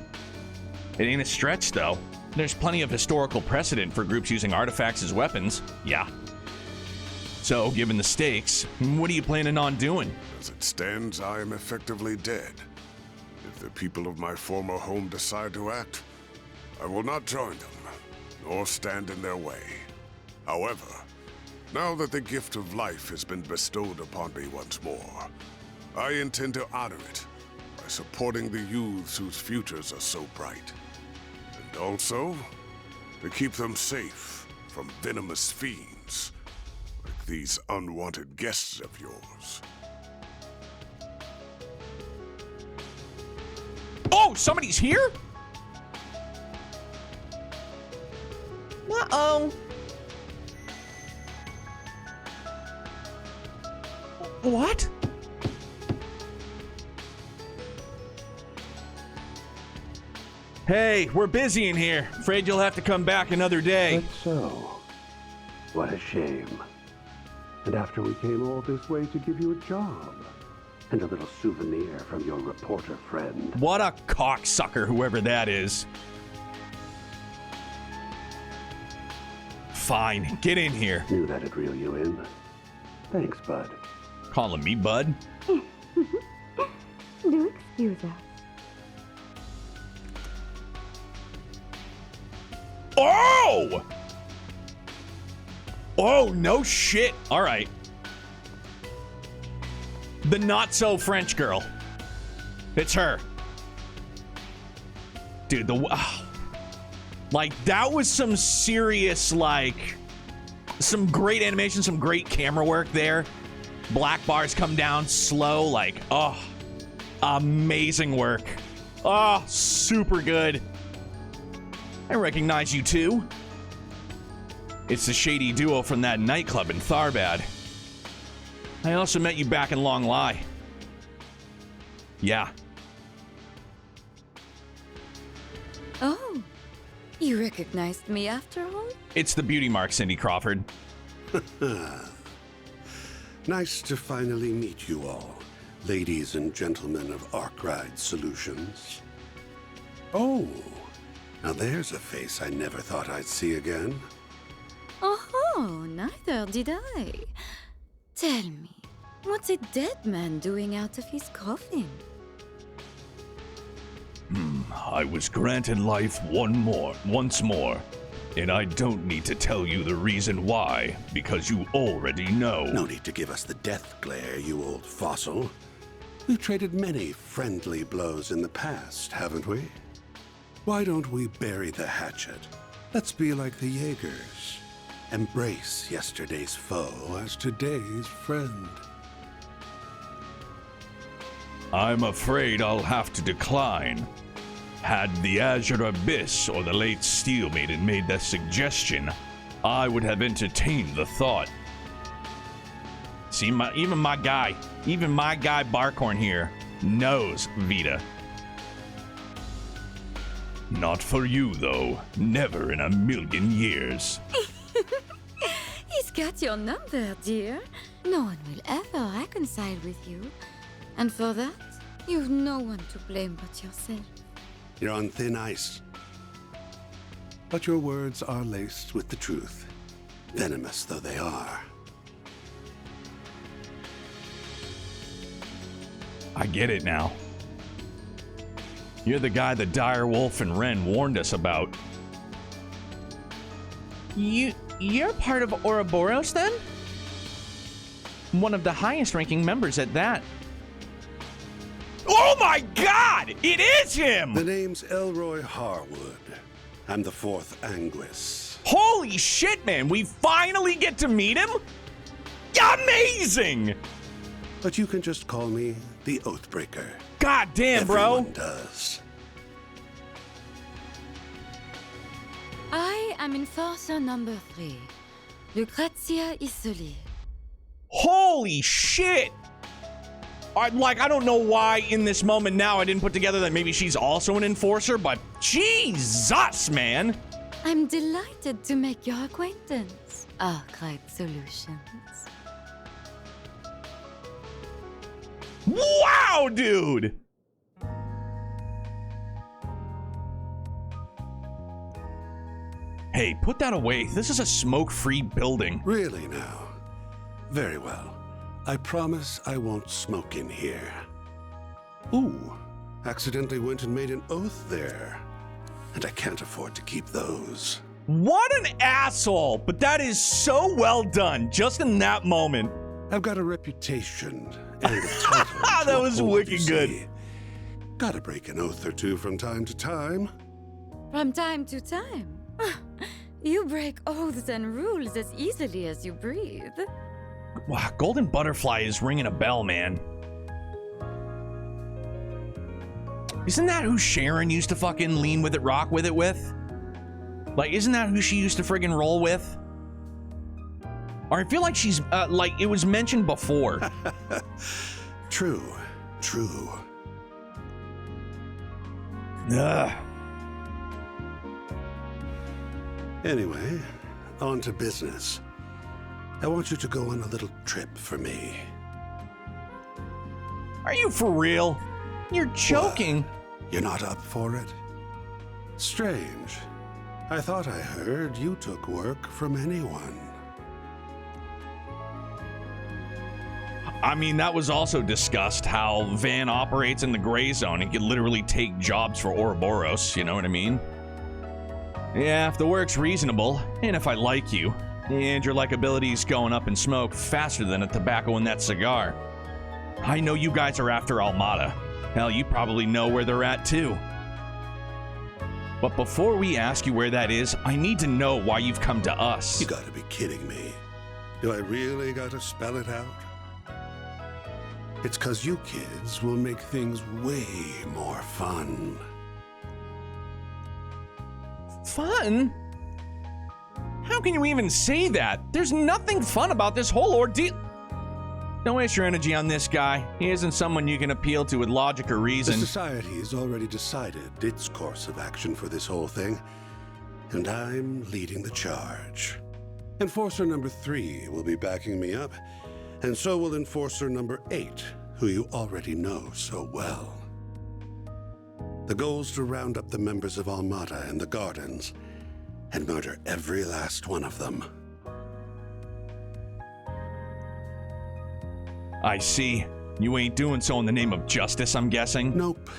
It ain't a stretch, though. There's plenty of historical precedent for groups using artifacts as weapons. Yeah. So, given the stakes, what are you planning on doing? As it stands, I am effectively dead. If the people of my former home decide to act, I will not join them, nor stand in their way. However, now that the gift of life has been bestowed upon me once more, I intend to honor it by supporting the youths whose futures are so bright. And also, to keep them safe from venomous fiends, like these unwanted guests of yours. Oh, somebody's here? Uh-oh. What? Hey, we're busy in here. Afraid you'll have to come back another day. That's so. What a shame. And after we came all this way to give you a job. And a little souvenir from your reporter friend. What a cocksucker, whoever that is. Fine, get in here. Knew that'd reel you in. Thanks, bud. Calling me bud? Do excuse us. Oh! Oh, no shit. All right. The not-so-French girl. It's her. Dude, like, that was some serious, like, some great animation, some great camera work there. Black bars come down slow, like, oh, amazing work. Oh, super good. I recognize you too. It's the shady duo from that nightclub in Tharbad. I also met you back in Long Lie. Yeah. Oh, you recognized me after all? It's the beauty mark, Cindy Crawford. Nice to finally meet you all, ladies and gentlemen of Arkride Solutions. Oh, now there's a face I never thought I'd see again. Oh, neither did I. Tell me, what's a dead man doing out of his coffin? I was granted life once more. And I don't need to tell you the reason why, because you already know. No need to give us the death glare, you old fossil. We've traded many friendly blows in the past, haven't we? Why don't we bury the hatchet? Let's be like the Jaegers. Embrace yesterday's foe as today's friend. I'm afraid I'll have to decline. Had the Azure Abyss or the late Steel Maiden made that suggestion, I would have entertained the thought. See, even my guy Barkhorn here knows Vita. Not for you, though. Never in a million years. He's got your number, dear. No one will ever reconcile with you. And for that, you've no one to blame but yourself. You're on thin ice. But your words are laced with the truth, venomous though they are. I get it now. You're the guy the dire wolf and Ren warned us about. You're part of Orboros, then? One of the highest-ranking members at that. Oh my God! It is him! The name's Elroy Harwood. I'm the fourth Anguis. Holy shit, man! We finally get to meet him? Amazing! But you can just call me the Oathbreaker. God damn, bro! Everyone does. I am Enforcer number 3, Lucrezia Isoli. Holy shit! I don't know why in this moment now I didn't put together that maybe she's also an enforcer, but Jesus, man! I'm delighted to make your acquaintance, Arkwright Solutions. Wow, dude! Hey, put that away. This is a smoke-free building. Really now? Very well. I promise I won't smoke in here. Ooh, accidentally went and made an oath there. And I can't afford to keep those. What an asshole! But that is so well done, just in that moment. I've got a reputation and a title. That was wicked good. Gotta break an oath or two from time to time. From time to time? You break oaths and rules as easily as you breathe. Wow, Golden Butterfly is ringing a bell, man. Isn't that who Sharon used to fucking lean with it, rock with it with? Like, isn't that who she used to friggin' roll with? Or I feel like she's, like, it was mentioned before. True. Ugh. Anyway, on to business. I want you to go on a little trip for me. Are you for real? You're joking. What? You're not up for it? Strange. I thought I heard you took work from anyone. I mean, that was also discussed, how Van operates in the gray zone and can literally take jobs for Orboros, you know what I mean? Yeah, if the work's reasonable, and if I like you, and your likability's going up in smoke faster than a tobacco in that cigar. I know you guys are after Almada. Hell, you probably know where they're at too. But before we ask you where that is, I need to know why you've come to us. You gotta be kidding me. Do I really gotta spell it out? It's 'cause you kids will make things way more fun. Fun? How can you even say that? There's nothing fun about this whole ordeal. Don't waste your energy on this guy. He isn't someone you can appeal to with logic or reason. The Society has already decided its course of action for this whole thing, and I'm leading the charge. Enforcer number 3 will be backing me up, and so will Enforcer number 8, who you already know so well. The goal's to round up the members of Almada and the Gardens, and murder every last one of them. I see. You ain't doing so in the name of justice, I'm guessing? Nope.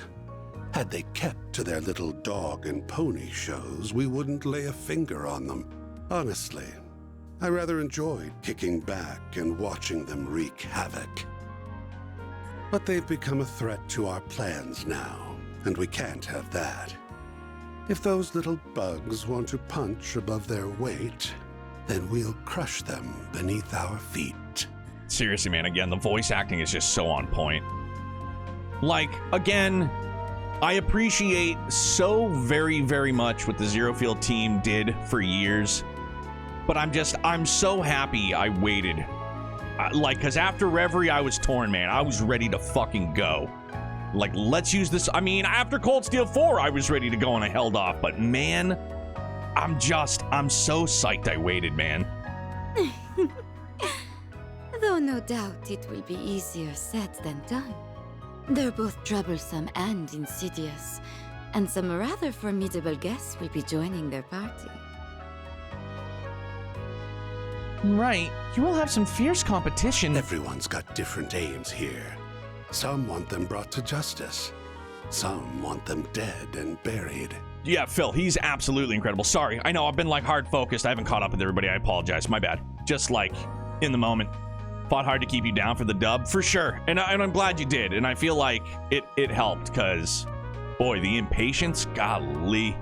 Had they kept to their little dog and pony shows, we wouldn't lay a finger on them. Honestly, I rather enjoyed kicking back and watching them wreak havoc. But they've become a threat to our plans now, and we can't have that. If those little bugs want to punch above their weight, then we'll crush them beneath our feet. Seriously, man, again, the voice acting is just so on point. Like, again, I appreciate so very, very much what the Zero Field team did for years. But I'm so happy I waited. Like, because after Reverie, I was torn, man. I was ready to fucking go. Like, let's use this. I mean, after Cold Steel 4, I was ready to go and I held off. But, man, I'm so psyched I waited, man. Though no doubt it will be easier said than done. They're both troublesome and insidious, and some rather formidable guests will be joining their party. Right. You will have some fierce competition. Everyone's got different aims here. Some want them brought to justice. Some want them dead and buried. Yeah, Phil, he's absolutely incredible. Sorry, I know I've been like hard focused. I haven't caught up with everybody. I apologize. My bad. Just like in the moment. Fought hard to keep you down for the dub, for sure. And I'm glad you did. And I feel like it helped because, boy, the impatience, golly.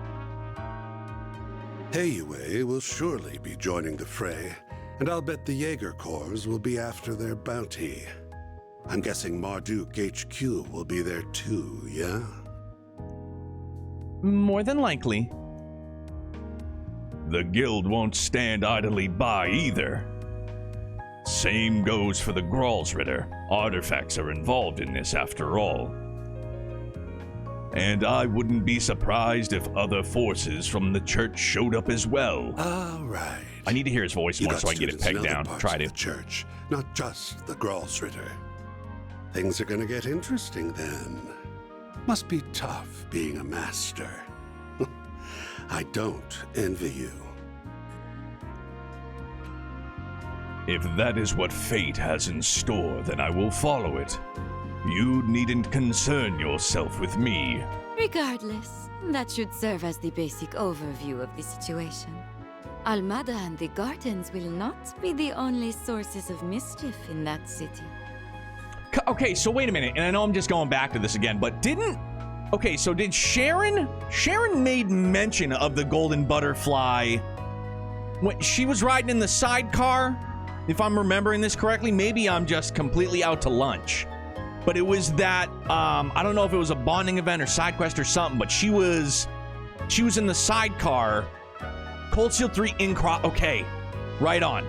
Heiue will surely be joining the fray, and I'll bet the Jaeger Corps will be after their bounty. I'm guessing Marduk HQ will be there too, yeah? More than likely. The guild won't stand idly by either. Same goes for the Gralsritter. Artifacts are involved in this after all. And I wouldn't be surprised if other forces from the church showed up as well. All right. I need to hear his voice more so I can get it pegged down. Try to. The church, not just the Gralsritter. Things are gonna get interesting then. Must be tough being a master. I don't envy you. If that is what fate has in store, then I will follow it. You needn't concern yourself with me. Regardless, that should serve as the basic overview of the situation. Almada and the gardens will not be the only sources of mischief in that city. Okay, so wait a minute, and I know I'm just going back to this again, but okay, so did Sharon made mention of the Golden Butterfly when she was riding in the sidecar? If I'm remembering this correctly, maybe I'm just completely out to lunch. But it was that, I don't know if it was a bonding event or side quest or something, but she was in the sidecar. Cold Steel 3 okay, right on.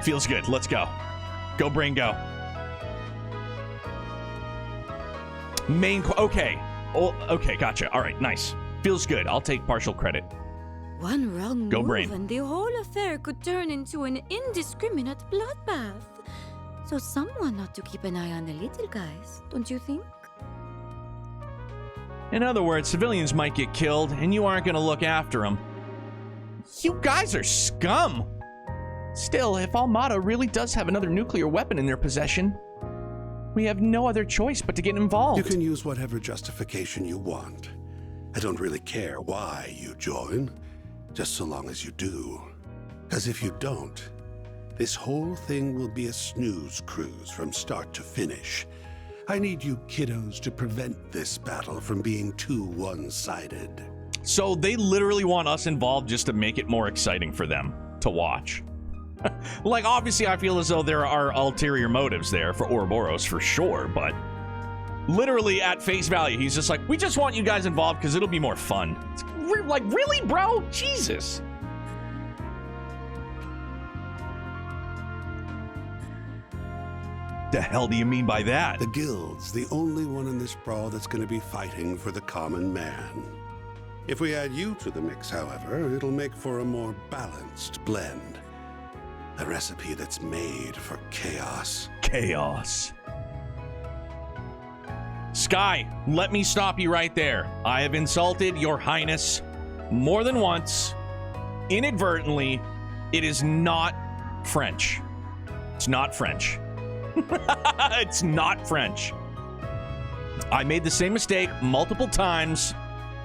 Feels good, let's go. Go Brain, go. Okay. Oh, okay, gotcha. All right, nice. Feels good, I'll take partial credit. One wrong Go move Brain. and the whole affair could turn into an indiscriminate bloodbath. So someone ought to keep an eye on the little guys, don't you think? In other words, civilians might get killed, and you aren't going to look after them. You guys are scum! Still, if Almada really does have another nuclear weapon in their possession, we have no other choice but to get involved. You can use whatever justification you want. I don't really care why you join, just so long as you do. Because if you don't, this whole thing will be a snooze cruise from start to finish. I need you kiddos to prevent this battle from being too one-sided. So they literally want us involved just to make it more exciting for them to watch. Like, obviously, I feel as though there are ulterior motives there for Orboros for sure, but literally at face value, he's just like, we just want you guys involved because it'll be more fun. It's like, really, bro? Jesus. The hell do you mean by that? The guild's the only one in this brawl that's going to be fighting for the common man. If we add you to the mix, however, it'll make for a more balanced blend. A recipe that's made for chaos. Chaos. Sky, let me stop you right there. I have insulted your highness more than once, inadvertently. It is not French. It's not French. It's not French. I made the same mistake multiple times.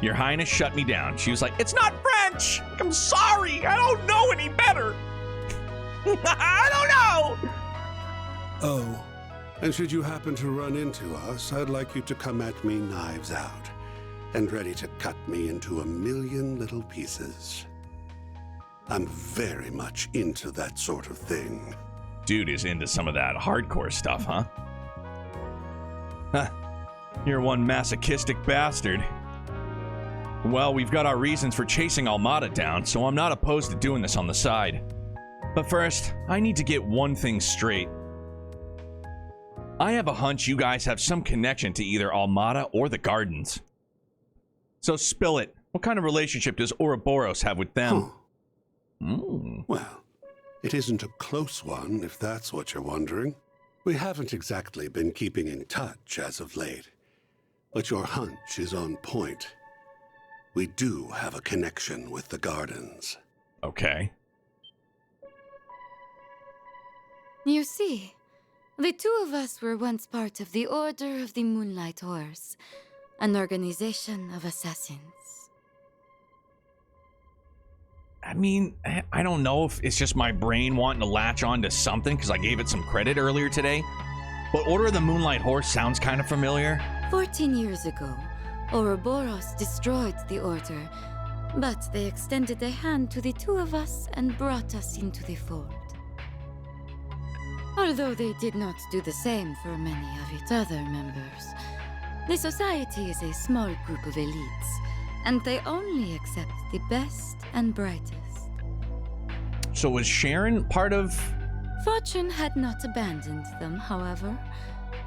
Your Highness shut me down. She was like, it's not French. I'm sorry. I don't know any better. I don't know. Oh, and should you happen to run into us, I'd like you to come at me knives out and ready to cut me into a million little pieces. I'm very much into that sort of thing. Dude is into some of that hardcore stuff, huh? Huh. You're one masochistic bastard. Well, we've got our reasons for chasing Almada down, so I'm not opposed to doing this on the side. But first, I need to get one thing straight. I have a hunch you guys have some connection to either Almada or the Gardens. So spill it. What kind of relationship does Orboros have with them? Well, it isn't a close one, if that's what you're wondering. We haven't exactly been keeping in touch as of late, but your hunch is on point. We do have a connection with the Gardens. Okay. You see, the two of us were once part of the Order of the Moonlight Horse, an organization of assassins. I mean, I don't know if it's just my brain wanting to latch on to something because I gave it some credit earlier today, but Order of the Moonlight Horse sounds kind of familiar. 14 years ago, Orboros destroyed the Order, but they extended a hand to the two of us and brought us into the fold. Although they did not do the same for many of its other members, the society is a small group of elites, and they only accept the best and brightest. So was Sharon part of... Fortune had not abandoned them, however.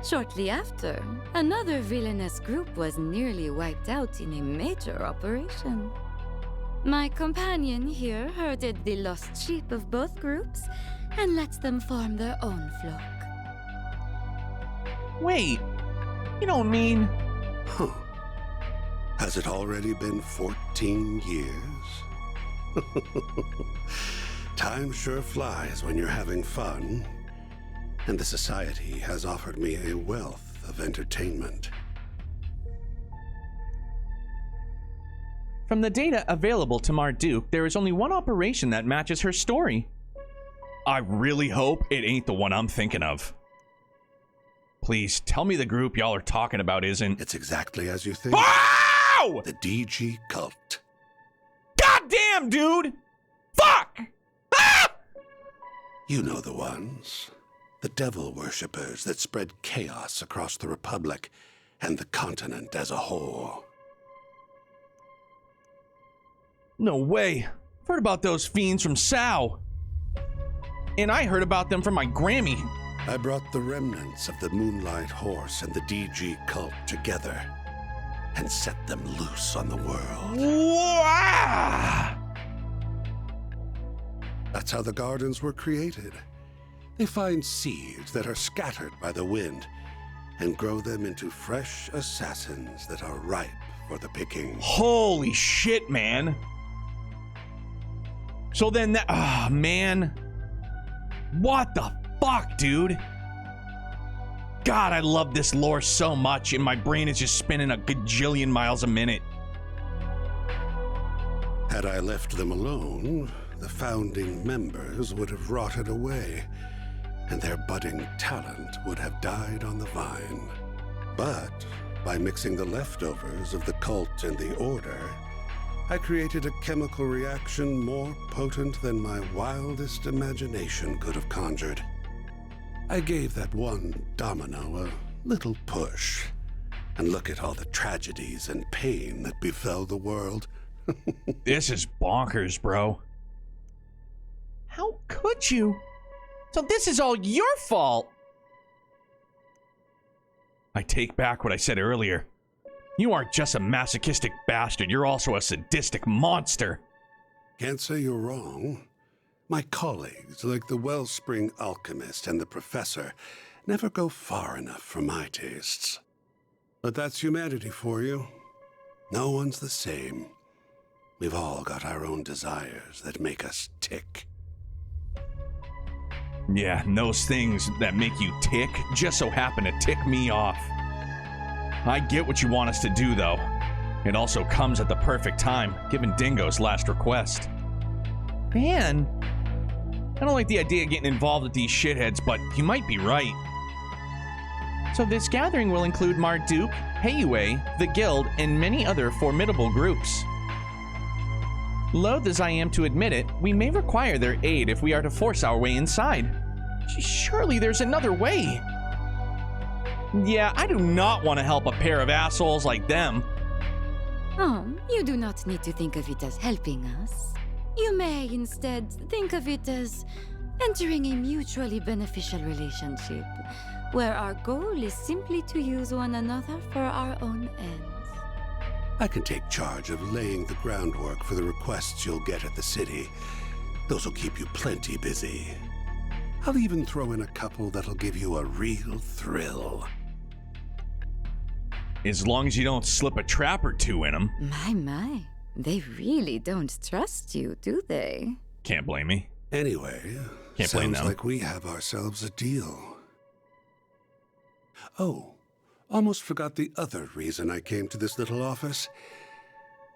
Shortly after, another villainous group was nearly wiped out in a major operation. My companion here herded the lost sheep of both groups and let them form their own flock. Wait, you don't mean... Huh. Has it already been 14 years? Time sure flies when you're having fun. And the society has offered me a wealth of entertainment. From the data available to Marduk, there is only one operation that matches her story. I really hope it ain't the one I'm thinking of. Please, tell me the group y'all are talking about isn't... It's exactly as you think. Wow! The DG cult. Goddamn, dude! Fuck! Ah! You know the ones. The devil worshippers that spread chaos across the Republic and the continent as a whole. No way. I've heard about those fiends from Sao. And I heard about them from my Grammy. I brought the remnants of the Moonlight Horse and the DG cult together and set them loose on the world. Wow! That's how the Gardens were created. They find seeds that are scattered by the wind and grow them into fresh assassins that are ripe for the picking. Holy shit, man. So then that... Ah, man. What the fuck, dude? God, I love this lore so much, and my brain is just spinning a gajillion miles a minute. Had I left them alone, the founding members would have rotted away, and their budding talent would have died on the vine. But by mixing the leftovers of the cult and the Order, I created a chemical reaction more potent than my wildest imagination could have conjured. I gave that one domino a little push, and look at all the tragedies and pain that befell the world. This is bonkers, bro. How could you? So this is all your fault! I take back what I said earlier. You aren't just a masochistic bastard, you're also a sadistic monster. Can't say you're wrong. My colleagues, like the Wellspring Alchemist and the Professor, never go far enough for my tastes. But that's humanity for you. No one's the same. We've all got our own desires that make us tick. Yeah, and those things that make you tick just so happen to tick me off. I get what you want us to do, though. It also comes at the perfect time, given Dingo's last request. Man, I don't like the idea of getting involved with these shitheads, but you might be right. So this gathering will include Marduk, Heyue, the Guild, and many other formidable groups. Loath as I am to admit it, we may require their aid if we are to force our way inside. Surely there's another way. Yeah, I do not want to help a pair of assholes like them. Oh, you do not need to think of it as helping us. You may instead think of it as entering a mutually beneficial relationship, where our goal is simply to use one another for our own ends. I can take charge of laying the groundwork for the requests you'll get at the city. Those will keep you plenty busy. I'll even throw in a couple that'll give you a real thrill. As long as you don't slip a trap or two in them. My. They really don't trust you, do they? Can't blame me. Anyway, Can't blame them. sounds like we have ourselves a deal. Oh, almost forgot the other reason I came to this little office.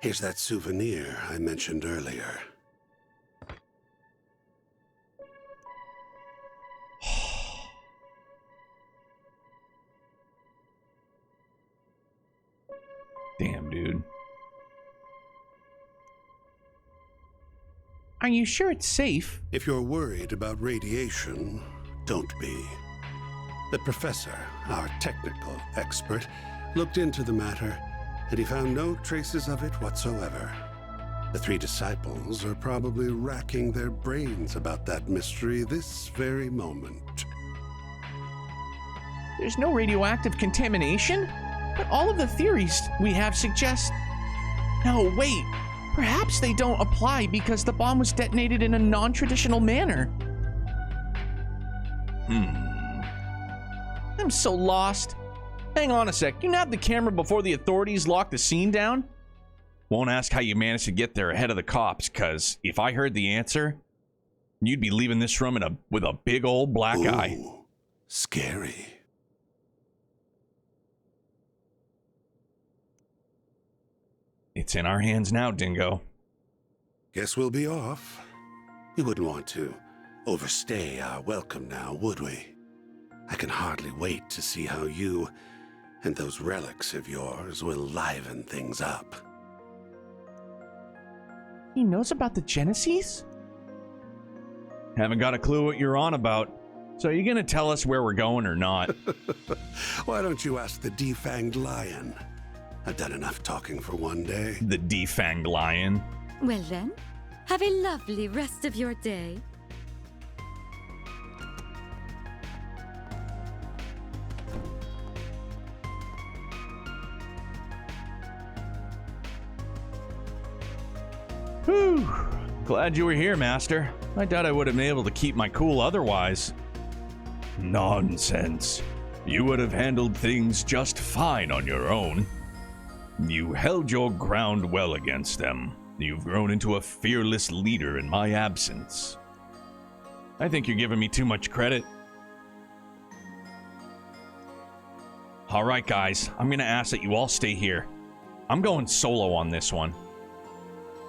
Here's that souvenir I mentioned earlier. Damn, dude. Are you sure it's safe? If you're worried about radiation, don't be. The professor, our technical expert, looked into the matter, and he found no traces of it whatsoever. The three disciples are probably racking their brains about that mystery this very moment. There's no radioactive contamination? But all of the theories we have suggest... No, wait. Perhaps they don't apply because the bomb was detonated in a non-traditional manner. I'm so lost. Hang on a sec. You nabbed the camera before the authorities locked the scene down? Won't ask how you managed to get there ahead of the cops, because if I heard the answer, you'd be leaving this room with a big old black eye. Scary. It's in our hands now, Dingo. Guess we'll be off. We wouldn't want to overstay our welcome now, would we? I can hardly wait to see how you and those relics of yours will liven things up. He knows about the Genesis? Haven't got a clue what you're on about. So are you gonna tell us where we're going or not? Why don't you ask the defanged lion? I've done enough talking for one day. The defanged lion. Well then, have a lovely rest of your day. Whew. Glad you were here, Master. I doubt I would have been able to keep my cool otherwise. Nonsense. You would have handled things just fine on your own. You held your ground well against them. You've grown into a fearless leader in my absence. I think you're giving me too much credit. Alright guys, I'm gonna ask that you all stay here. I'm going solo on this one.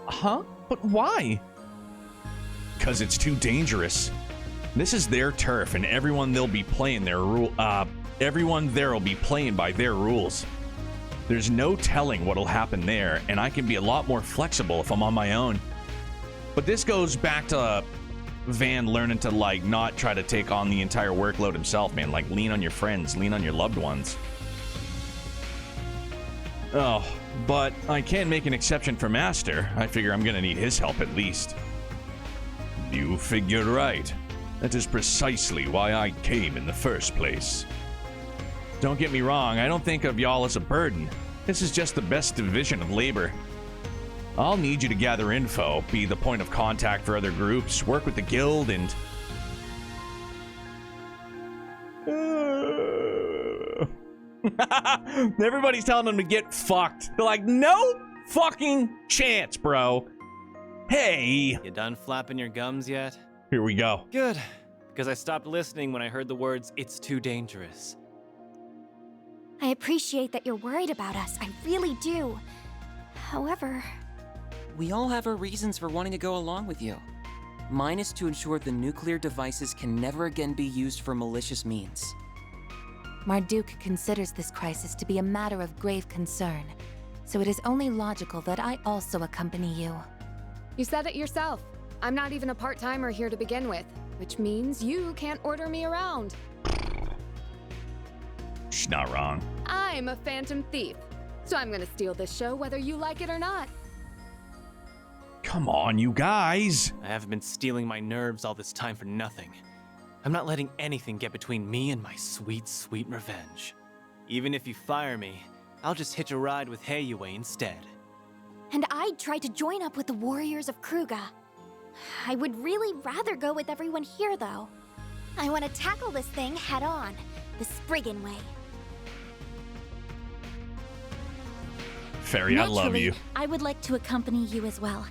Huh? But why? Because it's too dangerous. This is their turf, and everyone they'll be playing everyone there will be playing by their rules. There's no telling what'll happen there, and I can be a lot more flexible if I'm on my own. But this goes back to Van learning to, like, not try to take on the entire workload himself, man. Like, lean on your friends, lean on your loved ones. Oh, but I can't make an exception for Master. I figure I'm gonna need his help at least. You figured right. That is precisely why I came in the first place. Don't get me wrong, I don't think of y'all as a burden. This is just the best division of labor. I'll need you to gather info, be the point of contact for other groups, work with the guild, and... Everybody's telling them to get fucked. They're like, no fucking chance, bro. Hey! You done flapping your gums yet? Here we go. Good, because I stopped listening when I heard the words, "It's too dangerous." I appreciate that you're worried about us. I really do. However... We all have our reasons for wanting to go along with you. Mine is to ensure the nuclear devices can never again be used for malicious means. Marduk considers this crisis to be a matter of grave concern, so it is only logical that I also accompany you. You said it yourself. I'm not even a part-timer here to begin with, which means you can't order me around. She's not wrong. I'm a phantom thief, so I'm gonna steal this show whether you like it or not. Come on, you guys. I haven't been stealing my nerves all this time for nothing. I'm not letting anything get between me and my sweet, sweet revenge. Even if you fire me, I'll just hitch a ride with Heiyue instead. And I'd try to join up with the warriors of Kruga. I would really rather go with everyone here, though. I want to tackle this thing head on, the Spriggan way. Fairy, I love you. I would like to accompany you as well.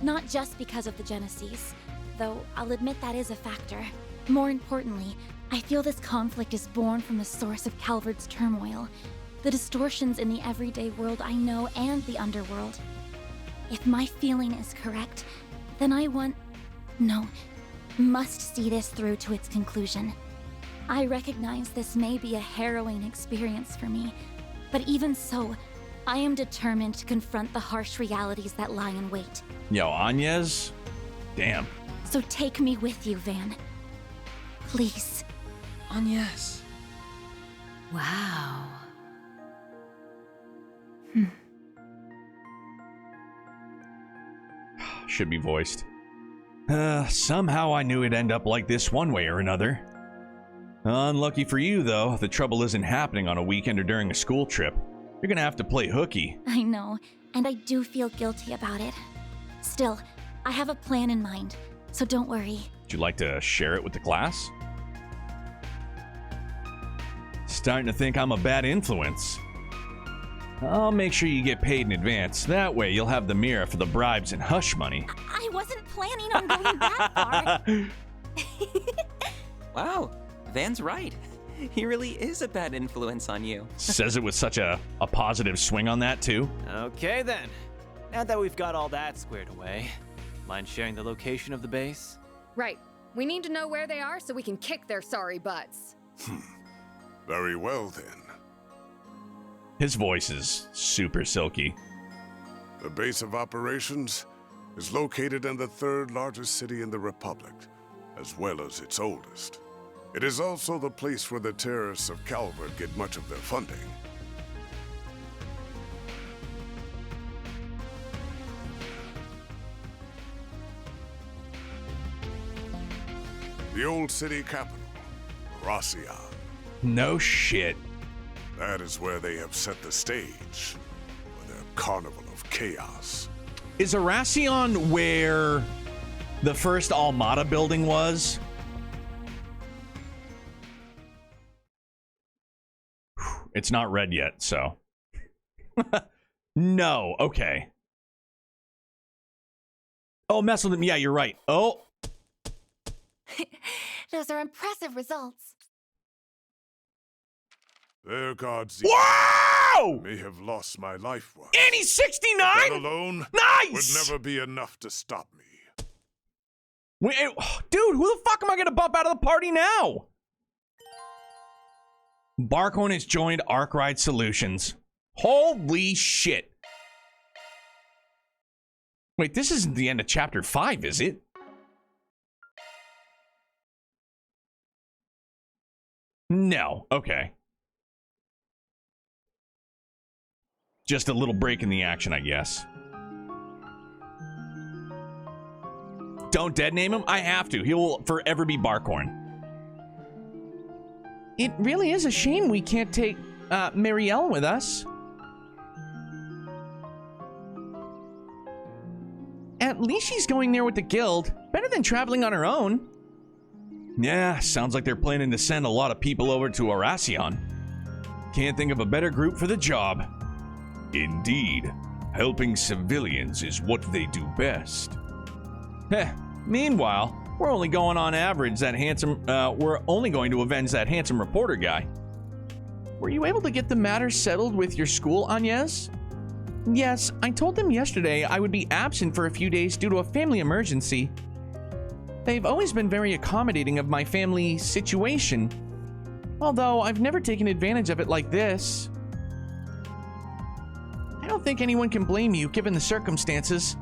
Not just because of the Genesis, though I'll admit that is a factor. More importantly, I feel this conflict is born from the source of Calvard's turmoil, the distortions in the everyday world I know and the underworld. If my feeling is correct, then I must see this through to its conclusion. I recognize this may be a harrowing experience for me, but even so, I am determined to confront the harsh realities that lie in wait. Yo, Agnes? Damn. So take me with you, Van. Please. Agnes. Wow. Should be voiced. Somehow I knew it'd end up like this one way or another. Unlucky for you, though, the trouble isn't happening on a weekend or during a school trip. You're gonna have to play hooky. I know, and I do feel guilty about it. Still, I have a plan in mind, so don't worry. Would you like to share it with the class? Starting to think I'm a bad influence. I'll make sure you get paid in advance. That way you'll have the mirror for the bribes and hush money. I wasn't planning on going that far. Wow, Van's right. He really is a bad influence on you. Says it with such a positive swing on that, too. Okay, then. Now that we've got all that squared away, mind sharing the location of the base? Right. We need to know where they are so we can kick their sorry butts. Very well, then. His voice is super silky. The base of operations is located in the third largest city in the Republic, as well as its oldest. It is also the place where the terrorists of Calvard get much of their funding. The old city capital, Arason. No shit. That is where they have set the stage for their carnival of chaos. Is Arason where the first Almada building was? It's not red yet, so. No, okay. Oh, mess with him. Yeah, you're right. Oh. Those are impressive results. Their gods Whoa! may have lost my life once. And he's 69? That alone nice! would never be enough to stop me. Wait, dude, who the fuck am I gonna bump out of the party now? Barkhorn has joined Arkwright Solutions. Holy shit. Wait, this isn't the end of chapter 5, is it? No, okay. Just a little break in the action, I guess. Don't dead name him? I have to. He will forever be Barkhorn. It really is a shame we can't take Marielle with us. At least she's going there with the guild. Better than traveling on her own. Yeah, sounds like they're planning to send a lot of people over to Arason. Can't think of a better group for the job. Indeed, helping civilians is what they do best. Heh, meanwhile, we're only going to avenge that handsome reporter guy. were you able to get the matter settled with your school, Agnes? Yes, I told them yesterday I would be absent for a few days due to a family emergency. They've always been very accommodating of my family situation, although I've never taken advantage of it like this. I don't think anyone can blame you given the circumstances.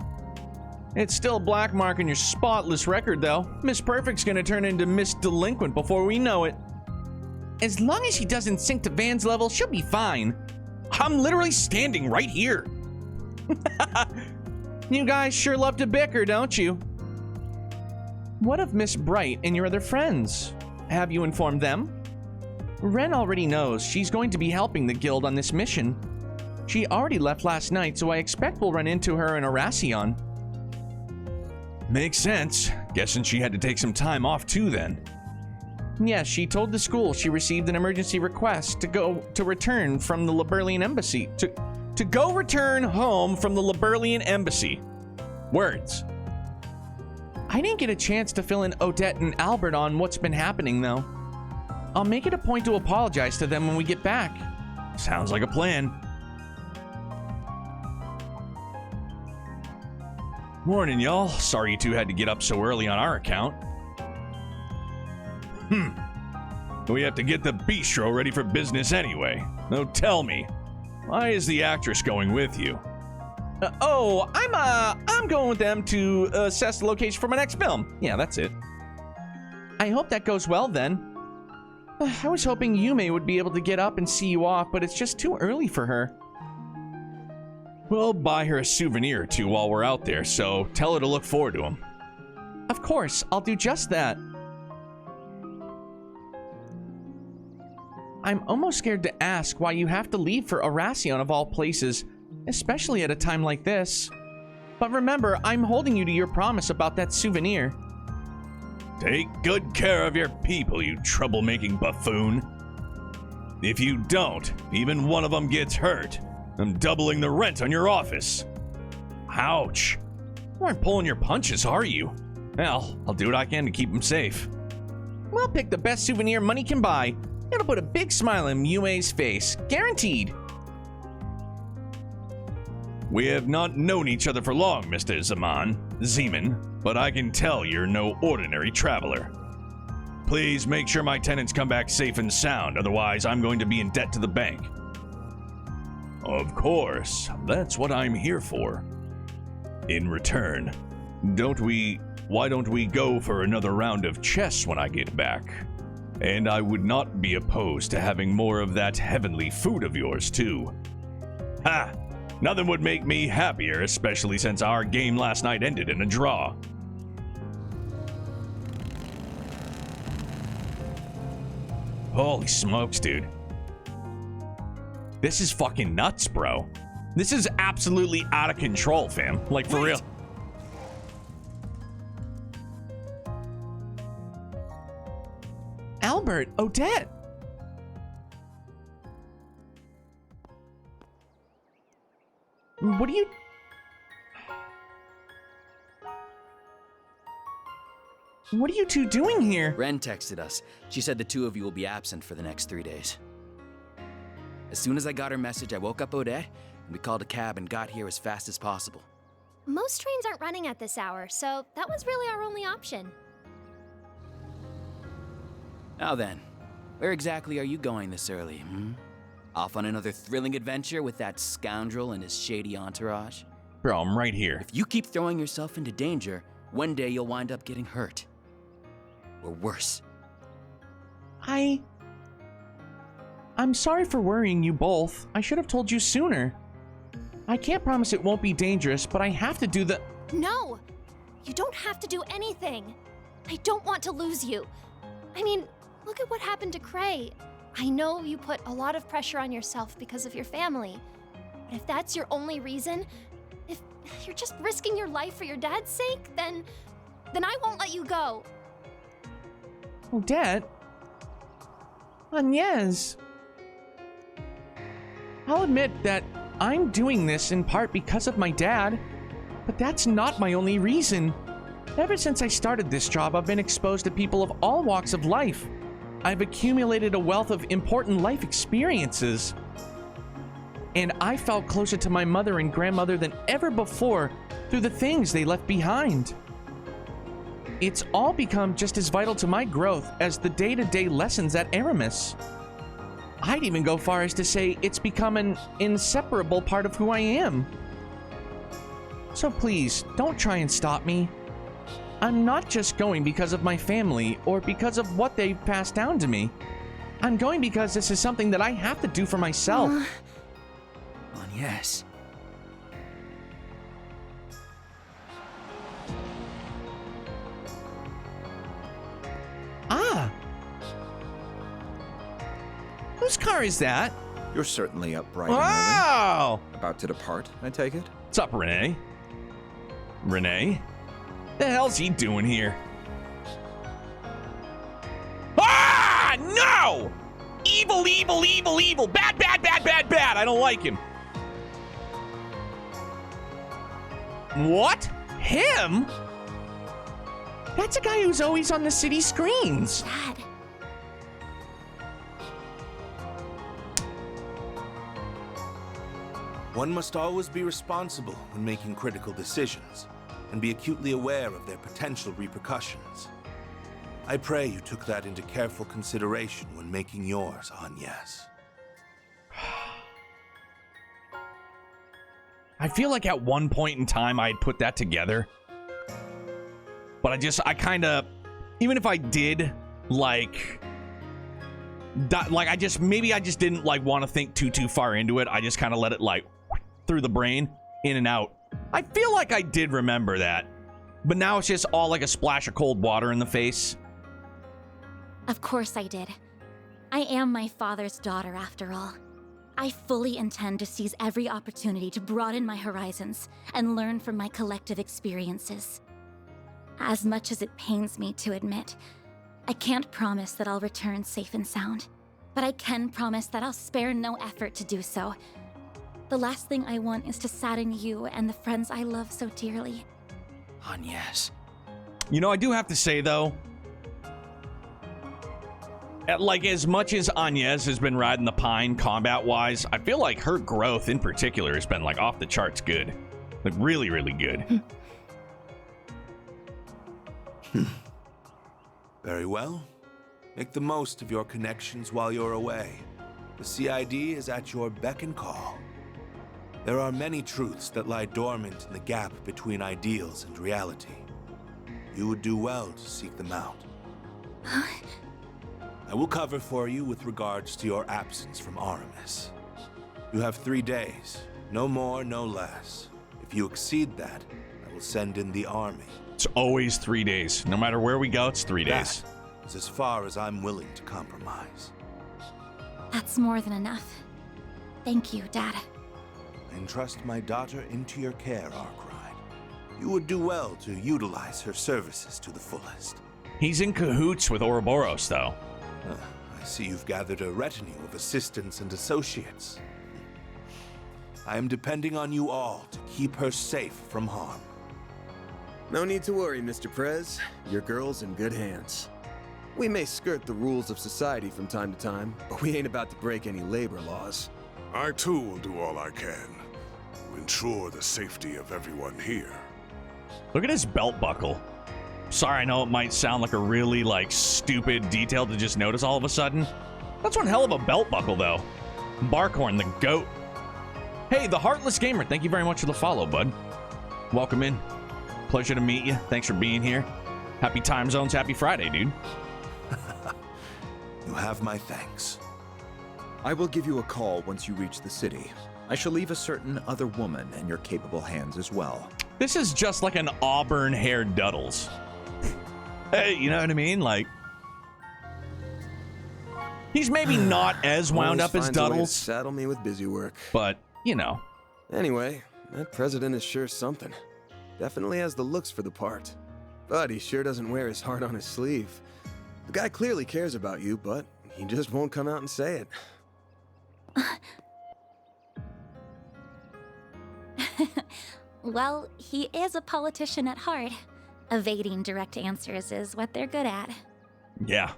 It's still a black mark on your spotless record, though. Miss Perfect's gonna turn into Miss Delinquent before we know it. As long as she doesn't sink to Van's level, she'll be fine. I'm literally standing right here. You guys sure love to bicker, don't you? What of Miss Bright and your other friends? Have you informed them? Ren already knows she's going to be helping the guild on this mission. She already left last night, so I expect we'll run into her in Arason. Makes sense. Guessing she had to take some time off too then. Yes, she told the school she received an emergency request to return from the Liberlian embassy. To go return home from the Liberlian embassy. Words. I didn't get a chance to fill in Odette and Albert on what's been happening, though. I'll make it a point to apologize to them when we get back. Sounds like a plan. Morning, y'all. Sorry you two had to get up so early on our account. We have to get the bistro ready for business anyway. Now tell me, why is the actress going with you? I'm going with them to assess the location for my next film. Yeah, that's it. I hope that goes well then. I was hoping Yume would be able to get up and see you off, but it's just too early for her. We'll buy her a souvenir or two while we're out there, so tell her to look forward to them. Of course, I'll do just that. I'm almost scared to ask why you have to leave for Arason of all places, especially at a time like this. But remember, I'm holding you to your promise about that souvenir. Take good care of your people, you troublemaking buffoon. If you don't, even one of them gets hurt. I'm doubling the rent on your office. Ouch. You aren't pulling your punches, are you? Well, I'll do what I can to keep them safe. We'll pick the best souvenir money can buy. It'll put a big smile on Yume's face. Guaranteed. We have not known each other for long, Mr. Zeman, but I can tell you're no ordinary traveler. Please make sure my tenants come back safe and sound, otherwise I'm going to be in debt to the bank. Of course, that's what I'm here for. In return, why don't we go for another round of chess when I get back? And I would not be opposed to having more of that heavenly food of yours, too. Ha! Nothing would make me happier, especially since our game last night ended in a draw. Holy smokes, dude. This is fucking nuts, bro. This is absolutely out of control, fam. Like, for real. Albert, Odette. What are you two doing here? Ren texted us. She said the two of you will be absent for the next 3 days. As soon as I got her message, I woke up Odette, and we called a cab and got here as fast as possible. Most trains aren't running at this hour, so that was really our only option. Now then, where exactly are you going this early, Off on another thrilling adventure with that scoundrel and his shady entourage? Bro, I'm right here. If you keep throwing yourself into danger, one day you'll wind up getting hurt. Or worse. I'm sorry for worrying you both. I should have told you sooner. I can't promise it won't be dangerous, but I have to do the— No! You don't have to do anything. I don't want to lose you. I mean, look at what happened to Cray. I know you put a lot of pressure on yourself because of your family. But if that's your only reason, if you're just risking your life for your dad's sake, then I won't let you go. Odette? Agnes? I'll admit that I'm doing this in part because of my dad, but that's not my only reason. Ever since I started this job, I've been exposed to people of all walks of life. I've accumulated a wealth of important life experiences. And I felt closer to my mother and grandmother than ever before through the things they left behind. It's all become just as vital to my growth as the day-to-day lessons at Hermès. I'd even go far as to say it's become an inseparable part of who I am. So please, don't try and stop me. I'm not just going because of my family or because of what they've passed down to me. I'm going because this is something that I have to do for myself. Yes. Ah! Whose car is that? You're certainly up bright Wow! and early. About to depart, I take it? What's up, Renee? Renee? The hell's he doing here? Ah! No! Evil, evil, evil, evil! Bad, bad, bad, bad, bad! I don't like him. What? Him? That's a guy who's always on the city screens. Dad. One must always be responsible when making critical decisions, and be acutely aware of their potential repercussions. I pray you took that into careful consideration when making yours, Agnes. I feel like at one point in time I'd put that together. But I kind of, even if I did, maybe I just didn't want to think too far into it. I just kind of let it through the brain, in and out. I feel like I did remember that. But now it's just all like a splash of cold water in the face. Of course I did. I am my father's daughter after all. I fully intend to seize every opportunity to broaden my horizons and learn from my collective experiences. As much as it pains me to admit, I can't promise that I'll return safe and sound, but I can promise that I'll spare no effort to do so. The last thing I want is to sadden you and the friends I love so dearly. Agnes. You know, I do have to say, though, as much as Agnes has been riding the pine combat-wise, I feel like her growth in particular has been, off the charts good. Really, really good. Very well. Make the most of your connections while you're away. The CID is at your beck and call. There are many truths that lie dormant in the gap between ideals and reality. You would do well to seek them out. I will cover for you with regards to your absence from Aramis. You have 3 days, no more, no less. If you exceed that, I will send in the army. It's always 3 days. No matter where we go, it's 3 days. That is as far as I'm willing to compromise. That's more than enough. Thank you, Dad. I entrust my daughter into your care, Arkwright. You would do well to utilize her services to the fullest. He's in cahoots with Orboros, though. I see you've gathered a retinue of assistants and associates. I am depending on you all to keep her safe from harm. No need to worry, Mr. Prez. Your girl's in good hands. We may skirt the rules of society from time to time, but we ain't about to break any labor laws. I too will do all I can to ensure the safety of everyone here. Look at his belt buckle. Sorry, I know it might sound like a really, stupid detail to just notice all of a sudden. That's one hell of a belt buckle, though. Barkhorn, the GOAT. Hey, the Heartless Gamer, thank you very much for the follow, bud. Welcome in. Pleasure to meet you. Thanks for being here. Happy time zones, happy Friday, dude. You have my thanks. I will give you a call once you reach the city. I shall leave a certain other woman in your capable hands as well. This is just like an auburn-haired Duddles. Hey, you know what I mean? He's maybe not as wound up as Duddles. Saddle me with busy work. But, you know. Anyway, that president is sure something. Definitely has the looks for the part. But he sure doesn't wear his heart on his sleeve. The guy clearly cares about you, but he just won't come out and say it. Well, he is a politician at heart. Evading direct answers is what they're good at. Yeah.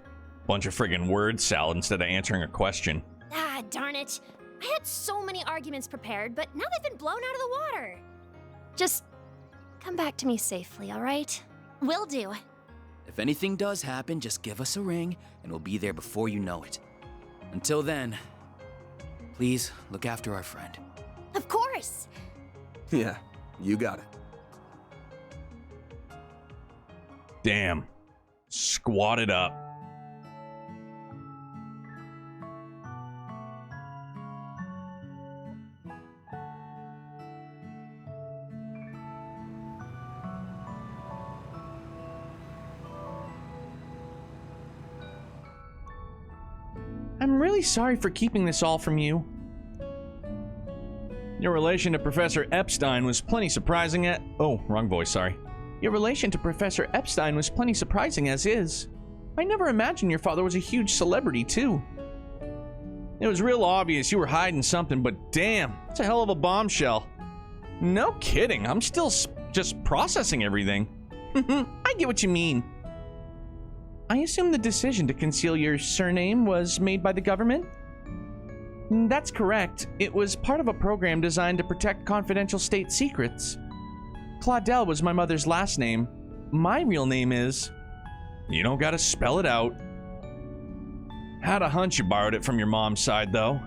Bunch of friggin' word salad instead of answering a question. Ah, darn it. I had so many arguments prepared, but now they've been blown out of the water. Just come back to me safely, all right? Will do. If anything does happen, just give us a ring, and we'll be there before you know it. Until then, please look after our friend. Of course. Yeah, you got it. Damn. Squatted up. I'm really sorry for keeping this all from you. Your relation to Professor Epstein was plenty surprising at... Oh, wrong voice, sorry. Your relation to Professor Epstein was plenty surprising as is. I never imagined your father was a huge celebrity, too. It was real obvious you were hiding something, but damn, it's a hell of a bombshell. No kidding, I'm still just processing everything. I get what you mean. I assume the decision to conceal your surname was made by the government? That's correct. It was part of a program designed to protect confidential state secrets. Claudel was my mother's last name. My real name is... You don't gotta spell it out. Had a hunch you borrowed it from your mom's side, though.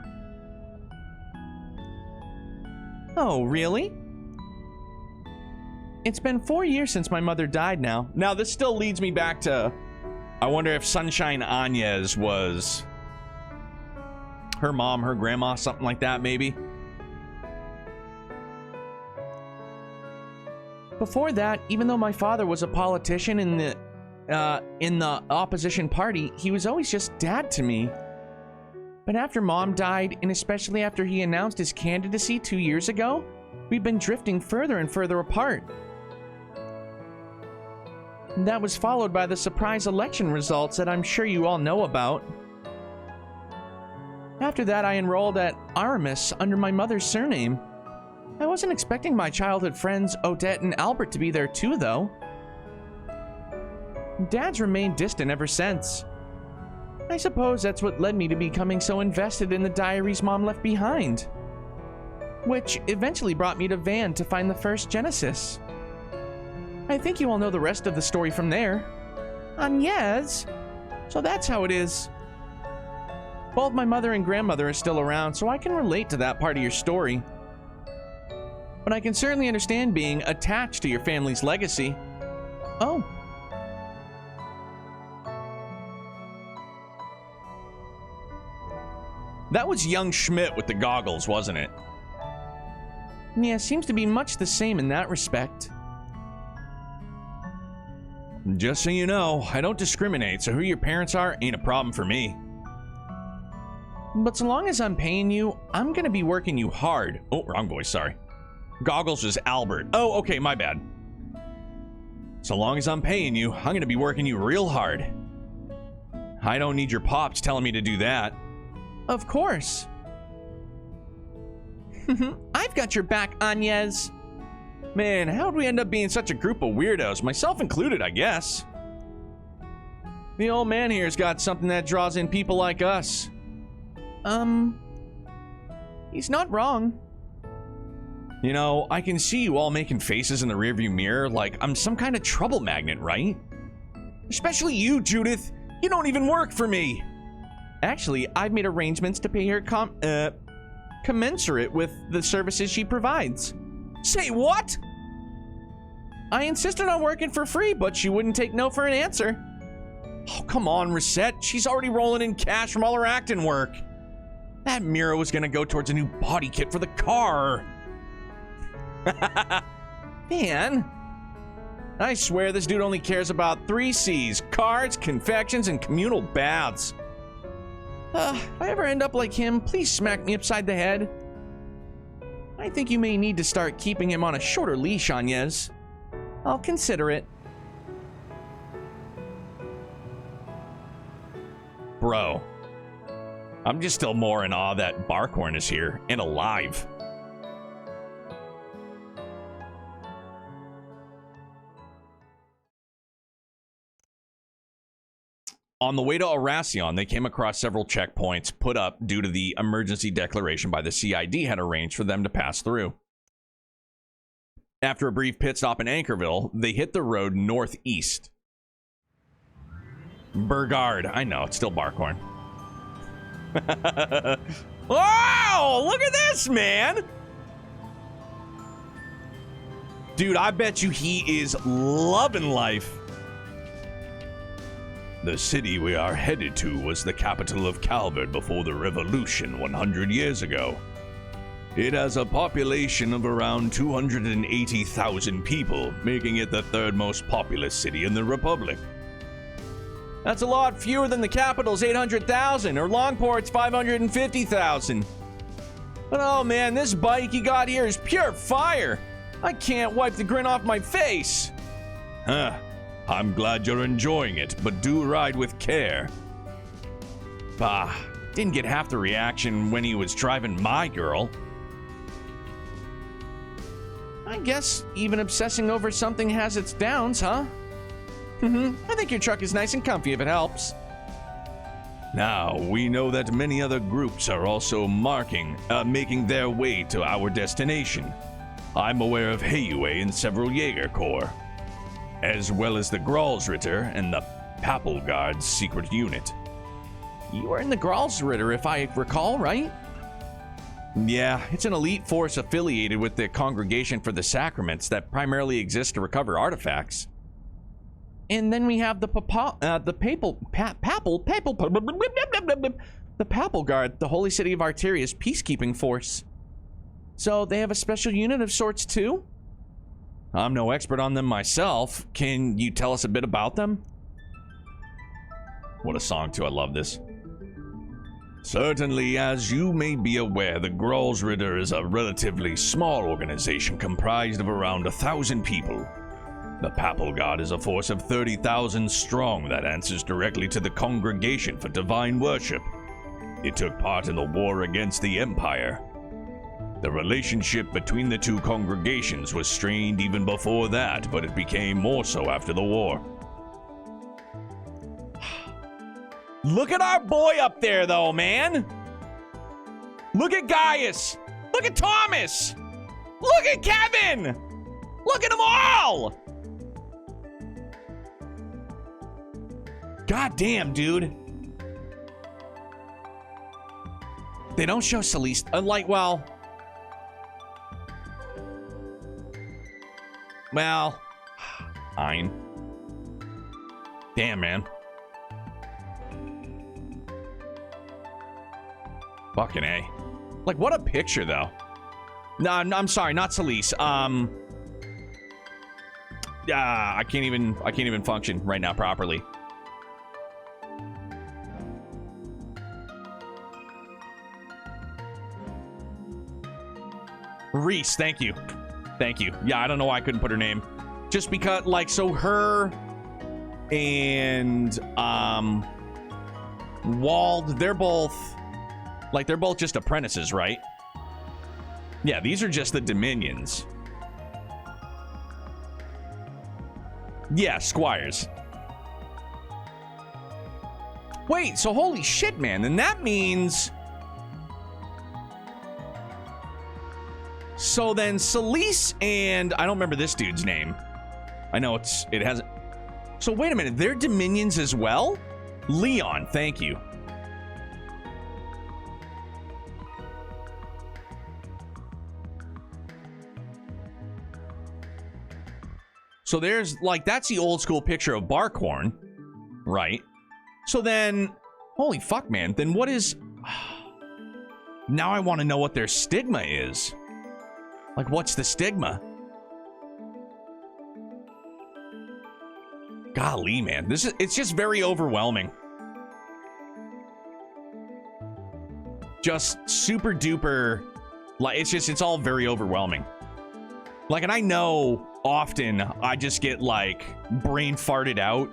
Oh, really? It's been 4 years since my mother died now. Now, this still leads me back to... I wonder if Sunshine Áñez was... her mom, her grandma, something like that, maybe. Before that, even though my father was a politician in the opposition party, he was always just dad to me. But after Mom died, and especially after he announced his candidacy 2 years ago, we've been drifting further and further apart. That was followed by the surprise election results that I'm sure you all know about. After that, I enrolled at Hermès under my mother's surname. I wasn't expecting my childhood friends Odette and Albert to be there too, though. Dad's remained distant ever since. I suppose that's what led me to becoming so invested in the diaries Mom left behind. Which eventually brought me to Van to find the first Genesis. I think you all know the rest of the story from there. Áñez? So that's how it is. Both my mother and grandmother are still around, so I can relate to that part of your story. But I can certainly understand being attached to your family's legacy. Oh. That was young Schmidt with the goggles, wasn't it? Yeah, seems to be much the same in that respect. Just so you know, I don't discriminate, so who your parents are ain't a problem for me. But so long as I'm paying you, I'm gonna be working you hard. Oh, wrong voice, sorry. Goggles is Albert. Oh, okay, my bad. So long as I'm paying you, I'm gonna be working you real hard. I don't need your pops telling me to do that. Of course. I've got your back, Áñez. Man, how'd we end up being such a group of weirdos? Myself included, I guess. The old man here's got something that draws in people like us. He's not wrong. You know, I can see you all making faces in the rearview mirror like I'm some kind of trouble magnet, right? Especially you, Judith. You don't even work for me. Actually, I've made arrangements to pay her commensurate with the services she provides. Say what? I insisted on working for free, but she wouldn't take no for an answer. Oh, come on, Reset. She's already rolling in cash from all her acting work. That mirror was gonna go towards a new body kit for the car. Man. I swear this dude only cares about 3 C's: cards, confections, and communal baths. If I ever end up like him, please smack me upside the head. I think you may need to start keeping him on a shorter leash, Áñez. I'll consider it. Bro, I'm just still more in awe that Barkhorn is here and alive. On the way to Arason, they came across several checkpoints put up due to the emergency declaration by the CID had arranged for them to pass through. After a brief pit stop in Anchorville, they hit the road northeast. Burgard. I know, it's still Barkhorn. Wow, look at this, man! Dude, I bet you he is loving life. The city we are headed to was the capital of Calvert before the revolution 100 years ago. It has a population of around 280,000 people, making it the third most populous city in the Republic. That's a lot fewer than the capital's 800,000 or Longport's 550,000. But oh man, this bike you got here is pure fire. I can't wipe the grin off my face. Huh. I'm glad you're enjoying it, but do ride with care. Bah, didn't get half the reaction when he was driving my girl. I guess even obsessing over something has its downs, huh? I think your truck is nice and comfy if it helps. Now, we know that many other groups are also making their way to our destination. I'm aware of Heiue and several Jaeger Corps, as well as the Gralsritter and the Papelgard's secret unit. You were in the Gralsritter, if I recall, right? Yeah, it's an elite force affiliated with the Congregation for the Sacraments that primarily exists to recover artifacts. And then we have the Papelgard, the Holy City of Arteria's peacekeeping force. So they have a special unit of sorts too? I'm no expert on them myself. Can you tell us a bit about them? What a song too, I love this. Certainly, as you may be aware, the Gralsritter is a relatively small organization comprised of around 1,000 people. The Papelgard is a force of 30,000 strong that answers directly to the Congregation for Divine Worship. It took part in the war against the Empire. The relationship between the two congregations was strained even before that, but it became more so after the war. Look at our boy up there, though, man! Look at Gaius! Look at Thomas! Look at Kevin! Look at them all! God damn, dude. They don't show Celeste. Well, fine. Damn, man. Fucking A. Like, what a picture, though. No, I'm sorry, not Celeste. I can't even function right now properly. Reese, thank you. Thank you. Yeah, I don't know why I couldn't put her name. Just because, like, so her and Wald, they're both just apprentices, right? Yeah, these are just the Dominions. Yeah, squires. Wait, so holy shit, man. Then that means... So then Celeste and... I don't remember this dude's name. I know it has... So wait a minute, they're Dominions as well? Leon, thank you. So there's, like, that's the old school picture of Barkhorn, right? So then, holy fuck, man. Then what is... Now I want to know what their stigma is. Like, what's the stigma? Golly, man. It's just very overwhelming. Just super duper... Like, it's all very overwhelming. Like, and I know often I just get, like, brain farted out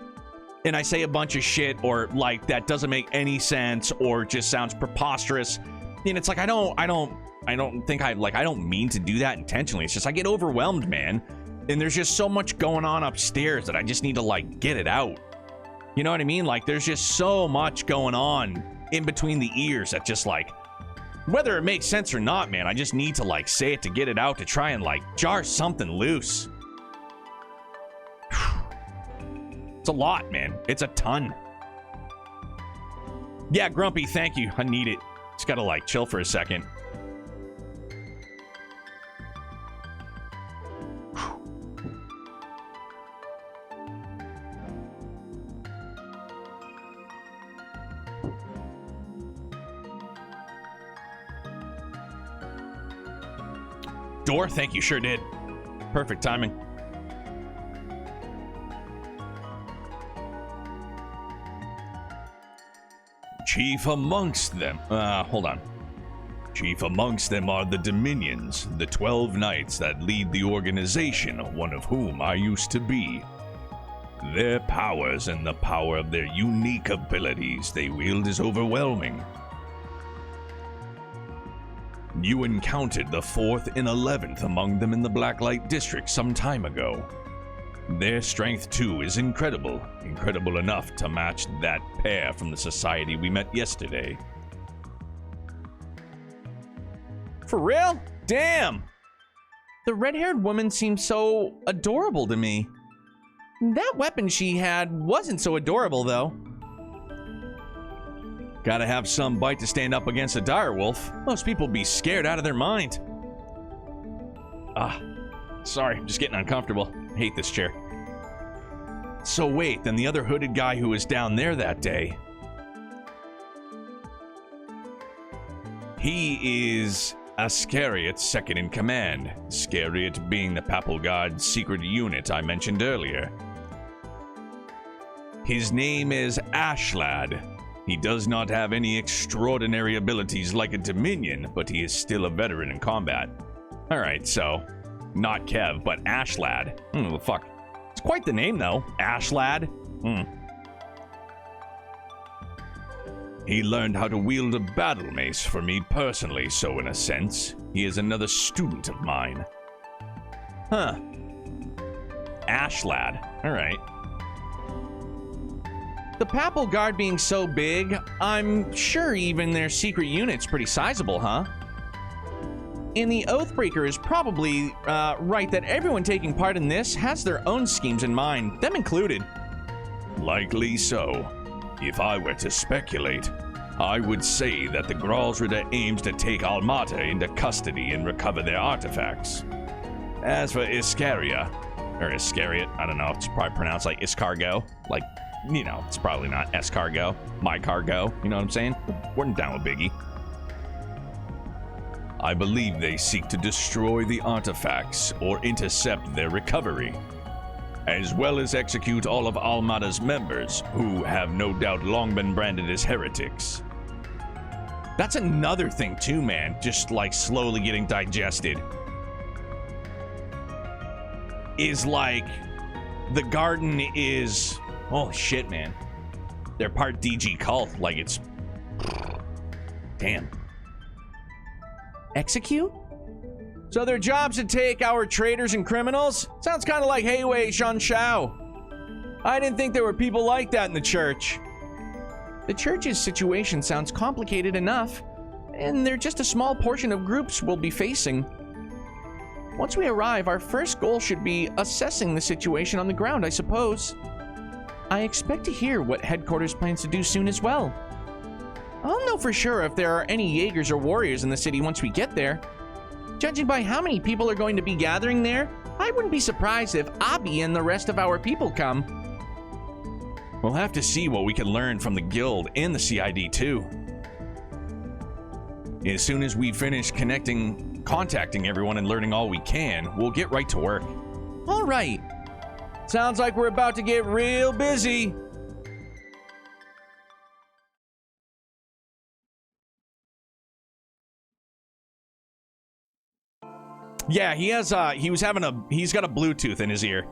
and I say a bunch of shit or, like, that doesn't make any sense or just sounds preposterous. And it's like, I don't mean to do that intentionally. It's just I get overwhelmed, man. And there's just so much going on upstairs that I just need to, like, get it out. You know what I mean? Like, there's just so much going on in between the ears that just, like, whether it makes sense or not, man, I just need to, like, say it to get it out to try and, like, jar something loose. It's a lot, man. It's a ton. Yeah, Grumpy, thank you. I need it. Just gotta, like, chill for a second. Door, thank you, sure did. Perfect timing. Chief amongst them, hold on. Chief amongst them are the Dominions, the 12 knights that lead the organization, one of whom I used to be. Their powers and the power of their unique abilities they wield is overwhelming. You encountered the 4th and 11th among them in the Blacklight District some time ago. Their strength, too, is incredible. Incredible enough to match that pair from the society we met yesterday. For real? Damn! The red-haired woman seemed so adorable to me. That weapon she had wasn't so adorable, though. Gotta have some bite to stand up against a direwolf. Most people be scared out of their mind. Sorry, I'm just getting uncomfortable. I hate this chair. So wait, then the other hooded guy who was down there that day. He is Iscariot's second in command. Iscariot being the Papal Guard's secret unit I mentioned earlier. His name is Ashlad. He does not have any extraordinary abilities like a Dominion, but he is still a veteran in combat. Alright, so, not Kev, but Ashlad. Well, fuck. It's quite the name, though. Ashlad. He learned how to wield a battle mace for me personally, so in a sense, he is another student of mine. Huh. Ashlad. Alright. The Papal Guard being so big, I'm sure even their secret unit's pretty sizable, huh? And the Oathbreaker is probably right that everyone taking part in this has their own schemes in mind, them included. Likely so. If I were to speculate, I would say that the Gralsritter aims to take Almata into custody and recover their artifacts. As for Iscaria, or Iscariot, I don't know, it's probably pronounced like Iscargo, like, you know, it's probably not escargot, my cargo, you know what I'm saying? We're down with Biggie. I believe they seek to destroy the artifacts or intercept their recovery, as well as execute all of Almata's members, who have no doubt long been branded as heretics. That's another thing too, man, just like slowly getting digested. Is like, the garden is... Oh shit, man. They're part DG cult, like it's... Damn. Execute? So their job's to take our traitors and criminals? Sounds kind of like Heiwei Shanshao. I didn't think there were people like that in the church. The church's situation sounds complicated enough, and they're just a small portion of groups we'll be facing. Once we arrive, our first goal should be assessing the situation on the ground, I suppose. I expect to hear what headquarters plans to do soon as well. I'll know for sure if there are any Jaegers or warriors in the city once we get there. Judging by how many people are going to be gathering there, I wouldn't be surprised if Abi and the rest of our people come. We'll have to see what we can learn from the guild and the CID too. As soon as we finish contacting everyone and learning all we can, we'll get right to work. All right. Sounds like we're about to get real busy. Yeah, he's got a Bluetooth in his ear.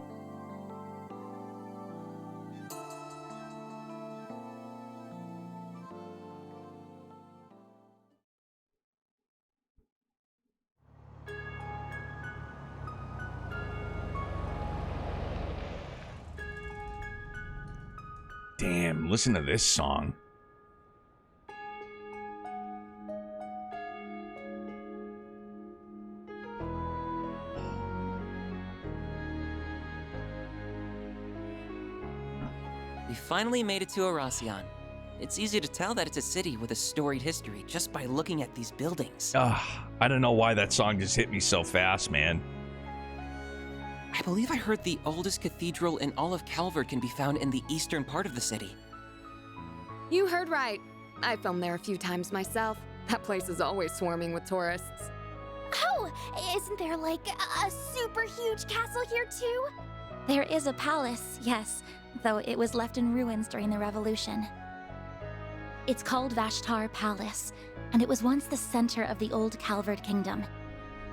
Damn, listen to this song. We finally made it to Arason. It's easy to tell that it's a city with a storied history just by looking at these buildings. I don't know why that song just hit me so fast, man. I believe I heard the oldest cathedral in all of Calvert can be found in the eastern part of the city. You heard right. I filmed there a few times myself. That place is always swarming with tourists. Oh, isn't there like a super huge castle here too? There is a palace, yes, though it was left in ruins during the revolution. It's called Vashtar Palace, and it was once the center of the old Calvert Kingdom.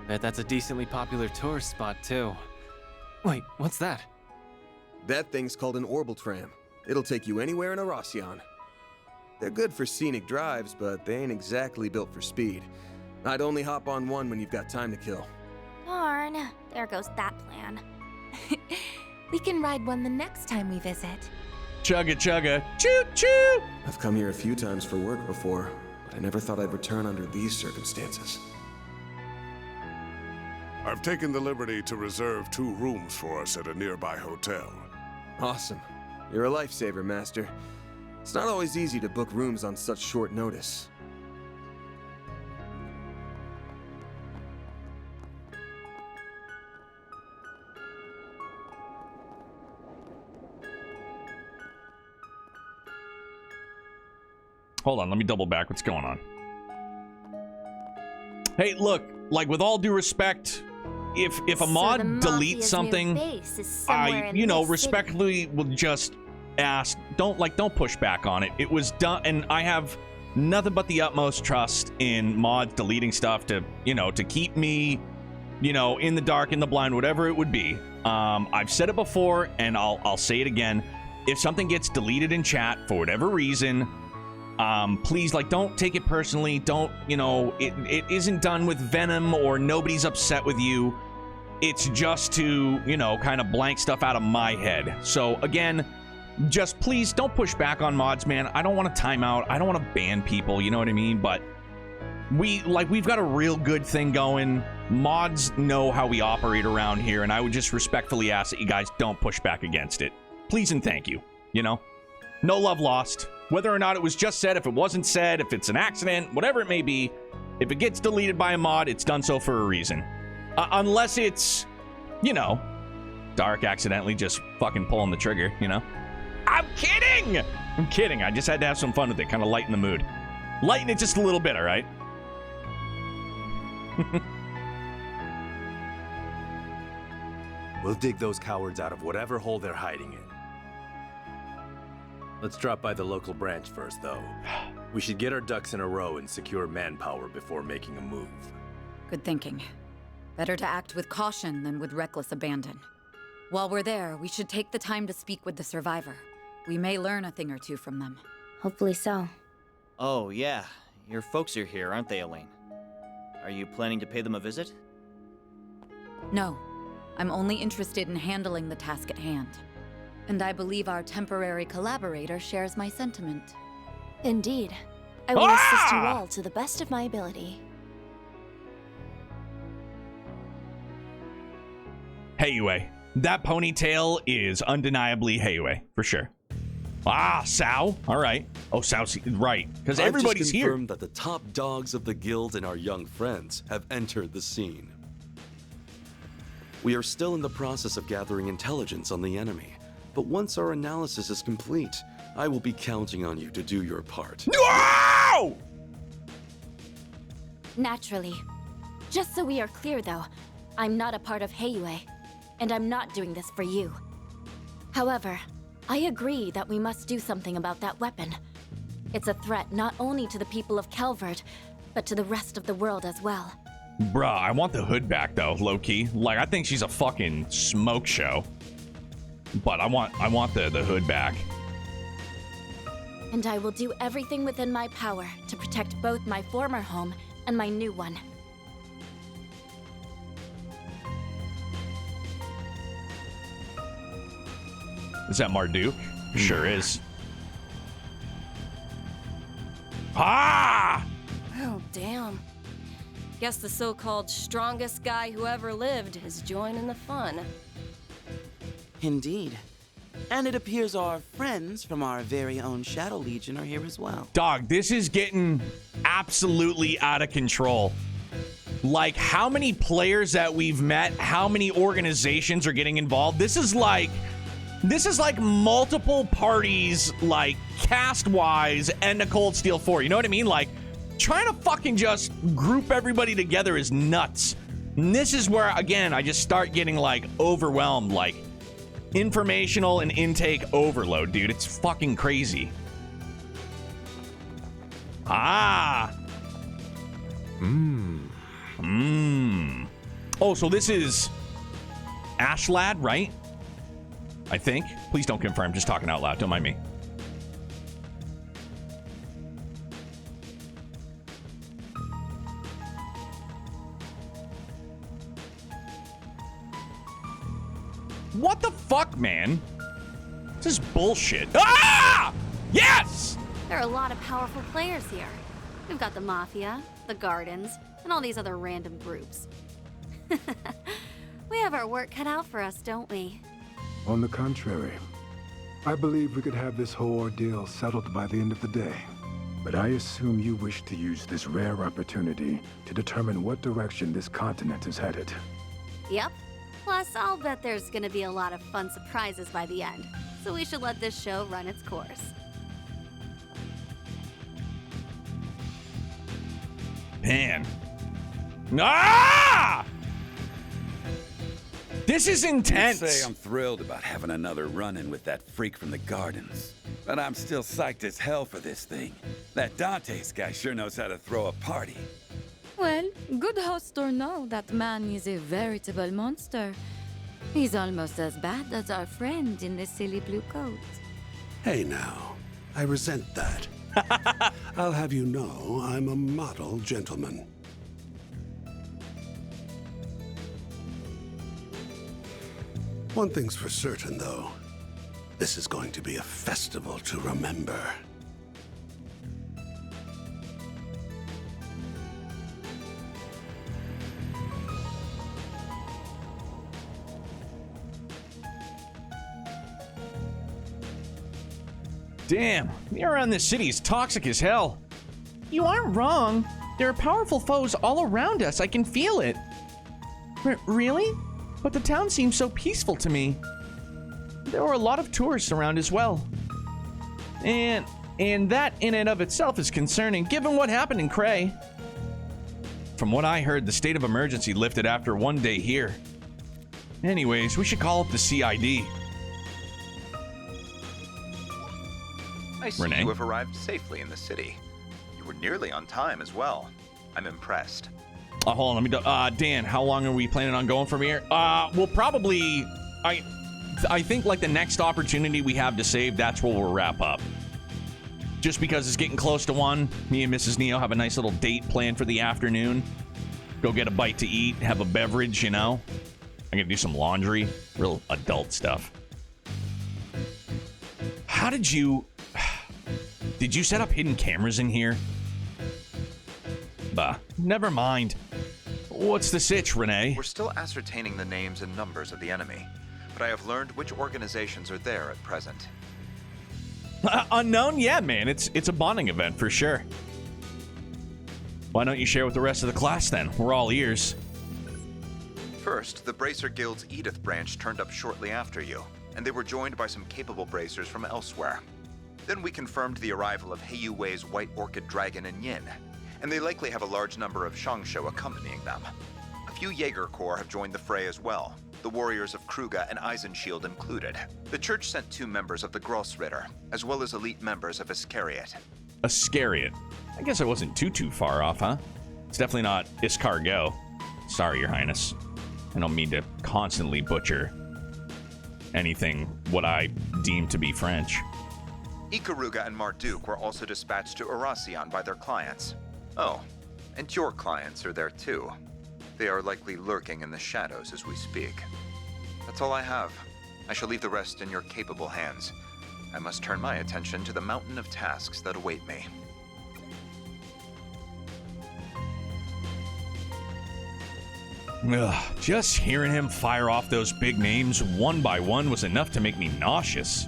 Bet that's a decently popular tourist spot too. Wait, what's that? That thing's called an Orbital Tram. It'll take you anywhere in Arasion. They're good for scenic drives, but they ain't exactly built for speed. I'd only hop on one when you've got time to kill. Darn, there goes that plan. We can ride one the next time we visit. Chugga chugga, choo choo! I've come here a few times for work before, but I never thought I'd return under these circumstances. I've taken the liberty to reserve 2 rooms for us at a nearby hotel. Awesome. You're a lifesaver, Master. It's not always easy to book rooms on such short notice. Hold on, let me double back. What's going on? Hey, look, like with all due respect, if a mod deletes something, I, you know, respectfully will just ask, don't push back on it. It was done, and I have nothing but the utmost trust in mods deleting stuff to, you know, to keep me, you know, in the dark, in the blind, whatever it would be. I've said it before, and I'll say it again. If something gets deleted in chat for whatever reason, please, like, don't take it personally. Don't, you know, it isn't done with venom or nobody's upset with you. It's just to, you know, kind of blank stuff out of my head. So, again, just please don't push back on mods, man. I don't want to time out. I don't want to ban people, you know what I mean? But we've got a real good thing going. Mods know how we operate around here, and I would just respectfully ask that you guys don't push back against it. Please and thank you, you know? No love lost. Whether or not it was just said, if it wasn't said, if it's an accident, whatever it may be, if it gets deleted by a mod, it's done so for a reason. Unless it's, you know, Dark accidentally just fucking pulling the trigger, you know? I'm kidding! I'm kidding. I just had to have some fun with it, kind of lighten the mood. Lighten it just a little bit, all right? We'll dig those cowards out of whatever hole they're hiding in. Let's drop by the local branch first, though. We should get our ducks in a row and secure manpower before making a move. Good thinking. Better to act with caution than with reckless abandon. While we're there, we should take the time to speak with the survivor. We may learn a thing or two from them. Hopefully so. Oh, yeah. Your folks are here, aren't they, Elaine? Are you planning to pay them a visit? No. I'm only interested in handling the task at hand. And I believe our temporary collaborator shares my sentiment. Indeed. I will assist you all to the best of my ability. Heiyue. That ponytail is undeniably Heiyue, for sure. Ah, Sao. All right. Oh, Sao's right. Because everybody's here. I've just confirmed that the top dogs of the guild and our young friends have entered the scene. We are still in the process of gathering intelligence on the enemy, but once our analysis is complete, I will be counting on you to do your part. No! Naturally. Just so we are clear, though, I'm not a part of Heiyue, and I'm not doing this for you. However, I agree that we must do something about that weapon. It's a threat not only to the people of Calvert, but to the rest of the world as well. Bruh, I want the hood back, though, low-key. Like, I think she's a fucking smoke show. But I want the hood back. And I will do everything within my power to protect both my former home and my new one. Is that Marduk? Sure is. Guess the so-called strongest guy who ever lived is joining the fun. Indeed. And it appears our friends from our very own Shadow Legion are here as well. Dog, this is getting absolutely out of control. Like, how many players that we've met, how many organizations are getting involved. This is like multiple parties, like, cast-wise, and a Cold Steel 4. You know what I mean? Like, trying to fucking just group everybody together is nuts. And this is where, again, I just start getting, like, overwhelmed. Like, informational and intake overload, dude. It's fucking crazy. Ah. Oh, so this is Ashlad, right? I think. Please don't confirm. Just talking out loud. Don't mind me. What the fuck, man? This is bullshit. Ah! Yes! There are a lot of powerful players here. We've got the Mafia, the Gardens, and all these other random groups. We have our work cut out for us, don't we? On the contrary, I believe we could have this whole ordeal settled by the end of the day. But I assume you wish to use this rare opportunity to determine what direction this continent is headed. Yep. Plus, I'll bet there's gonna be a lot of fun surprises by the end, so we should let this show run its course. Man. Ah! This is intense. I'd say I'm thrilled about having another run-in with that freak from the Gardens. But I'm still psyched as hell for this thing. That Dantes guy sure knows how to throw a party. Well, good host or no, that man is a veritable monster. He's almost as bad as our friend in the silly blue coat. Hey now, I resent that. I'll have you know I'm a model gentleman. One thing's for certain, though. This is going to be a festival to remember. Damn, the air around this city is toxic as hell. You aren't wrong. There are powerful foes all around us. I can feel it. Really? But the town seems so peaceful to me. There were a lot of tourists around as well. And that in and of itself is concerning, given what happened in Cray. From what I heard, the state of emergency lifted after one day here. Anyways, we should call up the CID. I see Renee? you have arrived safely in the city. You were nearly on time as well. I'm impressed. Hold on, let me Dan, how long are we planning on going from here? We'll probably, I think like the next opportunity we have to save, that's where we'll wrap up. Just because it's getting close to 1, me and Mrs. Neo have a nice little date planned for the afternoon. Go get a bite to eat, have a beverage, you know? I'm gonna do some laundry, real adult stuff. How did you set up hidden cameras in here? Bah, never mind. What's the sitch, Renee? We're still ascertaining the names and numbers of the enemy, but I have learned which organizations are there at present. Unknown? Yeah, man. It's a bonding event for sure. Why don't you share with the rest of the class then? We're all ears. First, the Bracer Guild's Edith branch turned up shortly after you, and they were joined by some capable bracers from elsewhere. Then we confirmed the arrival of Heiyu Wei's White Orchid Dragon and Yin, and they likely have a large number of Shangsho accompanying them. A few Jaeger Corps have joined the fray as well, the warriors of Kruga and Eisenshield included. The church sent 2 members of the Grossritter, as well as elite members of Iscariot. Iscariot? I guess I wasn't too far off, huh? It's definitely not Iscargo. Sorry, Your Highness. I don't mean to constantly butcher anything what I deem to be French. Ikaruga and Marduk were also dispatched to Arasion by their clients. Oh, and your clients are there too. They are likely lurking in the shadows as we speak. That's all I have. I shall leave the rest in your capable hands. I must turn my attention to the mountain of tasks that await me. Ugh, just hearing him fire off those big names one by one was enough to make me nauseous.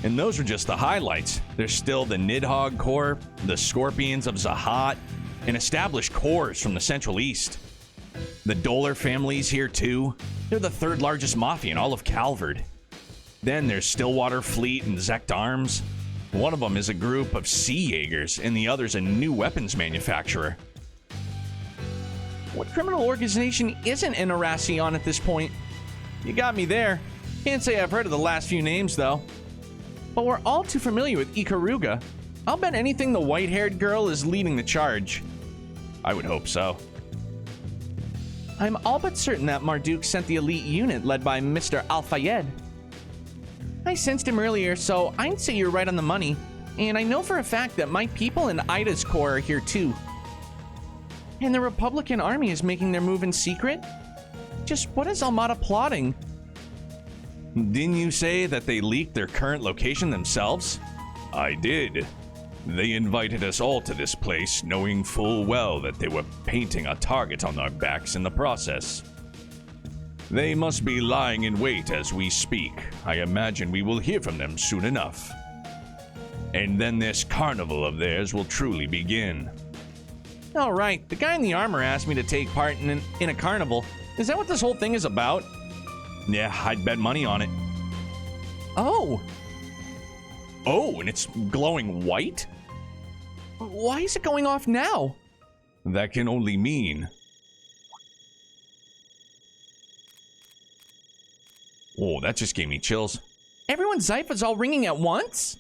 And those were just the highlights. There's still the Nidhogg Corps, the Scorpions of Zahat, and established corps from the Central East. The Dolar family's here too. They're the third largest mafia in all of Calvard. Then there's Stillwater Fleet and Zect Arms. One of them is a group of sea Jaegers, and the other's a new weapons manufacturer. What criminal organization isn't an Arasion at this point? You got me there. Can't say I've heard of the last few names, though. But we're all too familiar with Ikaruga. I'll bet anything the white-haired girl is leading the charge. I would hope so. I'm all but certain that Marduk sent the elite unit led by Mr. Al-Fayed. I sensed him earlier, so I'd say you're right on the money. And I know for a fact that my people in Ida's Corps are here too. And the Republican Army is making their move in secret? Just what is Almada plotting? Didn't you say that they leaked their current location themselves? I did. They invited us all to this place, knowing full well that they were painting a target on our backs in the process. They must be lying in wait as we speak. I imagine we will hear from them soon enough. And then this carnival of theirs will truly begin. All right, the guy in the armor asked me to take part in a carnival. Is that what this whole thing is about? Yeah, I'd bet money on it. Oh, and it's glowing white? Why is it going off now? That can only mean... Oh, that just gave me chills. Everyone's Zypha's all ringing at once?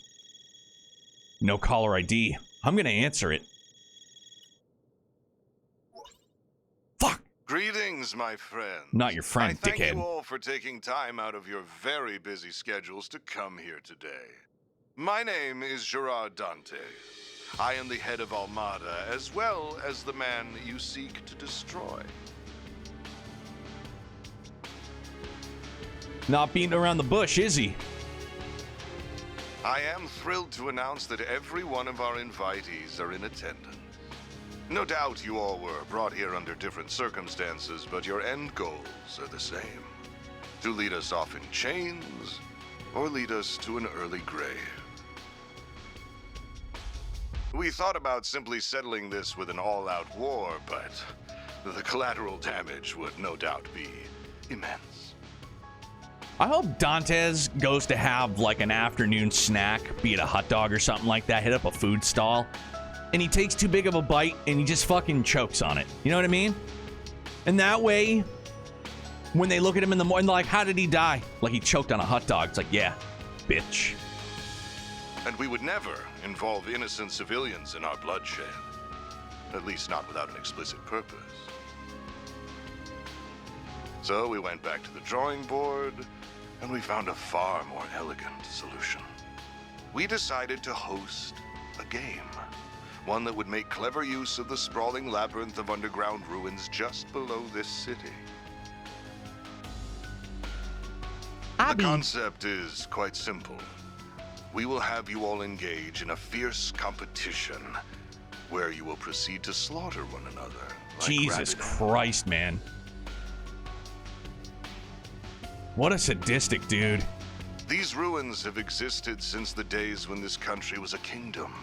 No caller ID. I'm gonna answer it. Fuck! Greetings, my friend. Not your friend, I thank dickhead. you all for taking time out of your very busy schedules to come here today. My name is Gerard Dantes. I am the head of Almada, as well as the man you seek to destroy. Not beating around the bush, is he? I am thrilled to announce that every one of our invitees are in attendance. No doubt you all were brought here under different circumstances, but your end goals are the same. To lead us off in chains, or lead us to an early grave. We thought about simply settling this with an all-out war, but the collateral damage would no doubt be immense. I hope Dantes goes to have like an afternoon snack, be it a hot dog or something like that, hit up a food stall, and he takes too big of a bite and he just fucking chokes on it. You know what I mean? And that way, when they look at him in the morning, like, how did he die? Like he choked on a hot dog. It's like, yeah, bitch. And we would never involve innocent civilians in our bloodshed. At least not without an explicit purpose. So we went back to the drawing board, and we found a far more elegant solution. We decided to host a game. One that would make clever use of the sprawling labyrinth of underground ruins just below this city. The concept is quite simple. We will have you all engage in a fierce competition where you will proceed to slaughter one another. Like Jesus Christ, man. What a sadistic dude. These ruins have existed since the days when this country was a kingdom,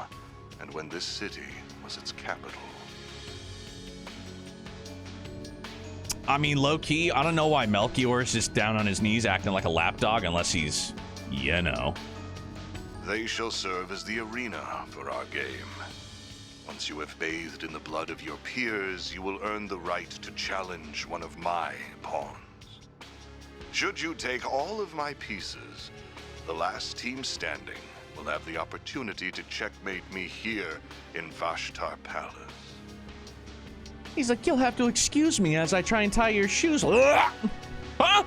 and when this city was its capital. I mean, low-key, I don't know why Melchior is just down on his knees acting like a lapdog unless he's, you know. They shall serve as the arena for our game. Once you have bathed in the blood of your peers, you will earn the right to challenge one of my pawns. Should you take all of my pieces, the last team standing will have the opportunity to checkmate me here in Vashtar Palace. He's like, you'll have to excuse me as I try and tie your shoes. Huh? All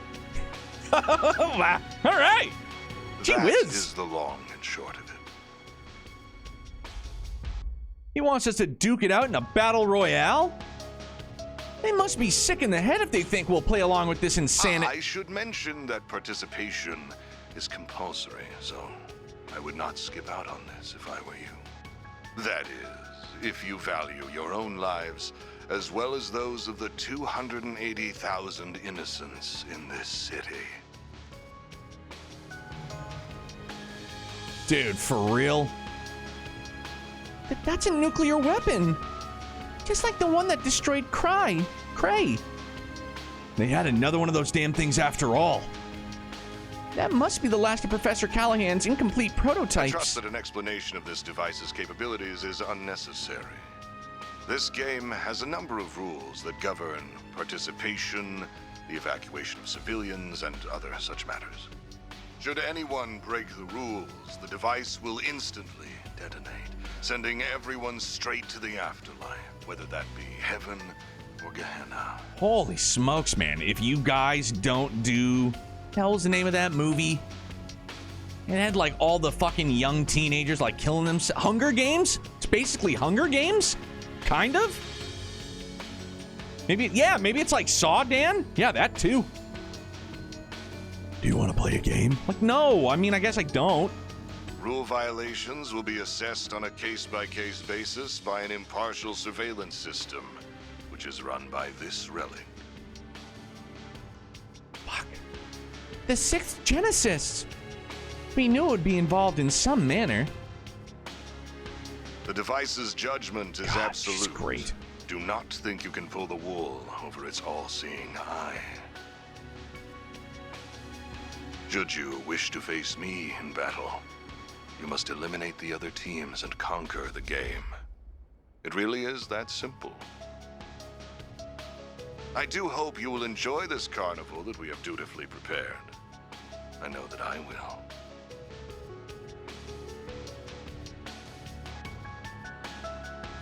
right. Gee That whiz. is the long and short of it. He wants us to duke it out in a battle royale? They must be sick in the head if they think we'll play along with this insanity. I should mention that participation is compulsory, so I would not skip out on this if I were you. That is, if you value your own lives as well as those of the 280,000 innocents in this city. Dude, for real? That's a nuclear weapon. Just like the one that destroyed Cray. They had another one of those damn things after all. That must be the last of Professor Callahan's incomplete prototypes. I trust that an explanation of this device's capabilities is unnecessary. This game has a number of rules that govern participation, the evacuation of civilians, and other such matters. Should anyone break the rules, the device will instantly detonate, sending everyone straight to the afterlife, whether that be heaven or Gehenna. Holy smokes, man. If you guys don't do... What the hell was the name of that movie? It had like all the fucking young teenagers like killing themselves. Hunger Games? It's basically Hunger Games? Kind of? Maybe it's like Saw, Dan? Yeah, that too. Do you want to play a game? Like, no, I mean, I guess I don't. Rule violations will be assessed on a case-by-case basis by an impartial surveillance system, which is run by this relic. Fuck. The 6th Genesis. We knew it would be involved in some manner. The device's judgment is absolute. She's great. Do not think you can pull the wool over its all-seeing eye. Should you wish to face me in battle, you must eliminate the other teams and conquer the game. It really is that simple. I do hope you will enjoy this carnival that we have dutifully prepared. I know that I will.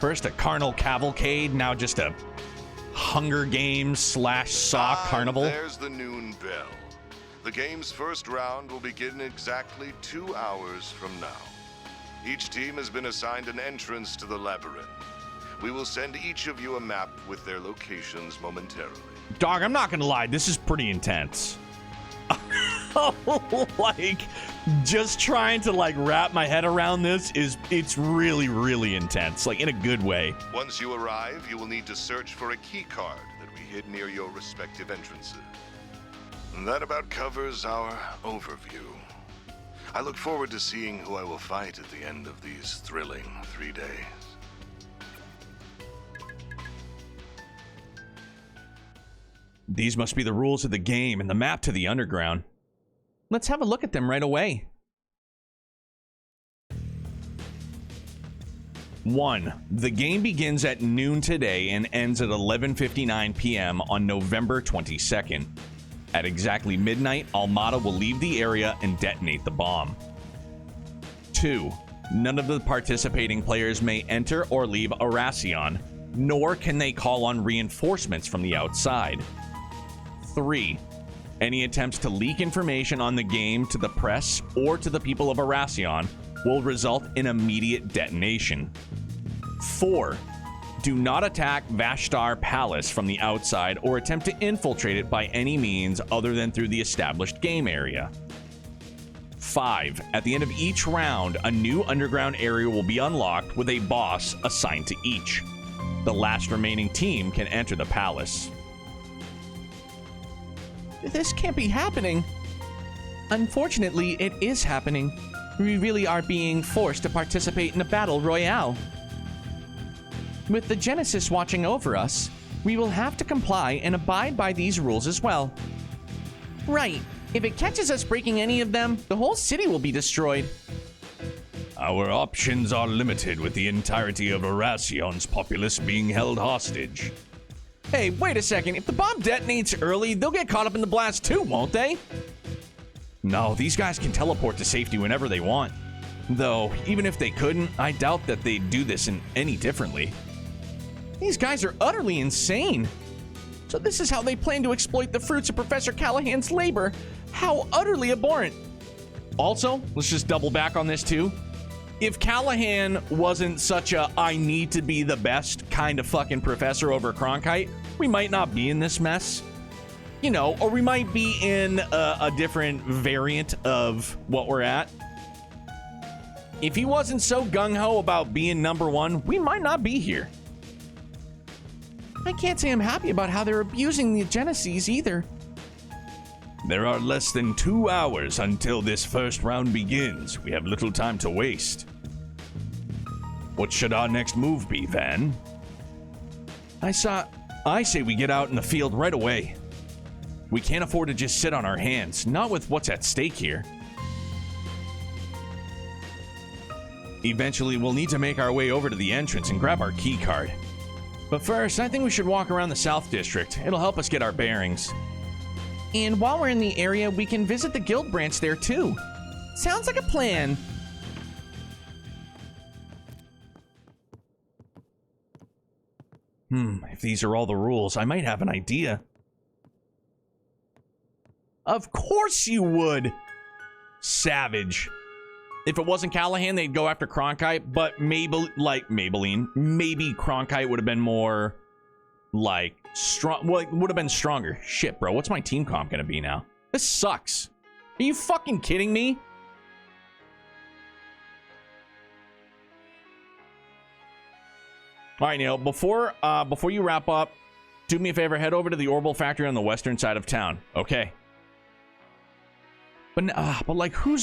First a carnal cavalcade, now just a Hunger Games / Saw carnival. There's the noon bell. The game's first round will begin exactly 2 hours from now. Each team has been assigned an entrance to the labyrinth. We will send each of you a map with their locations momentarily. Dog, I'm not gonna lie, this is pretty intense. Like, just trying to like wrap my head around this it's really, really intense, like in a good way. Once you arrive, you will need to search for a key card that we hid near your respective entrances. And that about covers our overview. I look forward to seeing who I will fight at the end of these thrilling 3 days. These must be the rules of the game and the map to the underground. Let's have a look at them right away. 1. The game begins at noon today and ends at 11:59 p.m. on November 22nd. At exactly midnight, Almada will leave the area and detonate the bomb. 2. None of the participating players may enter or leave Arason, nor can they call on reinforcements from the outside. 3. Any attempts to leak information on the game to the press or to the people of Arason will result in immediate detonation. 4. Do not attack Vashtar Palace from the outside or attempt to infiltrate it by any means other than through the established game area. 5. At the end of each round, a new underground area will be unlocked with a boss assigned to each. The last remaining team can enter the palace. This can't be happening. Unfortunately, it is happening. We really are being forced to participate in a battle royale. With the Genesis watching over us, we will have to comply and abide by these rules as well. Right. If it catches us breaking any of them, the whole city will be destroyed. Our options are limited with the entirety of Arason's populace being held hostage. Hey, wait a second. If the bomb detonates early, they'll get caught up in the blast too, won't they? No, these guys can teleport to safety whenever they want. Though, even if they couldn't, I doubt that they'd do this any differently. These guys are utterly insane. So this is how they plan to exploit the fruits of Professor Callahan's labor. How utterly abhorrent. Also, let's just double back on this too. If Callahan wasn't such a I need to be the best kind of fucking professor over Cronkite, we might not be in this mess. You know, or we might be in a different variant of what we're at. If he wasn't so gung-ho about being #1, we might not be here. I can't say I'm happy about how they're abusing the Genesees either. There are less than 2 hours until this first round begins. We have little time to waste. What should our next move be, Van? I say we get out in the field right away. We can't afford to just sit on our hands, not with what's at stake here. Eventually, we'll need to make our way over to the entrance and grab our key card. But first, I think we should walk around the South District. It'll help us get our bearings. And while we're in the area, we can visit the guild branch there too. Sounds like a plan. If these are all the rules, I might have an idea. Of course you would. Savage. If it wasn't Callahan, they'd go after Cronkite, but Maybelline, maybe Cronkite would have been more, like, strong. Well, it would have been stronger. Shit, bro. What's my team comp gonna be now? This sucks. Are you fucking kidding me? All right, Neil, before you wrap up, do me a favor, head over to the Orbital factory on the western side of town, okay? But like, what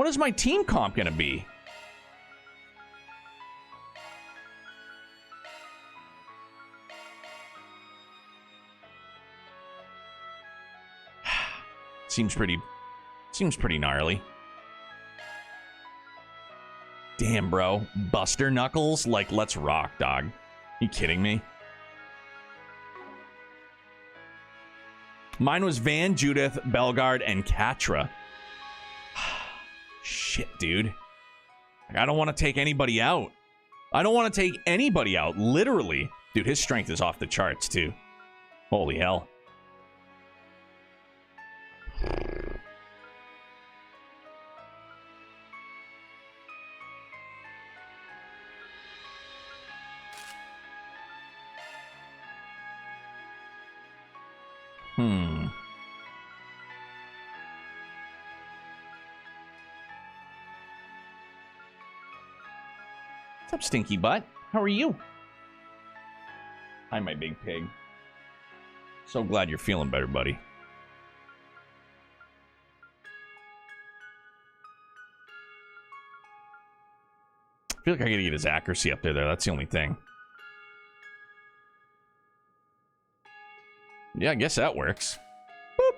is my team comp gonna be? Seems pretty gnarly. Damn, bro. Buster Knuckles? Like, let's rock, dog. You kidding me? Mine was Van, Judith, Belgard, and Catra. Shit, dude. Like, I don't want to take anybody out. Literally. Dude, his strength is off the charts, too. Holy hell. What's up, Stinky Butt? How are you? Hi, my big pig. So glad you're feeling better, buddy. I feel like I gotta get his accuracy up there, though. That's the only thing. Yeah, I guess that works. Boop.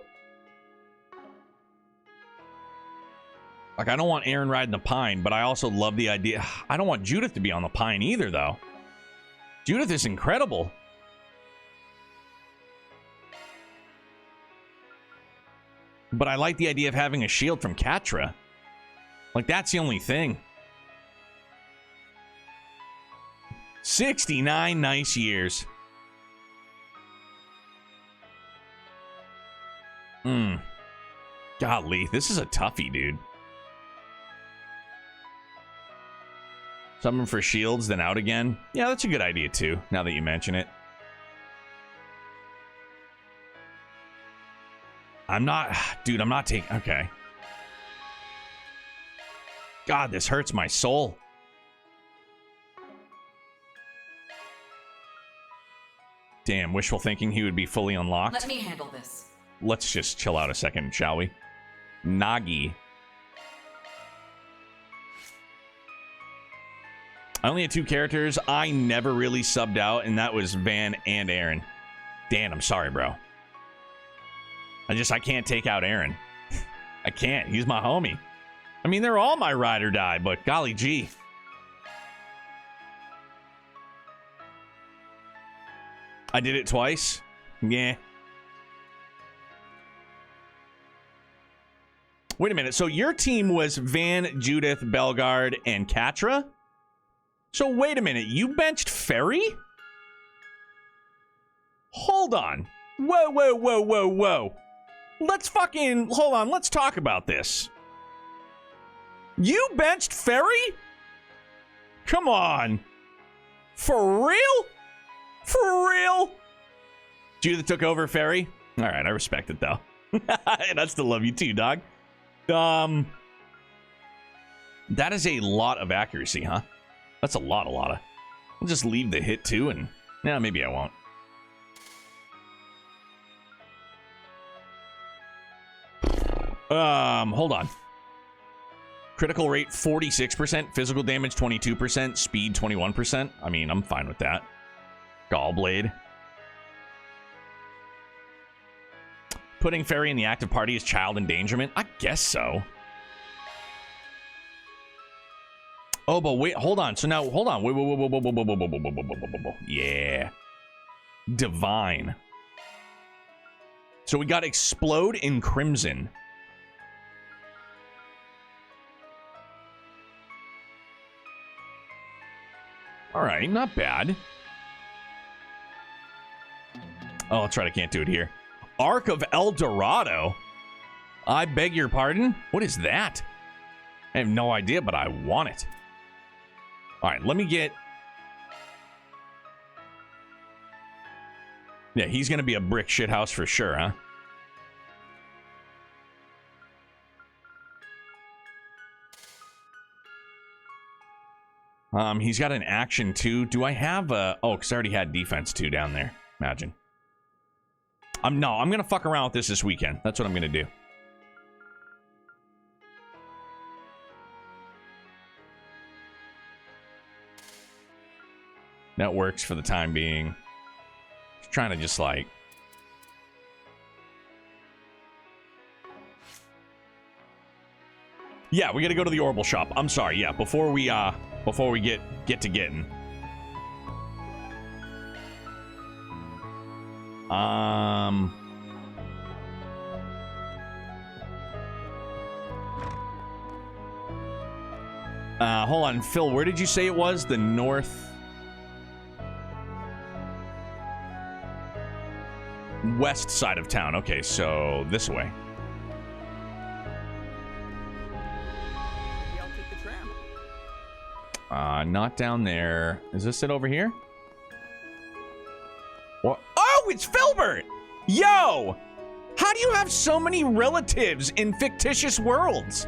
Like, I don't want Aaron riding the Pine, but I also love the idea. I don't want Judith to be on the Pine either, though. Judith is incredible. But I like the idea of having a shield from Catra. Like, that's the only thing. 69 nice years. Golly, this is a toughie, dude. Summon for shields, then out again. Yeah, that's a good idea, too, now that you mention it. I'm not taking... Okay. God, this hurts my soul. Damn, wishful thinking he would be fully unlocked. Let me handle this. Let's just chill out a second, shall we? Nagi. I only had 2 characters I never really subbed out, and that was Van and Aaron. Dan, I'm sorry, bro. I can't take out Aaron. I can't. He's my homie. I mean, they're all my ride or die, but golly gee. I did it twice? Yeah. Wait a minute. So your team was Van, Judith, Belgard, and Catra? So wait a minute. You benched Ferry? Hold on. Whoa, whoa, whoa, whoa, whoa. Let's fucking... Hold on. Let's talk about this. You benched Ferry? Come on. For real? For real? Judith took over Ferry? All right, I respect it, though. And I still love you, too, dog. That is a lot of accuracy, huh? That's a lot of. I'll just leave the hit, too, and... Yeah, maybe I won't. Hold on. Critical rate 46%, physical damage 22%, speed 21%. I mean, I'm fine with that. Gallblade. Putting Fairy in the active party is child endangerment? I guess so. Oh, but wait, hold on. So now, hold on. Wait. Yeah. Divine. So we got Explode in Crimson. All right, not bad. Oh, that's right. I can't do it here. Arc of El Dorado. I beg your pardon? What is that? I have no idea, but I want it. All right, let me get... Yeah, he's going to be a brick shithouse for sure, huh? He's got an action too. Do I have a... Oh, because I already had defense too down there. Imagine. No, I'm going to fuck around with this weekend. That's what I'm going to do. That works for the time being. Just trying to just like... Yeah, we got to go to the Orbital shop. I'm sorry. Yeah, before we get to getting. Hold on, Phil, where did you say it was? The north west side of town. Okay, so this way. Maybe I'll take the tram. Not down there. Is this it over here? What? Oh, it's Filbert! Yo! How do you have so many relatives in fictitious worlds?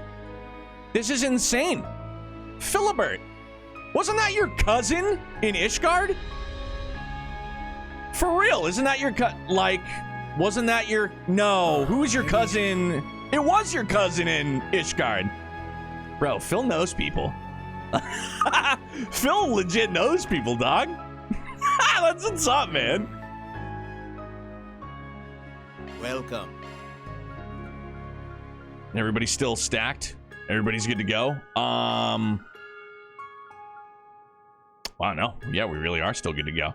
This is insane. Philibert, wasn't that your cousin in Ishgard? For real, isn't that your wasn't that your... No, who was your cousin? It was your cousin in Ishgard. Bro, Phil knows people. Phil legit knows people, dog. That's what's up, man. Welcome. Everybody's still stacked? Everybody's good to go? Wow, no. Yeah, we really are still good to go.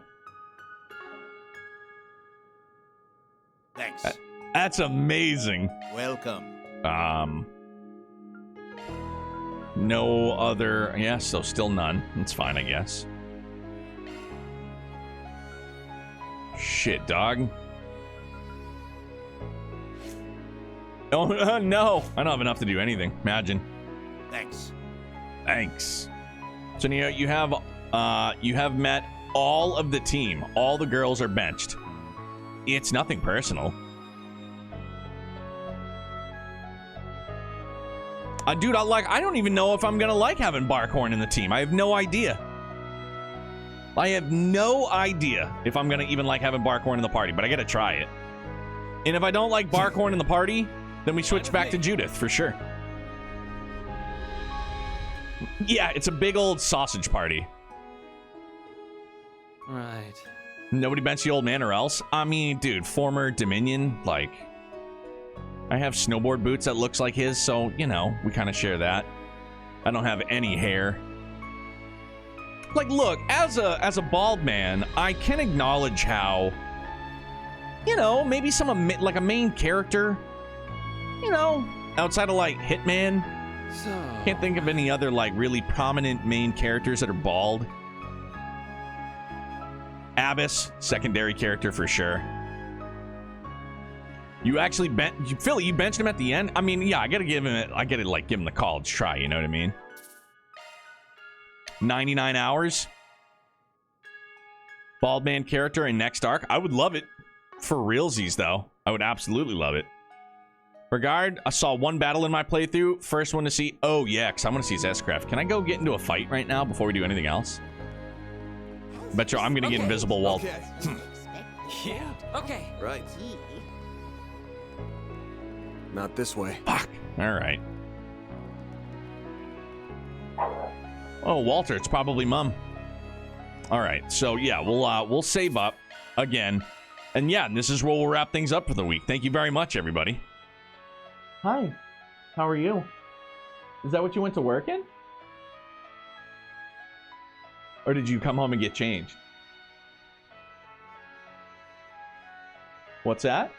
Thanks. That's amazing. Welcome. No other... Yeah, so still none. It's fine, I guess. Shit, dog. Oh, no. I don't have enough to do anything. Imagine. Thanks. Thanks. So, you have met all of the team. All the girls are benched. It's nothing personal. Dude, I don't even know if I'm gonna like having Barkhorn in the team. I have no idea. I have no idea if I'm gonna even like having Barkhorn in the party, but I gotta try it. And if I don't like Barkhorn in the party, then we switch back to Judith for sure. Yeah, it's a big old sausage party. Right. Nobody benched the old man or else? I mean, dude, former Dominion, like... I have snowboard boots that looks like his, so, you know, we kind of share that. I don't have any hair. Like, look, as a bald man, I can acknowledge how, you know, maybe like a main character, you know, outside of, like, Hitman. So... Can't think of any other, like, really prominent main characters that are bald. Abyss, secondary character for sure. You actually Philly, you benched him at the end? I mean, yeah, I gotta give him the college try, you know what I mean? 99 hours. Bald man character in next arc. I would love it. For realsies, though. I would absolutely love it. Regard, I saw one battle in my playthrough. First one to see. Oh, yeah, because I want to see his S-Craft. Can I go get into a fight right now before we do anything else? Bet you I'm going to get invisible walled. Yeah. Okay. Right. not this way. Fuck. All right. Oh, Walter, it's probably Mom. All right, so yeah, we'll save up again, and yeah, this is where we'll wrap things up for the week. Thank you very much, everybody. Hi, how are you? Is that what you went to work in? Or did you come home and get changed? What's that?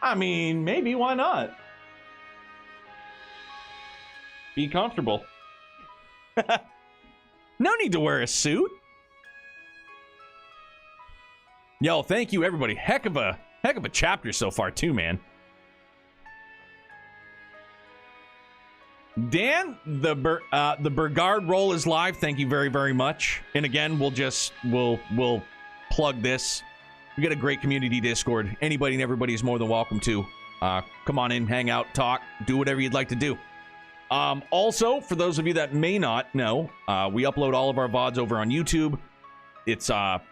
I mean, maybe, why not? Be comfortable. No need to wear a suit. Yo, thank you, everybody. Heck of a chapter so far, too, man. Dan, the Burgard roll is live. Thank you very, very much. And again, we'll plug this. We got a great community Discord. Anybody and everybody is more than welcome to. Come on in, hang out, talk, do whatever you'd like to do. Also, for those of you that may not know, we upload all of our VODs over on YouTube. It's, it's a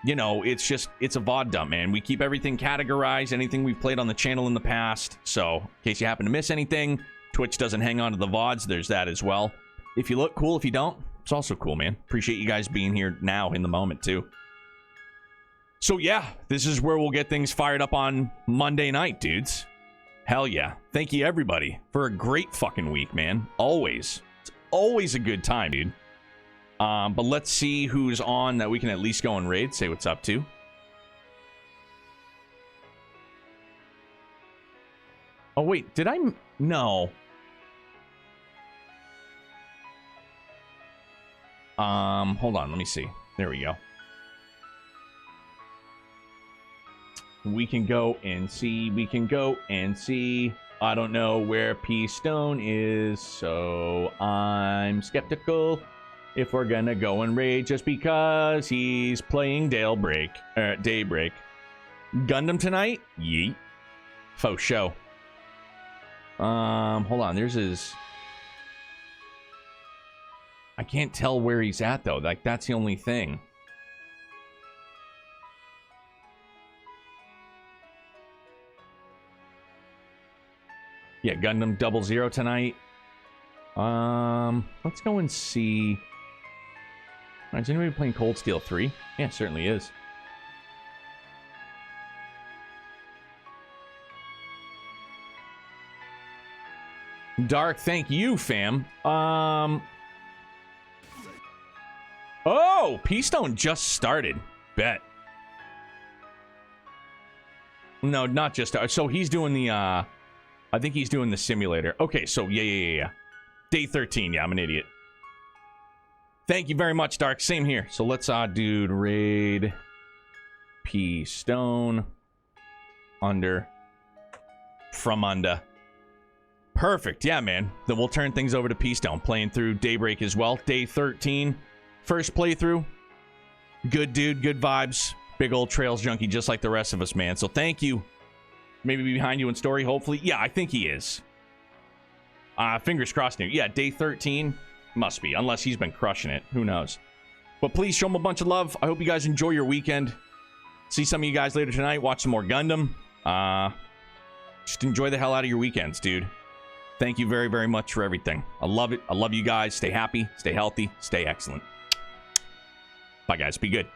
VOD dump, man. We keep everything categorized, anything we've played on the channel in the past. So, in case you happen to miss anything, Twitch doesn't hang on to the VODs. There's that as well. If you look, cool. If you don't, it's also cool, man. Appreciate you guys being here now in the moment, too. So, yeah, this is where we'll get things fired up on Monday night, dudes. Hell yeah. Thank you, everybody, for a great fucking week, man. Always. It's always a good time, dude. But let's see who's on that we can at least go and raid. Say what's up to. Oh, wait. Did I... No. Hold on. Let me see. There we go. We can go and see. We can go and see. I don't know where P-Stone is, so I'm skeptical if we're gonna go and raid just because he's playing Daybreak. Gundam tonight? Yeet. Faux show. Hold on. There's his... I can't tell where he's at, though. Like, that's the only thing. Yeah, Gundam 00 tonight. Let's go and see. Is anybody playing Cold Steel 3? Yeah, certainly is. Dark, thank you, fam. Oh, P-Stone just started. Bet. No, not just started. So he's doing the, I think he's doing the simulator. Okay, so yeah. Day 13. Yeah, I'm an idiot. Thank you very much, Dark. Same here. So let's, dude, raid P-Stone under from under. Perfect. Yeah, man. Then we'll turn things over to P-Stone, playing through Daybreak as well. Day 13. First playthrough. Good dude, good vibes. Big old Trails junkie just like the rest of us, man. So thank you. Maybe behind you in story, hopefully. Yeah, I think he is. Fingers crossed here. Yeah, day 13. Must be, unless he's been crushing it. Who knows? But please show him a bunch of love. I hope you guys enjoy your weekend. See some of you guys later tonight. Watch some more Gundam. Just enjoy the hell out of your weekends, dude. Thank you very, very much for everything. I love it. I love you guys. Stay happy. Stay healthy. Stay excellent. Bye, guys. Be good.